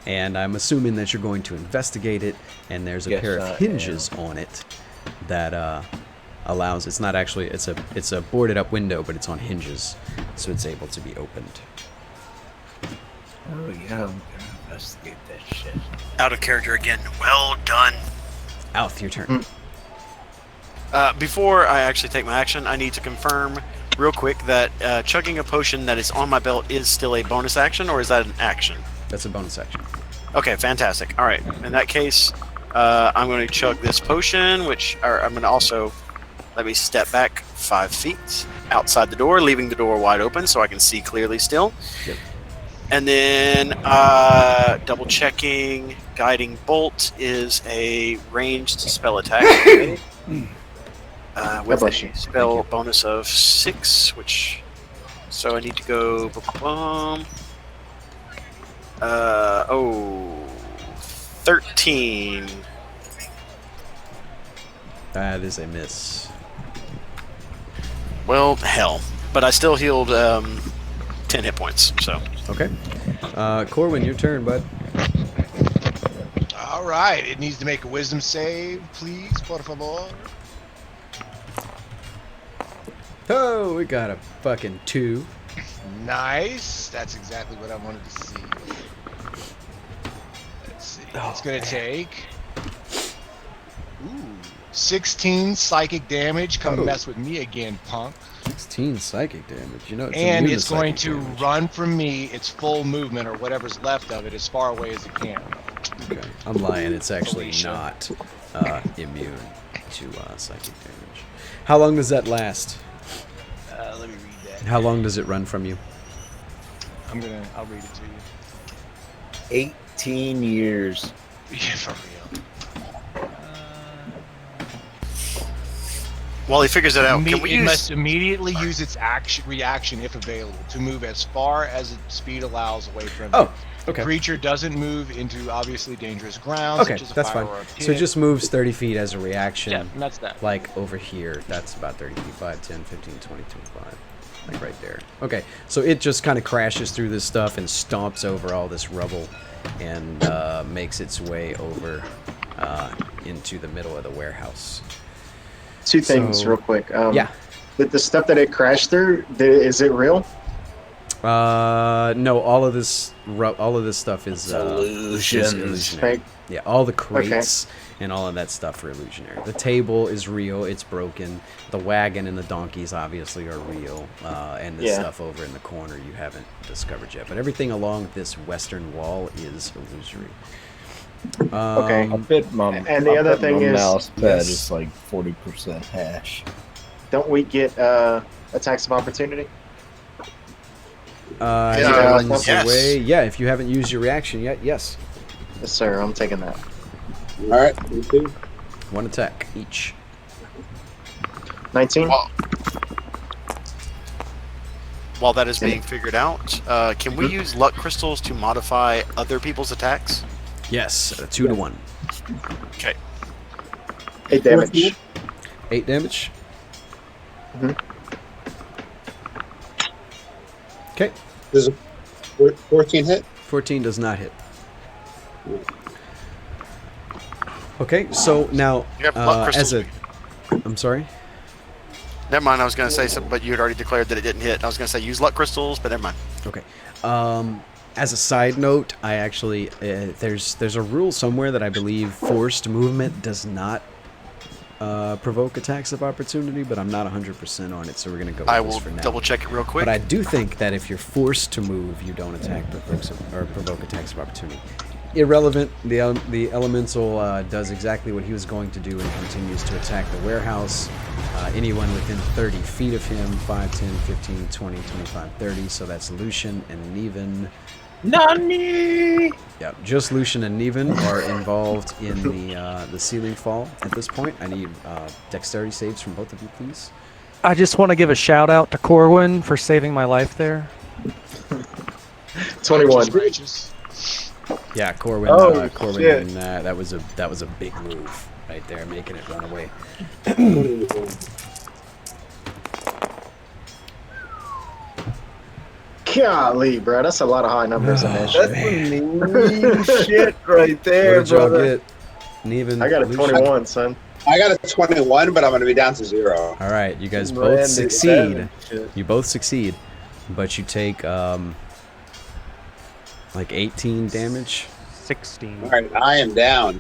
And I'm assuming that you're going to investigate it. And there's a Yes, pair I of hinges on it that allows. It's not actually. It's a boarded up window, but it's on hinges, so it's able to be opened. Oh yeah, I'm gonna investigate that shit. Out of character again. Well done. Alf, your turn. Before I actually take my action, I need to confirm real quick that chugging a potion that is on my belt is still a bonus action, or is that an action? That's a bonus action. Okay, fantastic. All right. In that case, I'm going to chug this potion, I'm going to also let me step back 5 feet outside the door, leaving the door wide open so I can see clearly still. Yep. And then double checking, guiding bolt is a ranged spell attack. With a spell bonus of 6, so I need to go. 13. That is a miss. Well, hell. But I still healed 10 hit points, so. Okay. Corwin, your turn, bud. All right. It needs to make a wisdom save, please, por favor. Oh, we got a fucking 2. Nice. That's exactly what I wanted to see. Let's see. It's going to take 16 psychic damage. Come mess with me again, punk. 16 psychic damage. You know, and it's going to run from me its full movement or whatever's left of it as far away as it can. Okay. I'm lying. It's actually not immune to psychic damage. How long does that last? Let me read that. How long does it run from you? I'll read it to you. 18 years. Yeah, for real. While he figures it out, can we it use... must immediately use its reaction, if available, to move as far as its speed allows away from it. Oh, okay. The creature doesn't move into obviously dangerous ground, Okay, such as a that's fire fine. or a pit. So it just moves 30 feet as a reaction. Yeah, and that's that. Like over here. That's about 30 feet. 5, 10, 15, 20, 25. Like right there. Okay, so it just kind of crashes through this stuff and stomps over all this rubble and makes its way over into the middle of the warehouse. 2 things real quick. Yeah. The stuff that it crashed through, is it real? No, all of this stuff is illusions. illusionary. Yeah, all the crates and all of that stuff are illusionary. The table is real; it's broken. The wagon and the donkeys obviously are real, and the stuff over in the corner you haven't discovered yet. But everything along this western wall is illusory. Okay. I bet my And the other thing is- mouse pad is like 40% hash. Don't we get attacks of opportunity? Yeah, Runs yes. away. Yeah, if you haven't used your reaction yet, yes. Yes, sir. I'm taking that. All right, me too. 1 attack each. 19. While that is being figured out, can we use luck crystals to modify other people's attacks? Yes, 2 to 1. Okay. 8 damage. 8 damage. Okay. Does a 14 hit? 14 does not hit. Okay, so now You have luck as crystals. I'm sorry. Never mind. I was going to say something, but you had already declared that it didn't hit. I was going to say use luck crystals, but never mind. Okay. As a side note, I actually there's a rule somewhere that I believe forced movement does not provoke attacks of opportunity, but I'm not 100% on it, so we're gonna go with I this will for now. double check it real quick. But I do think that if you're forced to move, you don't provoke attacks of opportunity. Irrelevant. The elemental does exactly what he was going to do and continues to attack the warehouse. Anyone within 30 feet of him, 5, 10, 15, 20, 25, 30. So that's Lucian and Neven. Nani! Yeah, just Lucian and Neven are involved in the ceiling fall at this point. I need dexterity saves from both of you, please. I just want to give a shout out to Corwin for saving my life there. 21. Righteous. Yeah, Corwin. Oh, Corwin, shit. and that was a big move right there, making it run away. Golly, bro, that's a lot of high numbers in that That's shit. some mean shit right What there, did y'all brother. get? Neven. I got a Lucian? 21, son. I got a 21, but I'm going to be down to 0. All right, you guys both Brandon succeed. Savage shit. You both succeed, but you take like 18 damage. 16. All right, I am down.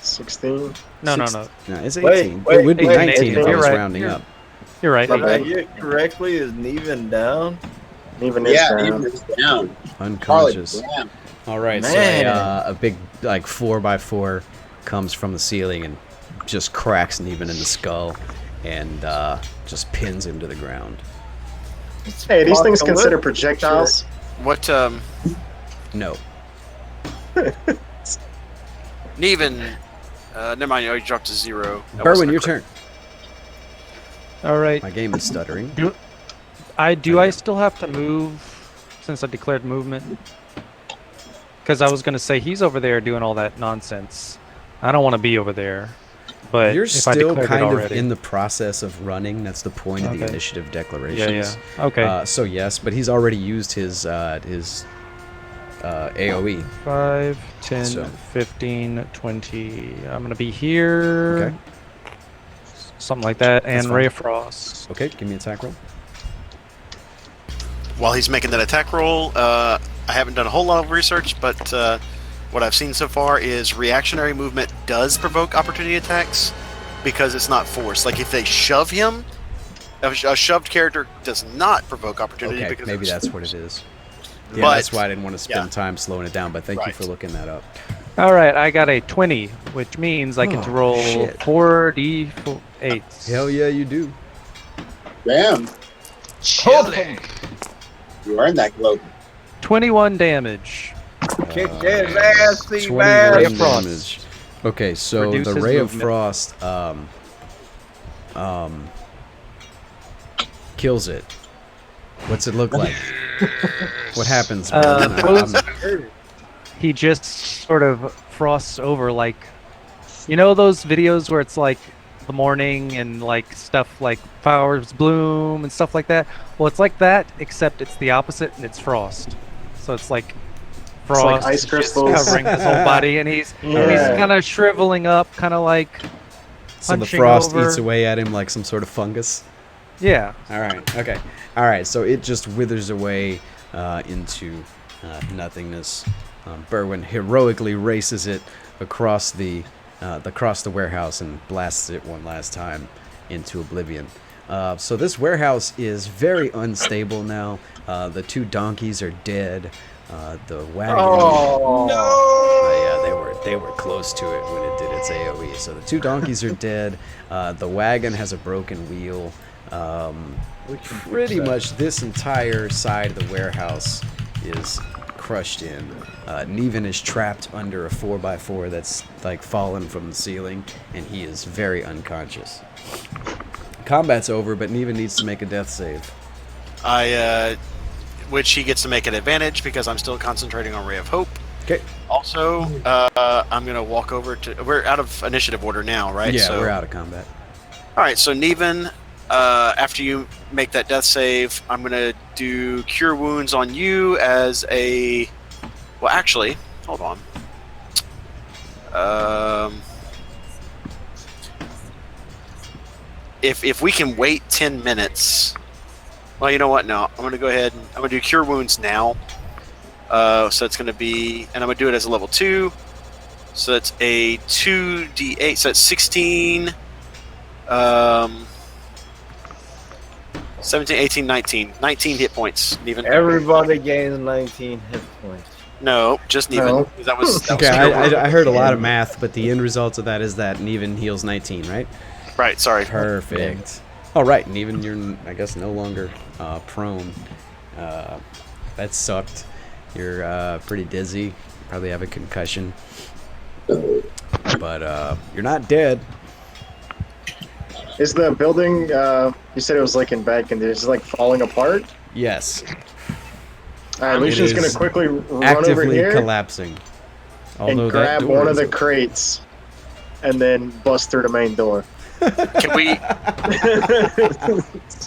16. No, Six- no. No, it's Wait, 18. wait, it would be wait, 19 if I you're was right. rounding up. You're right. Did I hear correctly? Is Neven down? Even is Yeah, down. even is down. Unconscious. Harley, damn. All right, so Man. a big like 4x4 comes from the ceiling and just cracks Neven in the skull and just pins him to the ground. Hey, are these things Apocalypse. considered projectiles? What, No. Neven, never mind, you dropped to 0. That Berwin, wasn't a your crit. turn. All right. My game is stuttering. I still have to move since I declared movement? Because I was gonna say he's over there doing all that nonsense. I don't want to be over there. But You're if I still declared kind it of already, in the process of running. That's the point of the Okay. initiative yeah, declarations. yeah. Okay. So yes, but he's already used his AOE. 5, 10, So- 15, 20. I'm gonna be here. Okay. Something like that. That's And fine. Ray of Frost. Okay, give me an attack roll. While he's making that attack roll, I haven't done a whole lot of research, but what I've seen so far is reactionary movement does provoke opportunity attacks because it's not forced. Like if they shove him, a shoved character does not provoke opportunity Okay, because maybe it's that's forced. what it is. Yeah, But- that's why I didn't want to spend yeah. time slowing it down. But thank you Right. for looking that up. All right, I got a 20, which means I get to Oh, roll shit. 4d8. Hell yeah, you do. Damn, Chilling. you earned that globe. 21 damage. Kick his ass, 21 man. Ray of Frost. damage. Okay, so Reduce the his Ray of movement. Frost kills it. What's it look like? What happens? Berwin? He just sort of frosts over like, you know those videos where it's like the morning and like stuff like flowers bloom and stuff like that? Well, it's like that, except it's the opposite and it's frost. So it's like frost like ice is just crystals. covering his whole body and he's Yeah. kind of shriveling up, kind of like So the punching frost over. eats away at him like some sort of fungus. Yeah. All right. Okay. All right. So it just withers away into nothingness. Berwin heroically races it across the warehouse and blasts it one last time into oblivion. So this warehouse is very unstable now. The two donkeys are dead. The wagon. Yeah, they were close to it when it did its AOE. So the two donkeys are dead. The wagon has a broken wheel. Pretty much this entire side of the warehouse is crushed in. Neven is trapped under a 4x4 that's like fallen from the ceiling, and he is very unconscious. Combat's over, but Neven needs to make a death save. Which he gets to make an advantage because I'm still concentrating on Ray of Hope. Okay. Also, I'm gonna walk over to. We're out of initiative order now, right? Yeah, So, we're out of combat. All right, so Neven, after you make that death save, I'm gonna do Cure Wounds on you as a. Well, actually, hold on. If we can wait 10 minutes. Well, you know what? No, I'm gonna go ahead and I'm gonna do Cure Wounds now. So it's gonna be, and I'm gonna do it as a level 2. So it's a 2d8. So it's 16. 17, 18, 19. 19 hit points. Even Everybody gains 19 hit points. no, just Neven. No. 'Cause That was Okay, Cure Wounds. I heard a lot of math, but the end result of that is that Neven heals 19, right? Right. Sorry. Perfect. All right, Neven, you're, I guess, no longer prone. That sucked. You're pretty dizzy. Probably have a concussion. But you're not dead. Is the building, you said it was like in bad condition, is it like falling apart? Yes. Alright, It Lucian's gonna is quickly run over Actively here collapsing. Although and that grab door one of is the open. crates and then bust through the main door. Can we?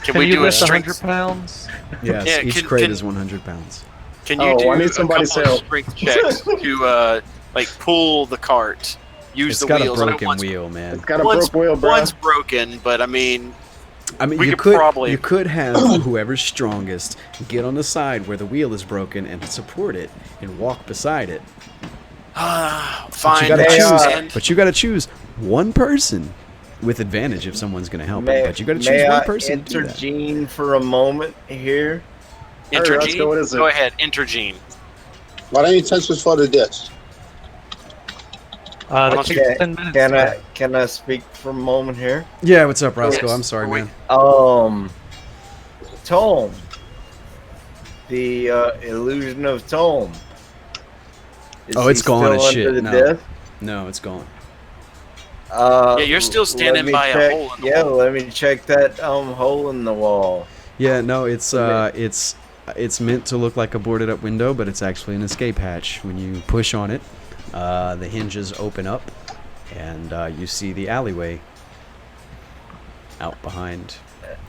Can we you do a lift 100 strength? pounds? Yes, Yeah, each can- crate can- is 100 pounds. Can you Oh, do I need a somebody's couple of help. strength checks to like pull the cart? Use It's the got wheels. a I know broken one's- wheel, man. It's got a One's, broke wheel, bro. one's broken, but I mean, I mean, we you could probably- you could have whoever's strongest get on the side where the wheel is broken and support it and walk beside it. But you Fine. gotta May choose. I- And But you gotta choose one person with advantage if someone's gonna help him. But you gotta choose may one I person to do that. intergene for a moment here? Alright, let's Intergene. go. What is it? Go ahead, Intergene. Why don't you tensors float a disc? That don't takes Okay, 10 minutes. Can I speak for a moment here? Yeah, what's up, Roscoe? Yes. I'm sorry, Wait. man. Tolm. The illusion of Tolm. Is Oh, it's he gone still as shit. under the No. death? No, it's gone. Yeah, you're still let standing me by a check- hole in the Yeah, wall. let me check that hole in the wall. Yeah, no, it's meant to look like a boarded up window, but it's actually an escape hatch. When you push on it, the hinges open up, and you see the alleyway out behind.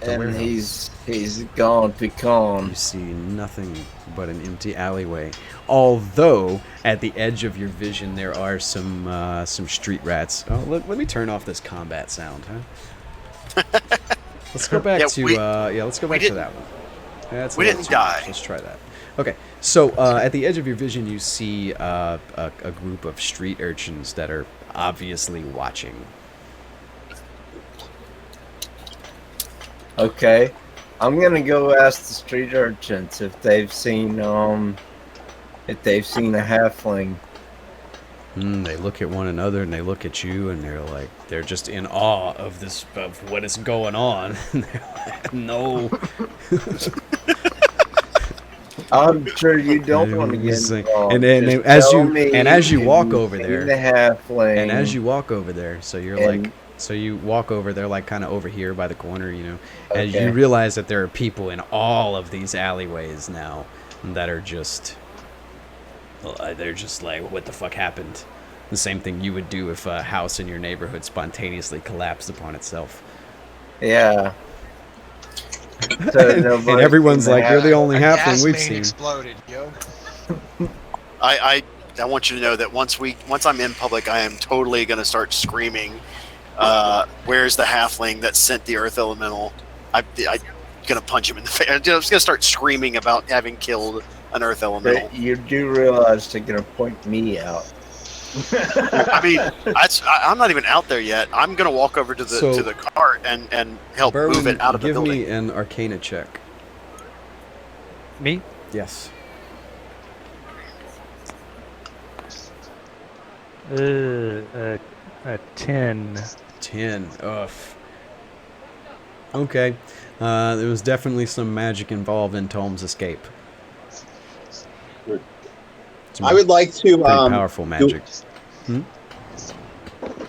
The And warehouse. he's gone You pecan. see nothing but an empty alleyway. Although at the edge of your vision there are some street rats. Oh, let me turn off this combat sound, huh? Let's go back Yeah, to we- let's go back to didn't- that one. That's a we little didn't too much. die. Let's try that. Okay, so at the edge of your vision you see a group of street urchins that are obviously watching. Okay. I'm gonna go ask the street urchins if they've seen a halfling. They look at one another and they look at you and they're just in awe of what is going on. And they're like, no. I'm sure you don't want to get It's like- involved. and then Just as tell you- me and as you if walk you've over seen there- the halfling, And as you walk over there, so you're And- like, so you walk over there, like kind of over here by the corner, and Okay. you realize that there are people in all of these alleyways now that are just, they're just like, what the fuck happened? The same thing you would do if a house in your neighborhood spontaneously collapsed upon itself. yeah. So And nobody's everyone's seen the like, you're the only A halfling gas we've main seen. exploded, yo. I want you to know that once I'm in public, I am totally going to start screaming, where's the halfling that sent the earth elemental? I'm going to punch him in the face. I'm just going to start screaming about having killed an earth elemental. But you do realize they're gonna point me out. I mean, I'm not even out there yet. I'm going to walk over to the cart and help move it out of the give building. me an Arcana check. Me? Yes. A 10. 10. Ugh. Okay. There was definitely some magic involved in Tolm's escape. Some I would like to pretty powerful magic.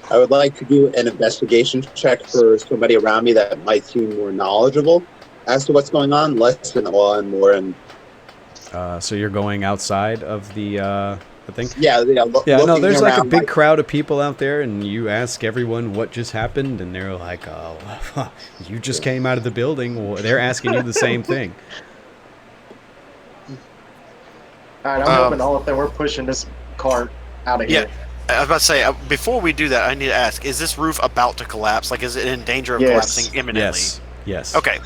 I would like to do an investigation check for somebody around me that might seem more knowledgeable as to what's going on, less in awe and more in So you're going outside of the thing? yeah. Yeah, no, looking there's like a around, big crowd of people out there, and you ask everyone what just happened, and they're like, oh, you just came out of the building. Well, they're asking you the same thing. Alright, I'm helping all of them. We're pushing this cart out of here. I was about to say, before we do that, I need to ask, is this roof about to collapse? Like, is it in danger of Yes. collapsing imminently? Yes. Okay.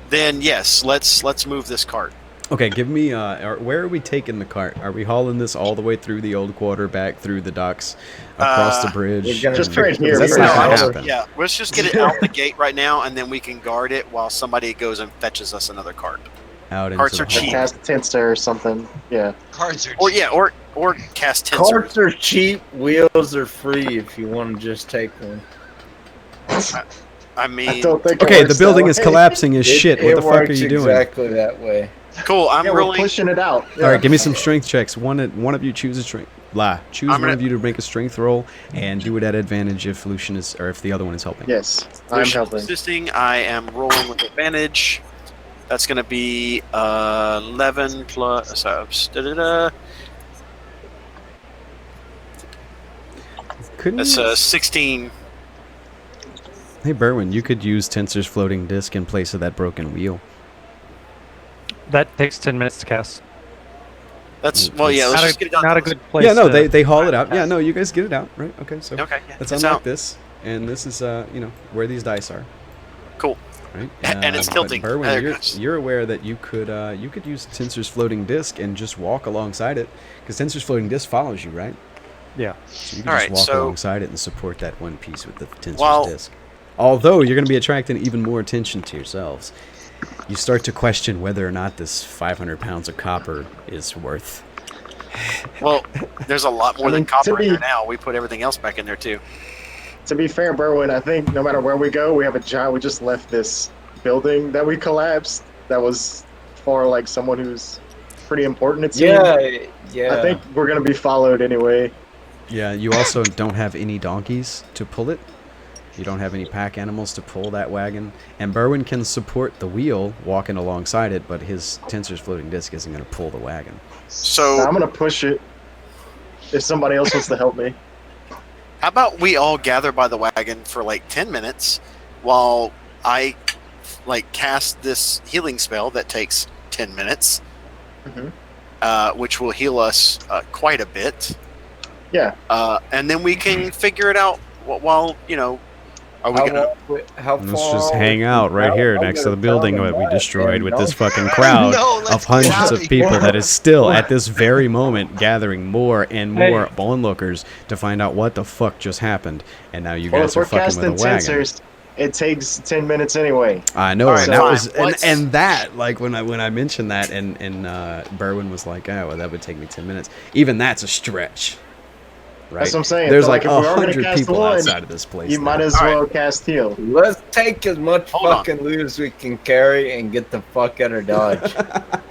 Then, yes, let's move this cart. Okay, give me, where are we taking the cart? Are we hauling this all the way through the old quarter, back through the docks, across the bridge? We're gonna Just right here. That's We're not gonna gonna holler. happen. Yeah, let's just get it out the gate right now, and then we can guard it while somebody goes and fetches us another cart. Out into Carts the are hall. cheap. Cast Tinster or something. Yeah. Cards are Or cheap. yeah, or cast tensors. Carts are cheap, wheels are free if you want to just take one. I I mean, don't think it Okay, the works building that is way. collapsing as shit. What It the fuck are works you doing? exactly that way. cool. I'm Yeah, we're rolling. pushing it out. All right, give me some strength checks. One of you choose a strength. Choose I'm one gonna- of you to make a strength roll, and do it at advantage if Lucian is, or if the other one is helping. Yes, I'm Lucian helping. assisting. I am rolling with advantage. That's going to be 11 plus. Couldn't That's you? 16. Hey, Berwin, you could use Tensor's floating disc in place of that broken wheel. That takes 10 minutes to cast. That's well, yeah. Let's Not just get it done. a good place. Yeah, no, to- they haul it out. Yeah, no, you guys get it out, right? Okay, so Okay, yeah, let's it's unlock out. this, and this is where these dice are. Cool. Right? And it's but tilting. There Berwin, it you're, goes. you're aware that you could use Tensor's floating disc and just walk alongside it, because Tensor's floating disc follows you, right? Yeah. So you can All just right, walk so- alongside it and support that one piece with the tensor's Well- disc. Although you're going to be attracting even more attention to yourselves. You start to question whether or not this 500 pounds of copper is worth. Well, there's a lot more I mean, than copper to in be- there now. We put everything else back in there too. To be fair, Berwin, I think no matter where we go, we have a job. We just left this building that we collapsed. That was for like someone who's pretty important. It seems. Yeah. I think we're gonna be followed anyway. Yeah, you also don't have any donkeys to pull it. You don't have any pack animals to pull that wagon. And Berwin can support the wheel walking alongside it, but his tensor's floating disc isn't going to pull the wagon. So I'm gonna push it. If somebody else wants to help me. how about we all gather by the wagon for like 10 minutes while I like cast this healing spell that takes 10 minutes, which will heal us quite a bit. Yeah. And then we can figure it out while, you know, are we gonna... How Let's far just are hang we out right from here now? I'm next to the gonna building tell that them we that, destroyed and with this don't- fucking crowd No, let's of hundreds get of out. people that is still at this very moment gathering more and more onlookers to find out what the fuck just happened. And now you Well, guys if are we're fucking with a casting wagon. tensors, it takes 10 minutes anyway. I know, Alright, and that fine. was Let's- and that like when I mentioned that and Berwin was like, oh well, that would take me 10 minutes. Even that's a stretch, right? That's what I'm saying. There's So, like if we are gonna 100 cast people one, outside of this place. You might now. as All well cast heal. Let's take as much Hold on. fucking loot as we can carry and get the fuck out of Dodge.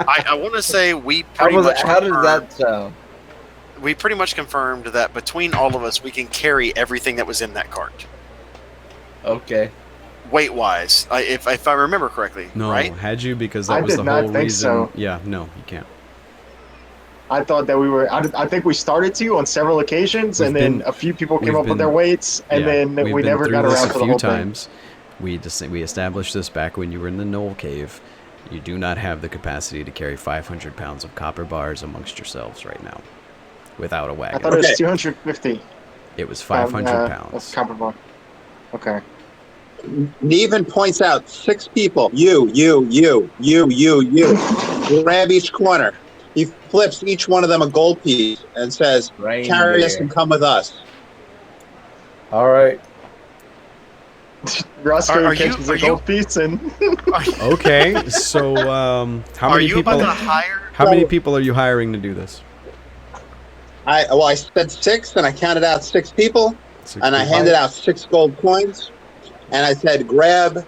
I want to say we how pretty much how does confirmed- that sound? we pretty much confirmed that between all of us, we can carry everything that was in that cart, Okay. weight-wise, if I remember correctly. No, Right? had you because I that was did the not whole think reason. so. Yeah, no, you can't. I thought that we were. I think we started to on several occasions, We've and then been- a few people came we've up with their been- weights, and Yeah, then we've we been never through got this around a to the few whole thing. times. We established this back when you were in the Knoll Cave. You do not have the capacity to carry 500 pounds of copper bars amongst yourselves right now, without a I wagon. thought it was Okay. 250. It was 500 Of pounds. copper bar. Okay. Neven points out 6 people. You. Grab each corner. He flips each one of them a gold piece and says, "Carry us and come with us." All right. Roscoe Are you- catches are a you- gold piece and Okay, so how Are many you people? about to hire? How many people are you hiring to do this? I said 6, and I counted out 6 people, 6 and I people? handed out 6 gold coins, and I said, "Grab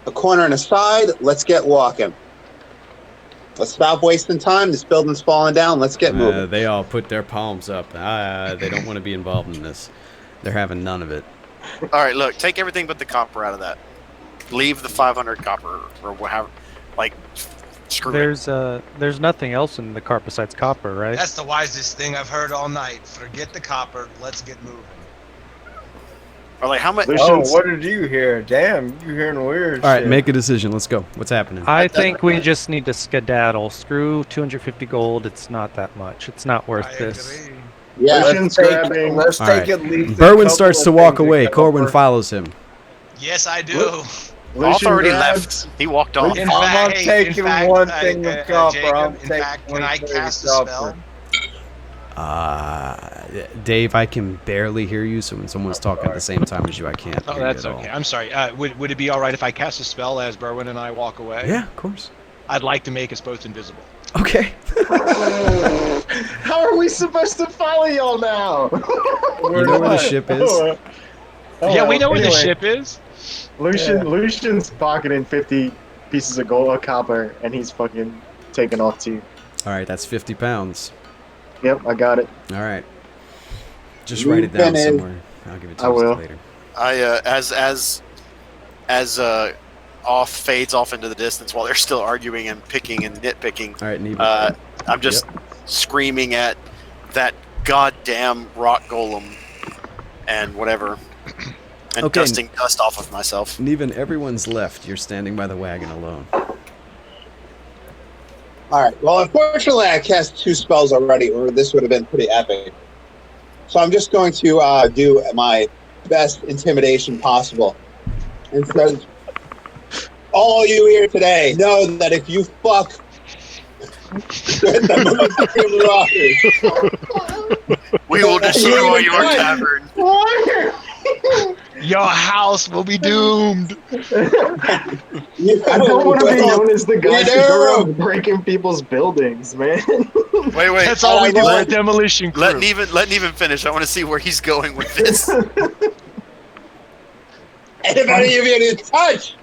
a corner and a side. Let's get walking. Let's stop wasting time. This building's falling down. Let's get moving." They all put their palms up. They don't want to be involved in this. They're having none of it. All right, look, take everything but the copper out of that. Leave the 500 copper or whatever. Like, screw it. There's nothing else in the cart besides copper, right? That's the wisest thing I've heard all night. Forget the copper. Let's get moving. Or like, how much? Oh, what did you hear? Damn, you hearing weird All right, shit. make a decision. Let's go. What's happening? I think we just need to skedaddle. Screw 250 gold. It's not that much. It's not worth I this. agree. Yeah. Lucian's grabbing. Let's All take right. at least. a Berwin couple starts of to walk things away. go Corwin for- follows him. Yes, I do. Roth Lucian already grabs- left. He walked off. In I'm fact, not hey, taking in fact, one thing of copper. Jacob, I'm in taking fact, can I 130 cast a copper. spell? Dave, I can barely hear you, so when someone's talking at the same time as you, I can't Oh, hear that's you at okay. all. I'm sorry. Would it be all right if I cast a spell as Berwin and I walk away? Yeah, of course. I'd like to make us both invisible. Okay. How are we supposed to follow y'all now? You know where the ship is? Yeah, we know where the Anyway, ship is. Lucian's pocketing 50 pieces of gold or copper, and he's fucking taking off too. All right, that's 50 pounds. Yep, I got it. All right. Just write it down Ruben is- somewhere. I'll give it to I you will. later. I as off fades off into the distance while they're still arguing and picking and nitpicking. All right, Neva. I'm just screaming at that goddamn rock golem and whatever, and Okay. dusting dust off of myself. Neven, everyone's left. You're standing by the wagon alone. All right. Well, unfortunately, I cast 2 spells already, or this would have been pretty epic. So I'm just going to do my best intimidation possible. And says, "All you here today know that if you fuck with the motherfucking rockers, We We will destroy your tavern. Your house will be doomed. I don't want to be known as the guy who go around breaking people's buildings, man. Wait. That's all we do. We're a Let demolition crew. Neven finish. I want to see where he's going with this. Anybody of you to touch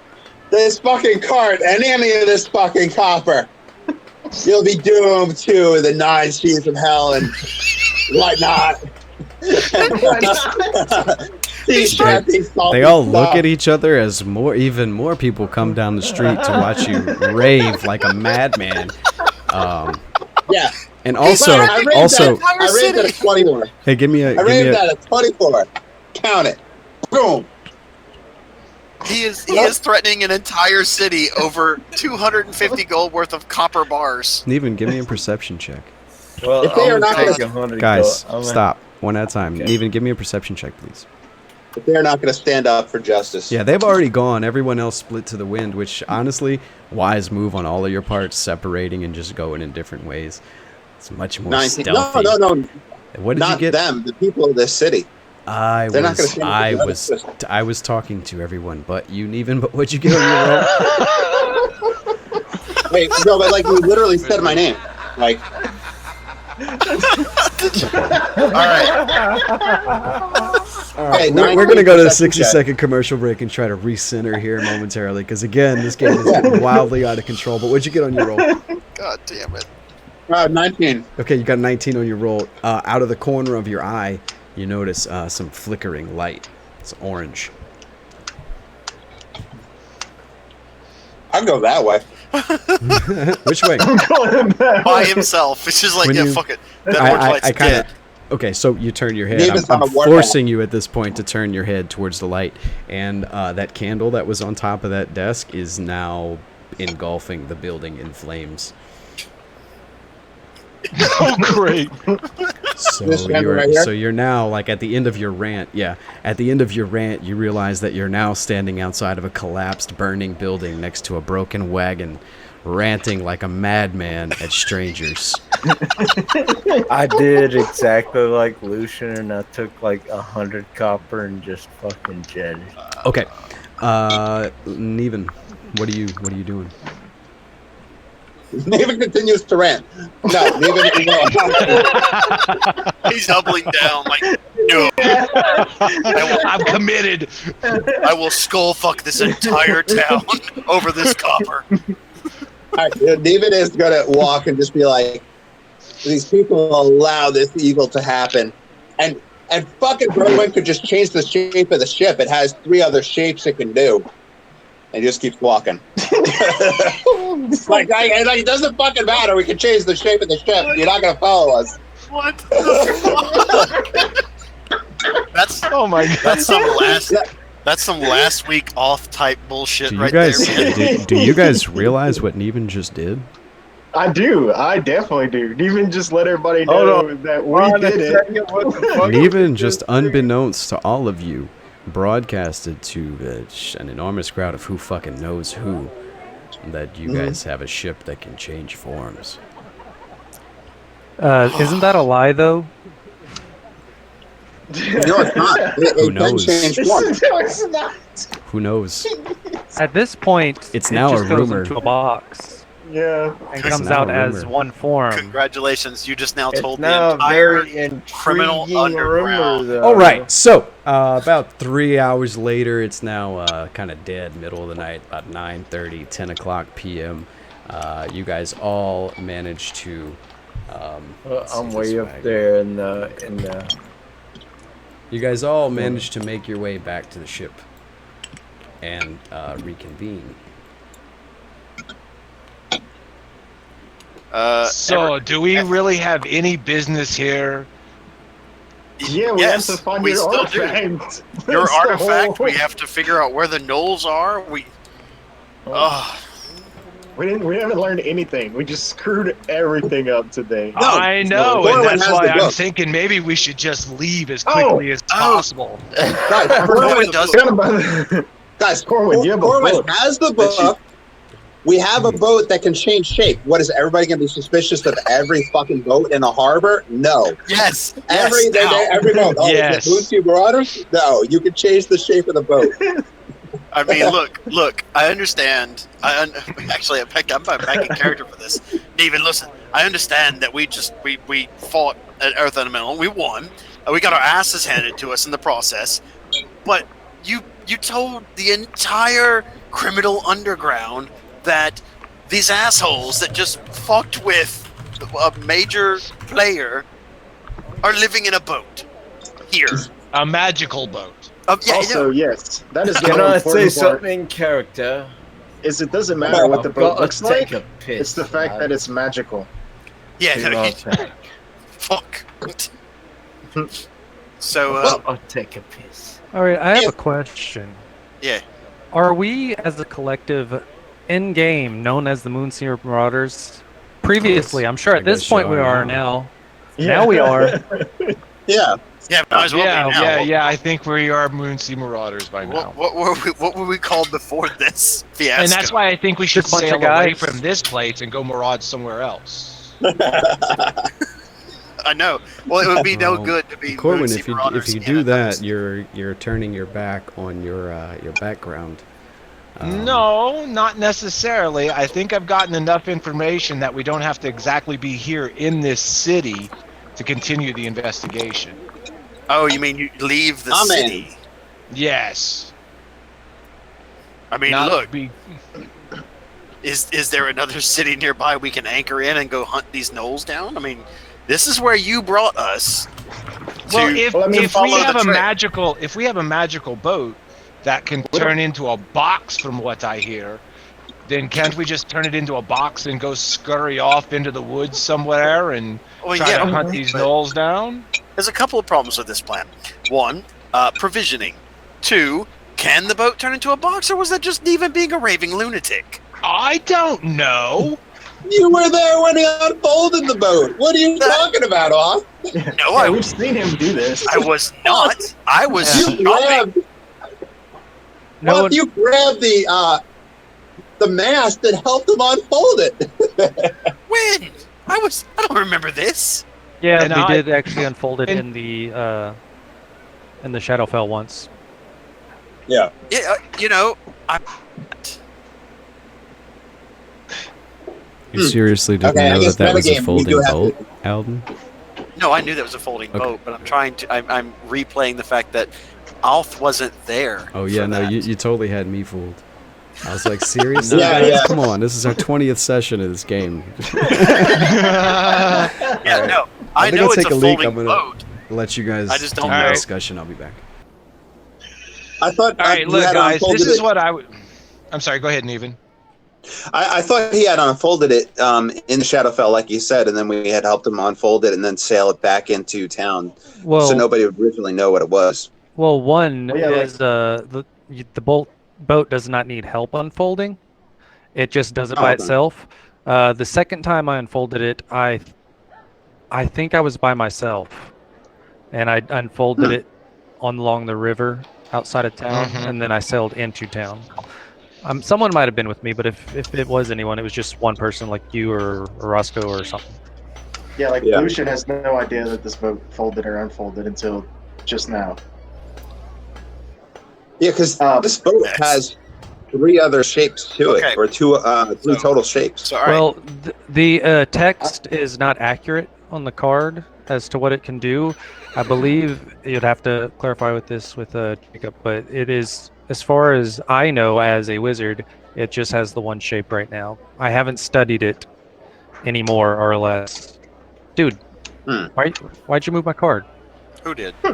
this fucking cart and any of this fucking copper, you'll be doomed to the 9 seas of hell and whatnot. They all look at each other as even more people come down the street to watch you rave like a madman. Yeah. And also, I raved at a 24. Hey, give me a. I raved at a 24. Count it. Boom. He is threatening an entire city over 250 gold worth of copper bars. Neven, give me a perception check. Well, If they are not take gonna- 100 Guys, gold. stop. One at a time. Okay. Neven, give me a perception check, please. But they're not going to stand up for justice. Yeah, they've already gone. Everyone else split to the wind, which honestly, wise move on all of your parts, separating and just going in different ways. It's much more 19. stealthy. No. What did Not you get? them. The people of this city. I They're not gonna stand I up for was justice. I was talking to everyone but you, Neven. But what'd you get on your roll? Wait, no, but like you literally said my name. Like, All right. hey, We're going to go to a 19% 60-second commercial break and try to recenter here momentarily because, again, this game is getting wildly out of control. But what'd you get on your roll? God damn it. 19. Okay, you got 19 on your roll. Out of the corner of your eye, you notice some flickering light. It's orange. I'll go that way. Which way? By himself. It's just like, When yeah, you- fuck it. That orange light's kinda- dead. Okay, so you turn your head. Neven's I'm on a war forcing you at this point to turn your head towards the light. And that candle that was on top of that desk is now engulfing the building in flames. Oh, great. This candle right here? So you're now like at the end of your rant. Yeah, at the end of your rant, you realize that you're now standing outside of a collapsed, burning building next to a broken wagon, ranting like a madman at strangers. I did exactly like Lucian, and I took like 100 copper and just fucking jetted. Okay, Neven, what are you doing? Neven continues to rant. No, Neven. He's doubling down like, no. I'm committed. I will skull fuck this entire town over this copper. Alright, Neven is gonna walk and just be like, these people allow this evil to happen. And fucking Berwin could just change the shape of the ship. It has 3 other shapes it can do. And just keeps walking. like, it doesn't fucking matter. We can change the shape of the ship. You're not gonna follow us. What the fuck? Oh my god. That's some last week off type bullshit Do you right guys there, man. do you guys realize what Neven just did? I do. I definitely do. Even just let everybody Hold know on. that we did it. Neven, just unbeknownst to all of you, broadcasted to an enormous crowd of who fucking knows who that you guys have a ship that can change forms. Isn't that a lie, though? No, it's not. It Who can knows? change form. No, it's not. Who knows? At this point, It's it now just a goes rumor. into a box Yeah. and It's comes now out a as rumor. one form. Congratulations, you just now It's told now the a entire very criminal intriguing underground. rumor, though. All right, so about 3 hours later, it's now kind of dead, middle of the night, about 9:30, 10 o'clock p.m. You guys all managed to. Let's see I'm this way up wagon. there in the. You guys all managed to make your way back to the ship and reconvene. So, do we really have any business here? Yeah, we yes, have to find we your still do. artifact. Your That's the artifact. whole- We have to figure out where the knolls are. We We haven't learned anything. We just screwed everything up today. No, I know, Corwin and that's has why the I'm book. thinking maybe we should just leave as quickly as possible. Guys, Corwin does. Forgot about it. guys, Corwin, you have a Corwin book has the that you- book. We have a boat that can change shape. What is everybody going to be suspicious of every fucking boat in the harbor? No. Yes. Every boat. Oh, Yes. is it Moonseed Marauders? No. You can change the shape of the boat. I mean, look. I understand. Actually, I'm back in character for this. David, listen. I understand that we fought at Earth Elemental. We won. We got our asses handed to us in the process. But you told the entire criminal underground that these assholes that just fucked with a major player are living in a boat here. A magical boat. Yeah, Also, yes, that is the Can more I say important part. something in character? Is it doesn't matter what the I've boat got looks to take like. a piss, It's the fact man. that it's magical. yeah. Too No, long time. fuck. So, I'll take a piss. All right, I have Yeah. a question. yeah. Are we, as a collective, in game known as the Moonseer Marauders? Previously, I'm sure I at this guess point you we are are now. now. Now we are. Yeah. Yeah, might as well be now. Yeah. I think we are Moonsea Marauders by now. What were we called before this fiasco? And that's why I think we should Just a bunch sail of away guys. from this place and go maraud somewhere else. I know. Well, it would be no Well, good to be Corwin, Moonsea if you Marauders do and that, you're turning your back on your background. No, not necessarily. I think I've gotten enough information that we don't have to exactly be here in this city to continue the investigation. Oh, you mean you leave the I'm in. city? Yes. I mean, Not look, be- is there another city nearby we can anchor in and go hunt these gnolls down? I mean, this is where you brought us. Well, to if we follow have the trail. if we have a magical boat that can turn into a box, from what I hear, then can't we just turn it into a box and go scurry off into the woods somewhere and Well, try yeah, to hunt these but gnolls down? There's a couple of problems with this plan. One, provisioning. Two, can the boat turn into a box, or was that just even being a raving lunatic? I don't know. You were there when he unfolded the boat. What are you talking about, Off? No, I We've seen him do this. I was not. I was You shopping. grabbed, No one, you grabbed the mast and helped him unfold it. When? I don't remember this. yeah, and we I- did actually unfold it and- in the Shadowfell once. Yeah. Yeah, you know, You seriously didn't Okay, I know guess that was a metagame, we folding do have boat, Alden? no, I knew that was a folding Okay. boat, but I'm replaying the fact that Alf wasn't there. Oh yeah, for no, that. you totally had me fooled. I was like, seriously, Yeah, guys? yeah. Come on, this is our 20th session of this game. Yeah, Alright. no, I I think know I'll it's take a a leak. folding I'm gonna boat. let you guys I just don't do the know. discussion. I'll be back. I thought. All right, you look, had guys, unfolded this is it. what I would. I'm sorry, go ahead, Neven. I thought he had unfolded it in the Shadowfell, like you said, and then we had helped him unfold it and then sail it back into town, Well, so nobody would originally know what it was. well, one Well, yeah, like- is the boat does not need help unfolding. It just does it Oh, by okay. itself. The second time I unfolded it, I think I was by myself, and I unfolded it along the river outside of town, Mhm. and then I sailed into town. Someone might have been with me, but if it was anyone, it was just one person, like you or Roscoe or something. Yeah, like Yeah. Lucian has no idea that this boat folded or unfolded until just now. Yeah, because Um, this boat Yes. has 3 other shapes to Okay. it, or 3 So- total shapes. So, all right. Well, the text is not accurate on the card as to what it can do. I believe you'd have to clarify with this with Jacob, but it is, as far as I know as a wizard, it just has the one shape right now. I haven't studied it any more or less. Dude, why'd you move my card? Who did? Yeah,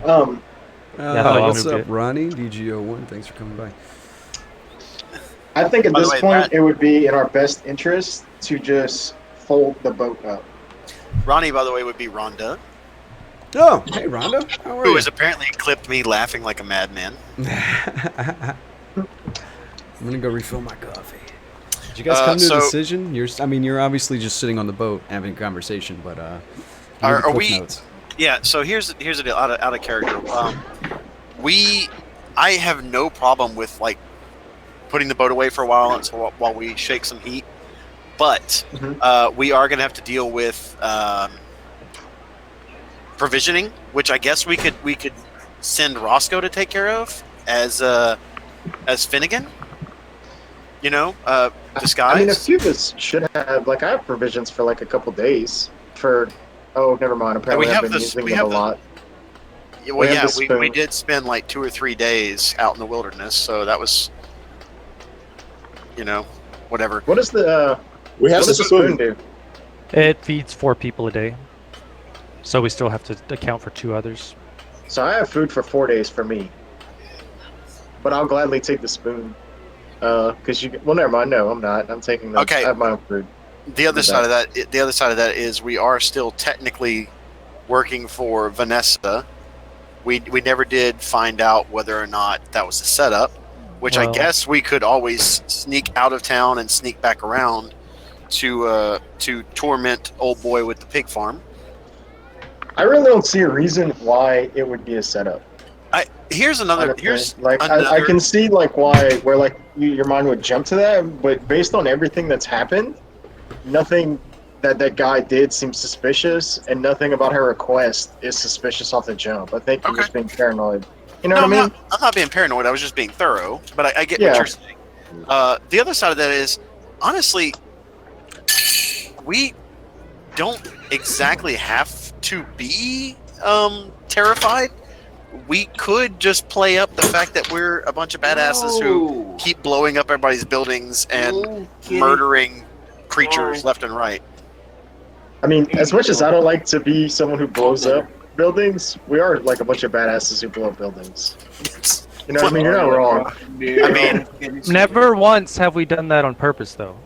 I'll What's move up, it. Ronnie? DGO1, thanks for coming by. I think at By the this way, point that- it would be in our best interest to just fold the boat up. Ronnie, by the way, would be Rhonda, Oh, hey, Rhonda. How are who you? has apparently clipped me laughing like a madman. I'm gonna go refill my coffee. Did you guys come to so- a decision? You're obviously just sitting on the boat having a conversation, but Are- the are Cliff we- Notes. Yeah. So here's the deal. Out of character. I have no problem with like putting the boat away for a while while we shake some heat. But we are going to have to deal with provisioning, which I guess we could send Roscoe to take care of as Finnegan. Disguise. I mean, a few of us should have, like, I have provisions for like a couple days for. Oh, never mind. Apparently, I've been using them a lot. Well, yeah, we did spend like 2 or 3 days out in the wilderness, so that was, whatever. What does the We have what does the spoon do? It feeds 4 people a day, so we still have to account for 2 others. So I have food for 4 days for me, but I'll gladly take the spoon. Because well, never mind. No, I'm not. I'm taking the. Okay. I have my own food. The other side of that is we are still technically working for Vanessa. We never did find out whether or not that was a setup, which I guess we could always sneak out of town and sneak back around to torment old boy with the pig farm. I really don't see a reason why it would be a setup. Here's another. I can see like where like your mind would jump to that, but based on everything that's happened, nothing that guy did seems suspicious, and nothing about her request is suspicious off the jump. I think you're just being paranoid. You know what I mean? I'm not being paranoid. I was just being thorough. But I get what you're saying. The other side of that is, honestly, we don't exactly have to be terrified. We could just play up the fact that we're a bunch of badasses who keep blowing up everybody's buildings and murdering creatures left and right. I mean, as much as I don't like to be someone who blows up buildings, we are like a bunch of badasses who blow up buildings. You know what I mean? You're not wrong. I mean, never once have we done that on purpose, though.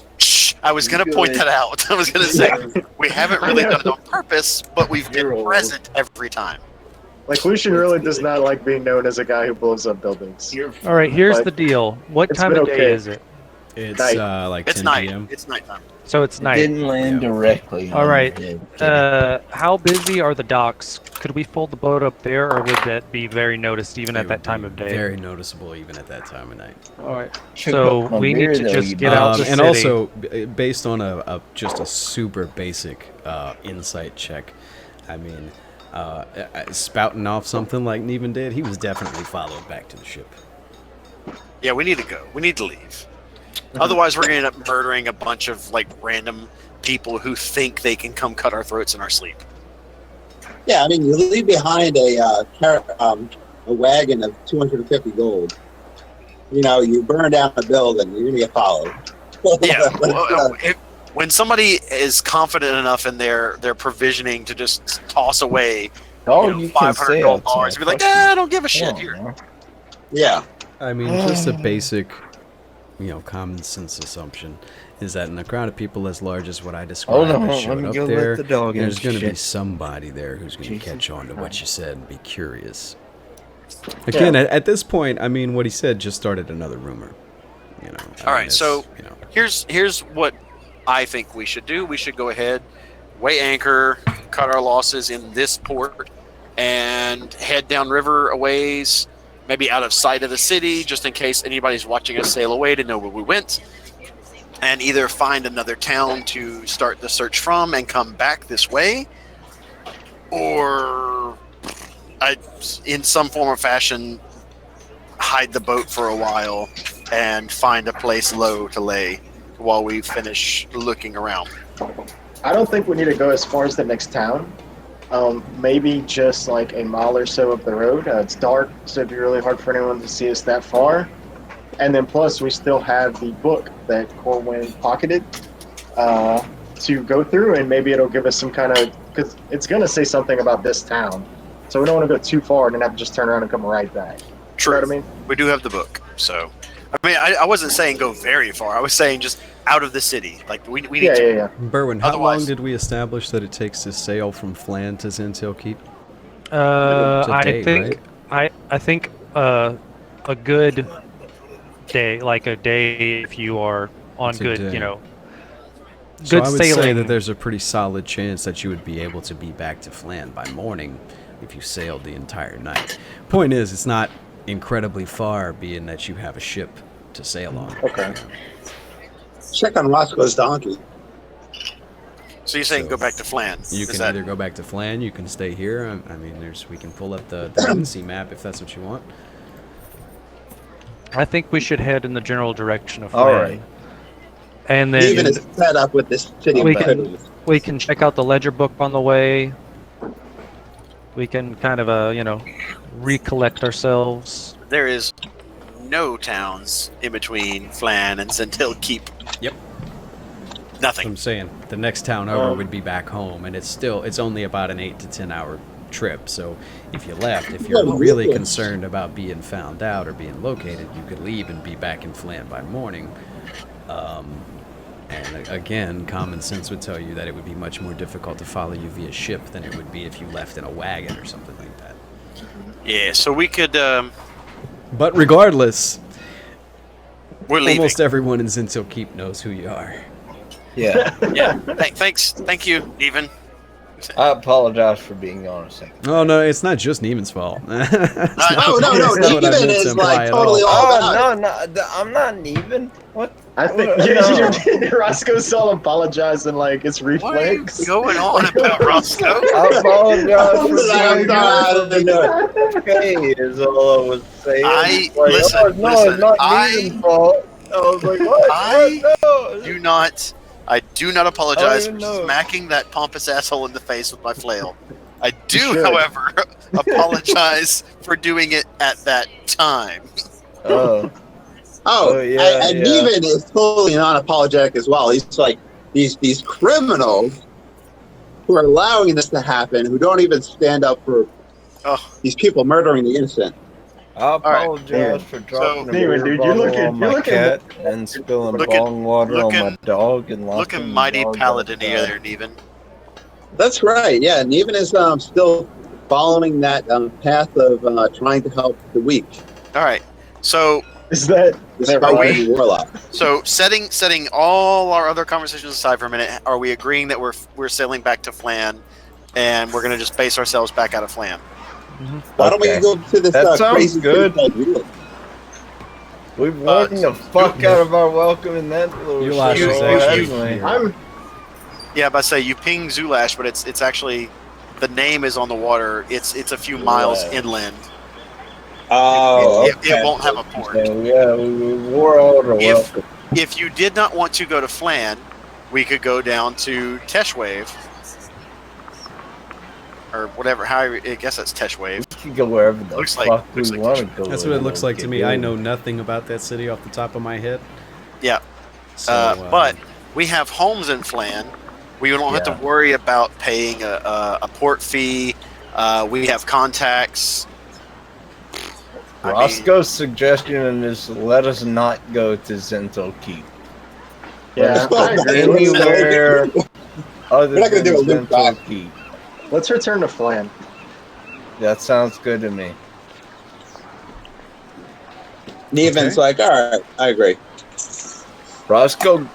I was going to point that out. I was going to say, we haven't really done it on purpose, but we've been present every time. Like, Lucian really does not like being known as a guy who blows up buildings. All right, here's the deal. What time of day is it? It's night. like It's 10 night. p.m. It's nighttime. So it's night. Didn't land directly. All on right. the head. How busy are the docks? Could we fold the boat up there, or would that be very noticed even at that time of day? Very noticeable even at that time of night. All right. Check So out my we need beer, to though, just you get out the and city. also, based on just a super basic insight check, I mean, spouting off something like Neven did, he was definitely followed back to the ship. Yeah, we need to go. We need to leave. Otherwise, we're going to end up murdering a bunch of like random people who think they can come cut our throats in our sleep. Yeah, I mean, you leave behind a wagon of 250 gold. You burn down a building, you're going to get followed. Yeah. When somebody is confident enough in their provisioning to just toss away you can say $500 outside. and be like, I don't give a shit Come on, here. man. Yeah. I mean, just a basic, common sense assumption is that in a crowd of people as large as what I described Hold on, as let showing me up go there, let the dog in. there's going to be Shit. somebody there who's going to Jesus catch on to what Christ. you said and be curious. Again, at this point, I mean, what he said just started another rumor. All right, so here's what I think we should do. We should go ahead, weigh anchor, cut our losses in this port, and head downriver a ways, maybe out of sight of the city, just in case anybody's watching us sail away to know where we went, and either find another town to start the search from and come back this way, or in some form or fashion hide the boat for a while and find a place low to lay while we finish looking around. I don't think we need to go as far as the next town. Maybe just like a mile or so up the road. It's dark, so it'd be really hard for anyone to see us that far. And then plus, we still have the book that Corwin pocketed to go through, and maybe it'll give us some kind of, because it's going to say something about this town. So we don't want to go too far and then have to just turn around and come right back. True. You know what I mean? We do have the book, so. I mean, I wasn't saying go very far. I was saying just out of the city. Like, we need to. Yeah. Berwin, how Otherwise- long did we establish that it takes to sail from Flan to Zintail Keep? I day, think I think a good day, like a day if you are on It's a good, day. So good I would say sailing. that there's a pretty solid chance that you would be able to be back to Flan by morning if you sailed the entire night. Point is, it's not incredibly far, being that you have a ship to sail on. Okay. Check on Roscoe's donkey. So you're saying So, go back to Flan? You Is can that- either go back to Flan, you can stay here. I mean, we can pull up the Vinci map if that's what you want. I think we should head in the general direction of All Flan. right. Even And then is set up with this city. we can check out the ledger book on the way. We can kind of, recollect ourselves. There is no towns in between Flan and Centil Keep. Yep. Nothing. I'm saying the next town over would be back home, and it's only about an 8 to 10 hour trip. So if you left, if you're really concerned about being found out or being located, you could leave and be back in Flan by morning. And again, common sense would tell you that it would be much more difficult to follow you via ship than it would be if you left in a wagon or something like that. Yeah, so we could. But regardless, We're leaving. almost everyone in Zintil Keep knows who you are. Yeah. Yeah. Thanks. Thank you, Even. I apologize for being gone a second. Oh no, it's not just Neiman's fault. No. That's not what I Even meant to is imply like at totally all. all Oh, about it. no, I'm not even. What? I think Roscoe's all apologizing like it's What are you reflex. going on about, Roscoe? I apologize for I'm being sorry. gone. Okay, is all I was saying. Listen, oh, no, listen, it's not I- Negan's fault. I was like, what? I What? No. I do not apologize I for don't even know. smacking that pompous asshole in the face with my flail. I do, should. however, apologize for doing it at that time. Oh. Oh, yeah, and yeah. Even is totally non-apologetic as well. He's like these criminals who are allowing this to happen, who don't even stand up for Oh, these people murdering the innocent. I right. apologize for dropping a Anyway, beer dude, bottle you're looking- on my you're looking- cat and spilling looking- bong water on my looking- dog and locking looking the mighty dog paladin outside. there, Neven. That's right. Yeah, and Even is still following that path of trying to help the weak, All right. So Is that despite right? being a warlock. setting all our other conversations aside for a minute, are we agreeing that we're sailing back to Flan, and we're gonna just base ourselves back out of Flan? Why don't we Okay. go to this That sounds crazy good. city called Wheeler? We've worked the fuck out of our welcome in that little You lost shit us hole actually anyway. here. I'm Yeah, but I say you ping Zulash, but it's actually the name is on the water. It's a few miles Right. inland. Oh, It won't have a port. So, yeah, we wore out our If- welcome. If you did not want to go to Flan, we could go down to Teshwave. Or whatever, however, I guess that's Teshwave. We can go wherever the Looks like- fuck looks we like want to go. That's what it and looks we'll like to get me. I going. know nothing about that city off the top of my head. Yeah. So, But we have homes in Flan. We don't have Yeah. to worry about paying a port fee. We have contacts. I mean, Roscoe's suggestion is let us not go to Zental Keep. yeah. Well, I agree. Anywhere other We're not gonna than do a loop Zental back. Keep. Let's return to Flan. That sounds good to me. Neven's like, all right, I agree. Roscoe,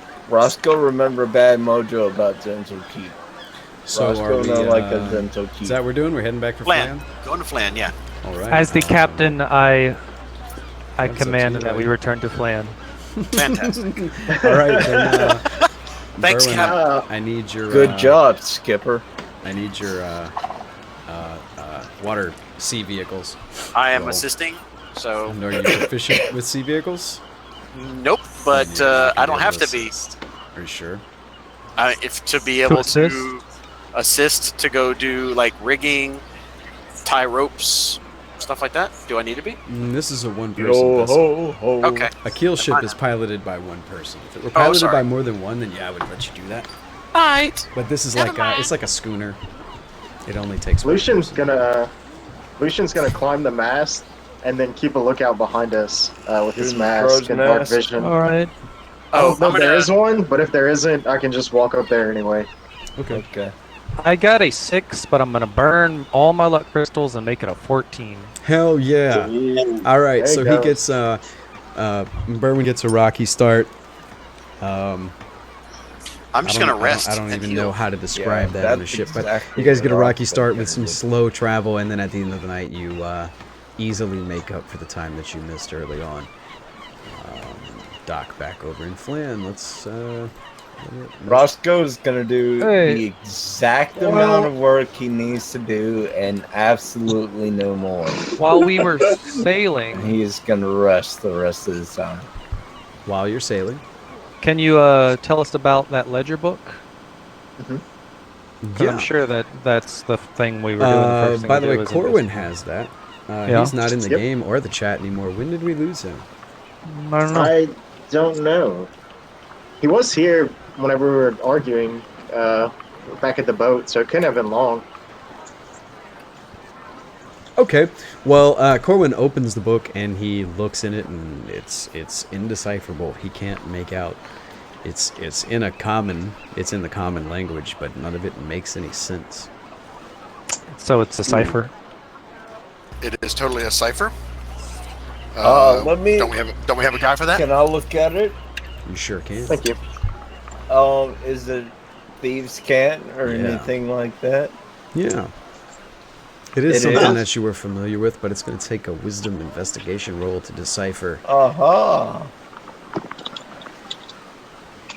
remember bad mojo about Zental Keep. so Roscoe are we? not like a Zental Keep. Is that what we're doing? We're heading back for Flan. Flan. Going to Flan, yeah. All right. As the captain, I That's up to command you, that we buddy. return to Flan. Fantastic. All right, then. Thanks, Berwin, Cap. I need your. Good job, Skipper. I need your water sea vehicles. I am Well, assisting, so And are you proficient with sea vehicles? nope. But Then you I can don't be have able to be. assist. Are you sure? If to be able assist? to assist to go do like rigging, tie ropes, stuff like that. Do I need to be? This is a one-person Yo vessel. ho ho. Okay. A keel ship Fine. is piloted by one person. If it were piloted sorry. by more than one, then yeah, I would let you do that. Alright. But this is Never like mind. it's like a schooner. It only takes one Lucian's person. gonna climb the mast and then keep a lookout behind us with his Shooting mask crow's and dark nest. vision. All right. I don't know I'm if there gonna- is one, but if there isn't, I can just walk up there anyway. Okay. Okay. I got a 6, but I'm gonna burn all my luck crystals and make it a 14. Hell yeah! All right, There so you he go. gets Berwin gets a rocky start. I'm just gonna rest. I don't and even heal. know how to describe Yeah, that on the that's ship, but exactly you guys get a what I rocky was start with thinking. some slow travel, and then at the end of the night, you easily make up for the time that you missed early on. dock back over in Flan. Let's. Roscoe's gonna do Hey. the exact amount of work he needs to do and absolutely no more. While we were And sailing, he's gonna rest the rest of the time. While you're sailing. can you tell us about that ledger book? 'Cause I'm sure that's the thing we were doing. The first thing By to the way, do is Corwin investigate. has that. Yeah. He's not in the Yep. game or the chat anymore. When did we lose him? I don't know. I don't know. He was here whenever we were arguing back at the boat, so it couldn't have been long. Okay. Well, Corwin opens the book and he looks in it, and it's indecipherable. He can't make out. It's in the common language, but none of it makes any sense. So it's a cipher. It is totally a cipher. Let me. Don't we have a guy for that? Can I look at it? You sure can. Thank you. Is it thieves' cant or Yeah. anything like that? Yeah. It is It something is? that you were familiar with, but it's going to take a wisdom investigation roll to decipher. Aha.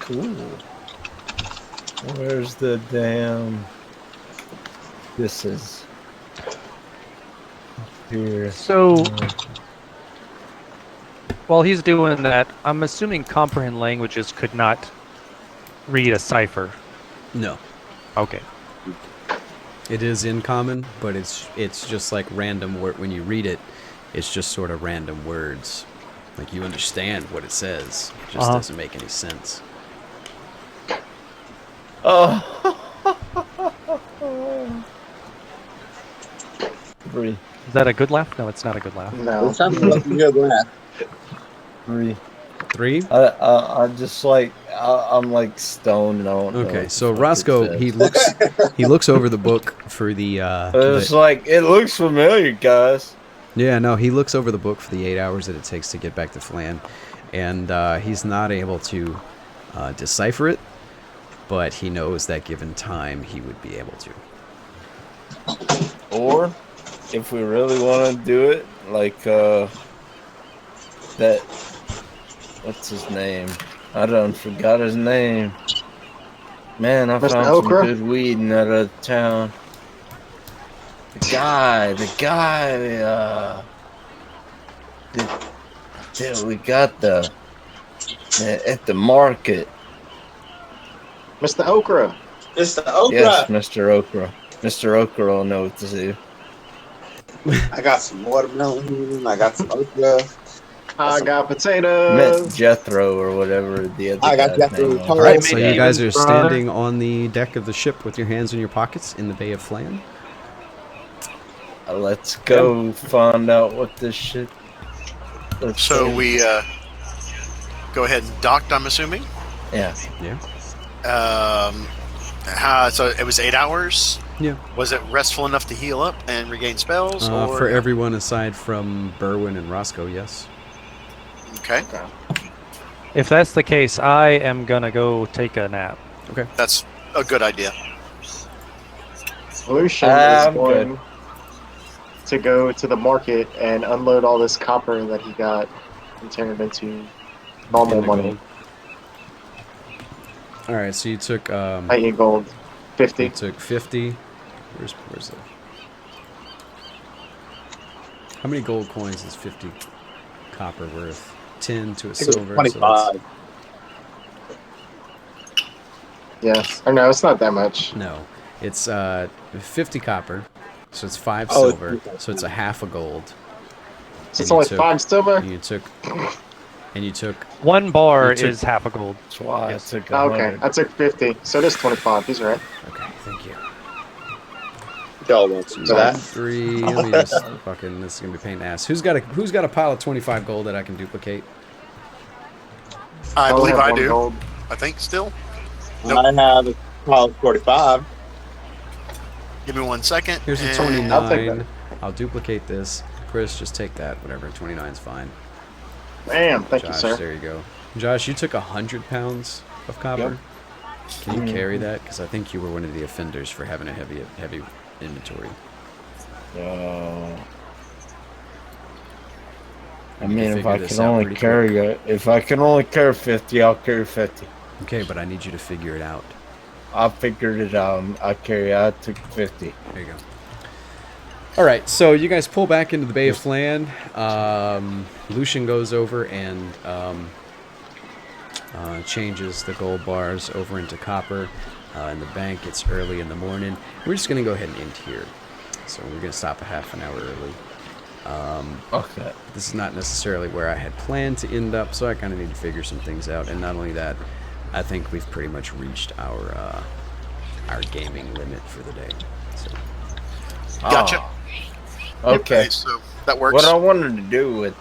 Cool. Where's the damn? This is here. So while he's doing that, I'm assuming comprehend languages could not read a cipher. No. Okay. It is in common, but it's just like random word. When you read it, it's just sort of random words. Like you understand what it says. It just doesn't make any sense. Oh. Three. Is that a good laugh? No, it's not a good laugh. No. It sounds like a good laugh. Three. 3? I'm just like I'm like stoned. No. Okay, so Roscoe, he looks over the book for the. It's like it looks familiar, guys. Yeah, no, he looks over the book for the 8 hours that it takes to get back to Flan, and he's not able to decipher it, but he knows that given time, he would be able to. Or, if we really want to do it, like that. What's his name? I done forgot his name. Man, I Mr. found some Okra? good weed in that other town. The guy, that we got at the market. Mr. Okra. Mr. Okra. Yes, Mr. Okra. Mr. Okra will know what to do. I got some watermelon. I got some okra. I got Met potatoes. Jethro or whatever the other I got guy's Jethro name was. Tull. All right, so maybe you guys are even standing on the deck of the ship with your hands in your pockets in the Bay of Flan. Let's go find out what this shit. So we go ahead and docked, I'm assuming. Yeah. So it was 8 hours. Yeah. Was it restful enough to heal up and regain spells? Or For everyone aside from Berwin and Roscoe, yes. Okay, If that's the case, I am gonna go take a nap. that's a good idea. Lucian is going to go to the market and unload all this copper that he got and turn it into normal Into money. gold. All right, so you took I eat gold. 50. you took 50. Where's the? How many gold coins is 50 copper worth? 10 to a I think it was silver. 25. Yes. Or no, it's not that much. No, it's 50 copper, so it's 5 Oh, silver, okay. so it's a half a gold. So it's you only took- 5 silver? And you took 1 bar You took- is half a gold. That's why Yes. I took Oh, okay, 100. I took 50. So it is 25. He's right. Okay, thank you. Y'all want some of that? 3. Let me just fucking. This is gonna be a pain in the ass. Who's got a pile of 25 gold that I can duplicate? I only believe have I 1 do. gold. I think still. I have a pile of 45. Give me 1 second. Here's a and- 29. I'll take that. I'll duplicate this. Chris, just take that. Whatever. 29's fine. Bam. Thank you, Josh, sir. there you go. Josh, you took 100 pounds of copper. Can you carry that? Because I think you were one of the offenders for having a heavy inventory. I need to mean, if figure I this can out only pretty carry quick. if I can only carry 50, I'll carry 50. Okay, but I need you to figure it out. I figured it out. I took 50. There you go. All right, so you guys pull back into the Bay of Flan. Lucian goes over and changes the gold bars over into copper. In the bank, it's early in the morning. We're just going to go ahead and end here. So we're going to stop a half an hour early. Okay. This is not necessarily where I had planned to end up, so I kind of need to figure some things out. And not only that, I think we've pretty much reached our gaming limit for the day. So. Gotcha. Okay. So that works. What I wanted to do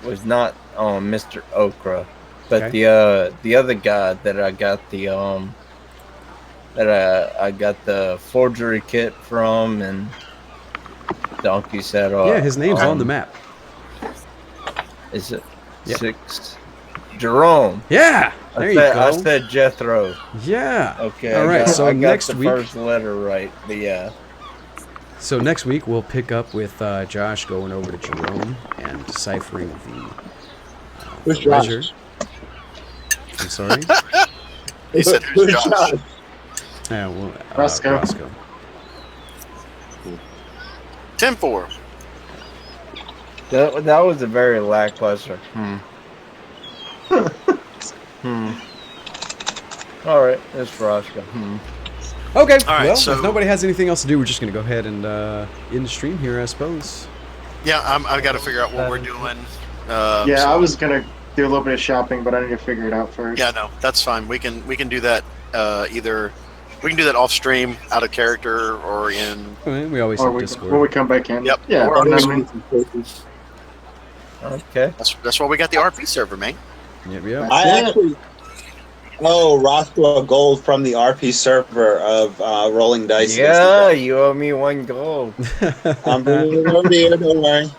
was not Mr. Okra, but Okay. the other guy that I got I got the forgery kit from, and Donkey said, Yeah, his name's on the map. Is it Yep. 6? Jerome. Yeah, there you go. I said Jethro. Yeah. Okay. All right. So I got next the week. first letter right, but yeah. So next week we'll pick up with Josh going over to Jerome and deciphering the Who's ledger. Josh? I'm sorry. He said, "Who's Josh?" Yeah, well, Roscoe. Roscoe. 10-4. That was a very lackluster. All right, that's Roscoe. Okay. All right, well, so- if nobody has anything else to do, we're just gonna go ahead and end the stream here, I suppose. Yeah, I've got to figure out what we're doing. Yeah, so- I was gonna do a little bit of shopping, but I need to figure it out first. Yeah, no, that's fine. We can do that. Either we can do that off stream, out of character, or in. I mean, we always Or have when Discord. we come back in. Yep. Yeah. Or and then maybe we- some cases. Okay. That's why we got the RP server, man. Yep. I actually Roscoe gold from the RP server of Rolling Dice. Yeah, you owe me 1 gold. I'm bringing it over here. Don't worry.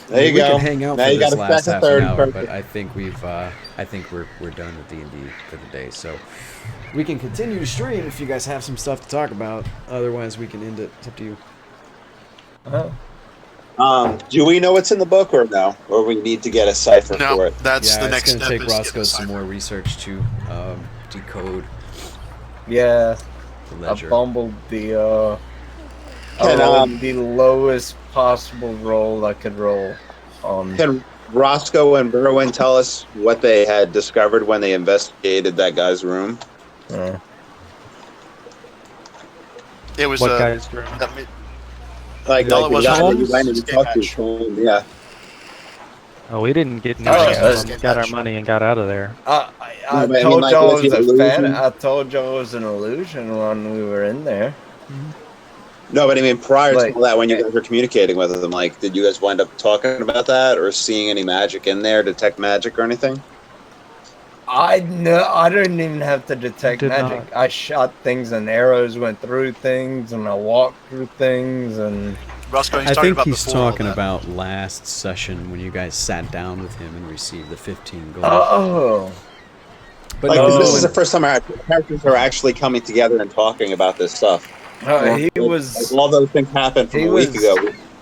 There you we go. can hang out Now for you this got a last second, half third, an hour, and but I think we're done with D&D for the day. So we can continue to stream if you guys have some stuff to talk about. Otherwise, we can end it. It's up to you. Do we know what's in the book or no? Or we need to get a cipher for No, it? that's Yeah, the next it's step. gonna take is get Roscoe the some cipher. more research to decode Yeah, the I ledger. bumbled the Can, the lowest possible roll I could roll. Can Roscoe and Berwin tell us what they had discovered when they investigated that guy's room? It was What guy's room? Like No, it the wasn't guy that you Holmes? went and talked to. Escape Tolm, yeah. Oh, we didn't get any. Oh, We got our money and got out of there. I No, but I mean, told like, y'all was it he was a illusion? I told y'all it was an illusion when we were in there. No, but I mean, prior Like- to that, when you guys were communicating with them, like, did you guys wind up talking about that or seeing any magic in there, detect magic or anything? I didn't even have to detect Did magic. I shot things and arrows went through things and I walked through things and Roscoe, he's I talking think about he's before all talking that. about last session when you guys sat down with him and received the 15 gold. oh. But Like, 'cause no, this is the when- first time our characters are actually coming together and talking about this stuff. He Like, was all those things happened from he a week was- ago.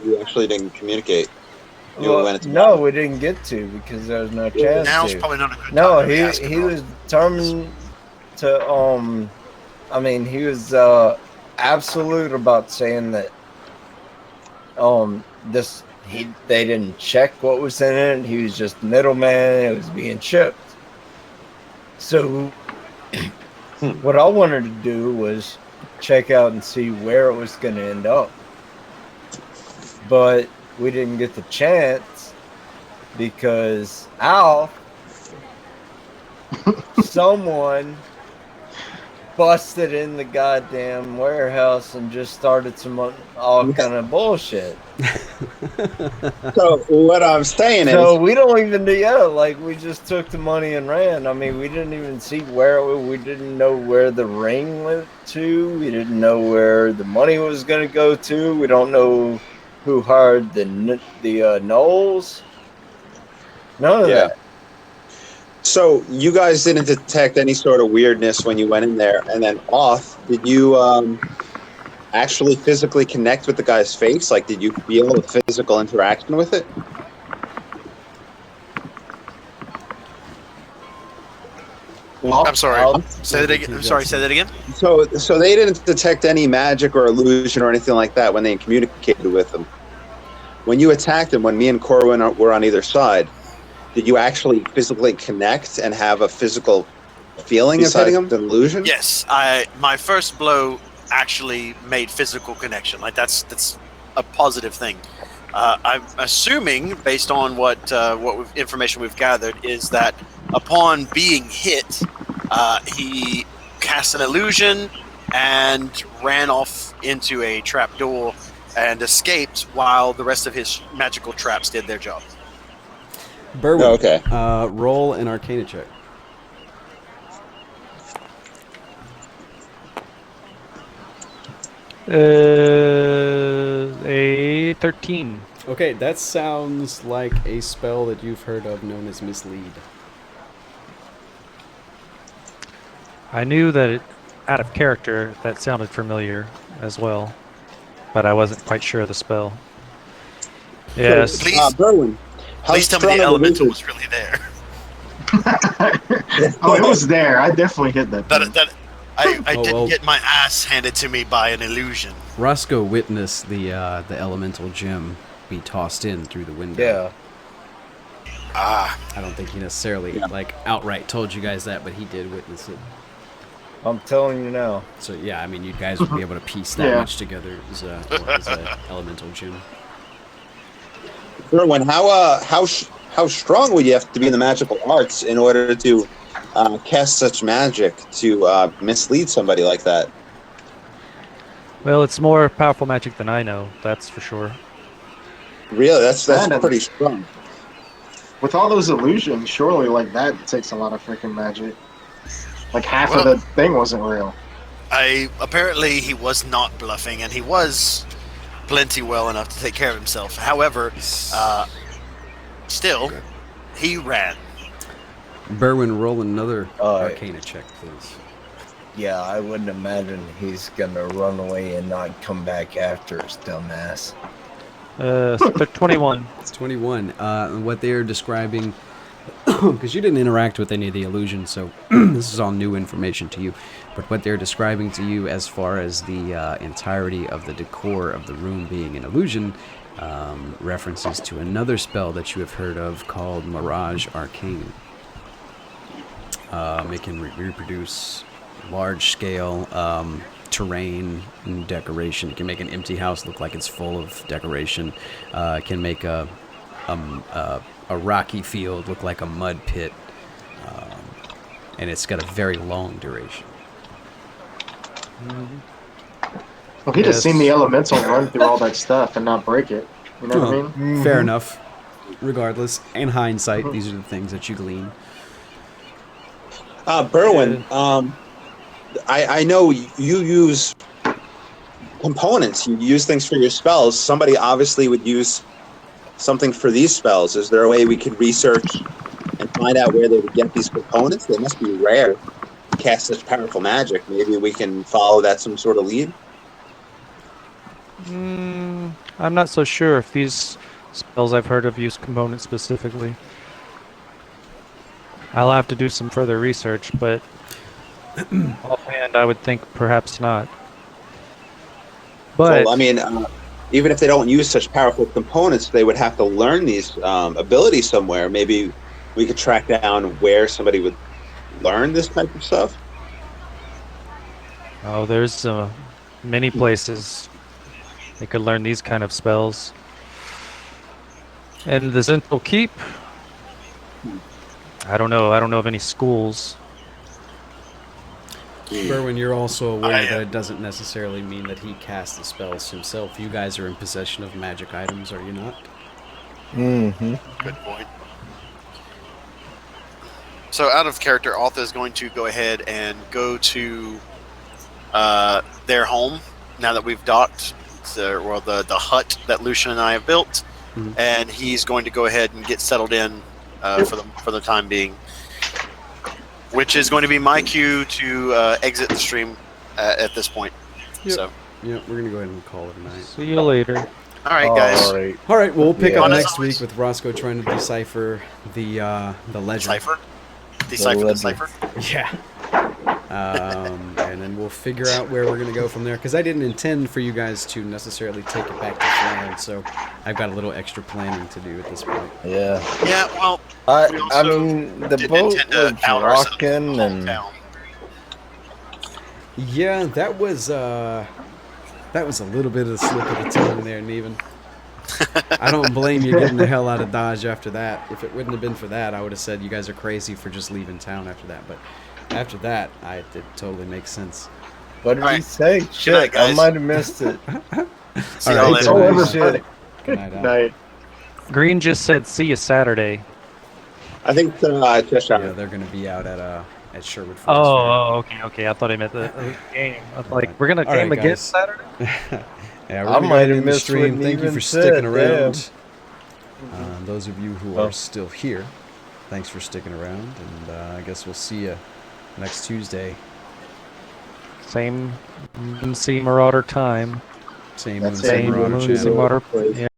We actually didn't communicate. You well, went into no, battle. we didn't get to because there was no chance Now's to. probably not a good No, time to ask he about was it. determined to I mean he was absolute about saying that they didn't check what was in it. He was just middleman. It was being shipped. So what I wanted to do was check out and see where it was going to end up. But we didn't get the chance because someone busted in the goddamn warehouse and just started some all kind of bullshit. So what I'm saying So is, we don't even like we just took the money and ran. I mean, we didn't even see we didn't know where the ring went to. We didn't know where the money was going to go to. We don't know who hired the Knowles. None of Yeah. that. so you guys didn't detect any sort of weirdness when you went in there, and then did you actually physically connect with the guy's face? Like, did you feel a physical interaction with it? I'm sorry. I'll- Say that again. I'm sorry. Say that again. So they didn't detect any magic or illusion or anything like that when they communicated with them. When you attacked them, when me and Corwin were on either side, did you actually physically connect and have a physical feeling of hitting them? The illusion? Yes. My first blow actually made physical connection. Like that's a positive thing. I'm assuming, based on what information we've gathered, is that upon being hit, he cast an illusion and ran off into a trap door and escaped while the rest of his magical traps did their job. Berwin, Oh, okay. Roll an Arcana check. A 13. Okay, that sounds like a spell that you've heard of known as Mislead. I knew that out of character, that sounded familiar as well, but I wasn't quite sure of the spell. Yes. Please, Berwin, please tell me the elemental was really there. Oh, it was there. I definitely hit that. I Oh, didn't well. get my ass handed to me by an illusion. Roscoe witnessed the elemental gem be tossed in through the window. Yeah. Ah, I don't think he necessarily outright told you guys that, but he did witness it. I'm telling you now. So yeah, I mean, you guys would be able to piece that Yeah. much together as a elemental gem. Berwin, how strong would you have to be in the magical arts in order to cast such magic to mislead somebody like that? Well, it's more powerful magic than I know, that's for sure. Really, that's Random. pretty strong. With all those illusions, surely like that takes a lot of freaking magic. Like half of the thing wasn't real. Apparently he was not bluffing, and he was plenty well enough to take care of himself. However, still, he ran. Berwin, roll another Alright. Arcana check, please. Yeah, I wouldn't imagine he's gonna run away and not come back after his dumbass. 21. It's 21. What they are describing, because you didn't interact with any of the illusions, so this is all new information to you. But what they're describing to you as far as the entirety of the decor of the room being an illusion references to another spell that you have heard of called Mirage Arcane. It can reproduce large-scale terrain and decoration. It can make an empty house look like it's full of decoration. It can make a rocky field look like a mud pit. And it's got a very long duration. Well, he just Yes. seen the elemental run through all that stuff and not break it. You know what I mean? Fair enough. Regardless, in hindsight, these are the things that you glean. Berwin, I know you use components. You use things for your spells. Somebody obviously would use something for these spells. Is there a way we could research and find out where they would get these components? They must be rare to cast such powerful magic. Maybe we can follow that some sort of lead. I'm not so sure if these spells I've heard of use components specifically. I'll have to do some further research, but offhand, I would think perhaps not. But So, I mean, even if they don't use such powerful components, they would have to learn these abilities somewhere. Maybe we could track down where somebody would learn this type of stuff. oh, there's many places they could learn these kind of spells. And the Central Keep, I don't know. I don't know of any schools. Berwin, you're also aware that it doesn't necessarily mean that he casts the spells himself. You guys are in possession of magic items, are you not? Mm-hmm. Good point. So, out of character, Alta is going to go ahead and go to their home now that we've docked, the hut that Lucian and I have built, and he's going to go ahead and get settled in for the time being, which is going to be my cue to exit the stream at this point. Yep. So, Yeah, we're going to go ahead and call it a night. See you later. all right, guys. All right. All right, well, we'll pick Yeah. up As next always. week with Roscoe trying to decipher the ledger. Cipher. Decipher the Bloody. cipher. Yeah. And then we'll figure out where we're going to go from there. Because I didn't intend for you guys to necessarily take it back to Flan, so I've got a little extra planning to do at this point. Yeah. Yeah, well, we I also mean, the didn't boat intend to was out ourselves rocking the whole and town. Yeah, that was a little bit of a slip of the tongue there, Neven. I don't blame you getting the hell out of Dodge after that. If it wouldn't have been for that, I would have said you guys are crazy for just leaving town after that. But after that, it totally makes sense. what did he Alright. say? night, Shit, I guys. might have missed it. See All y'all right, later. Oh, good ever night. Shit. Good night, Al. Night. Green just said, "See you Saturday." I think Cheshire. Yeah, they're going to be out at Sherwood Forest. Okay. I thought he meant the game. I was like, we're gonna All game right, again guys. Saturday. Yeah, we're I gonna go might ahead have and end the missed what stream. Thank you Neven for said, sticking damn. around. Those of you who Oh. are still here, thanks for sticking around, and I guess we'll see you next Tuesday. Same MC Marauder time. Same That's Moon, it. same Marauder Moon, channel. Marauder. Yeah.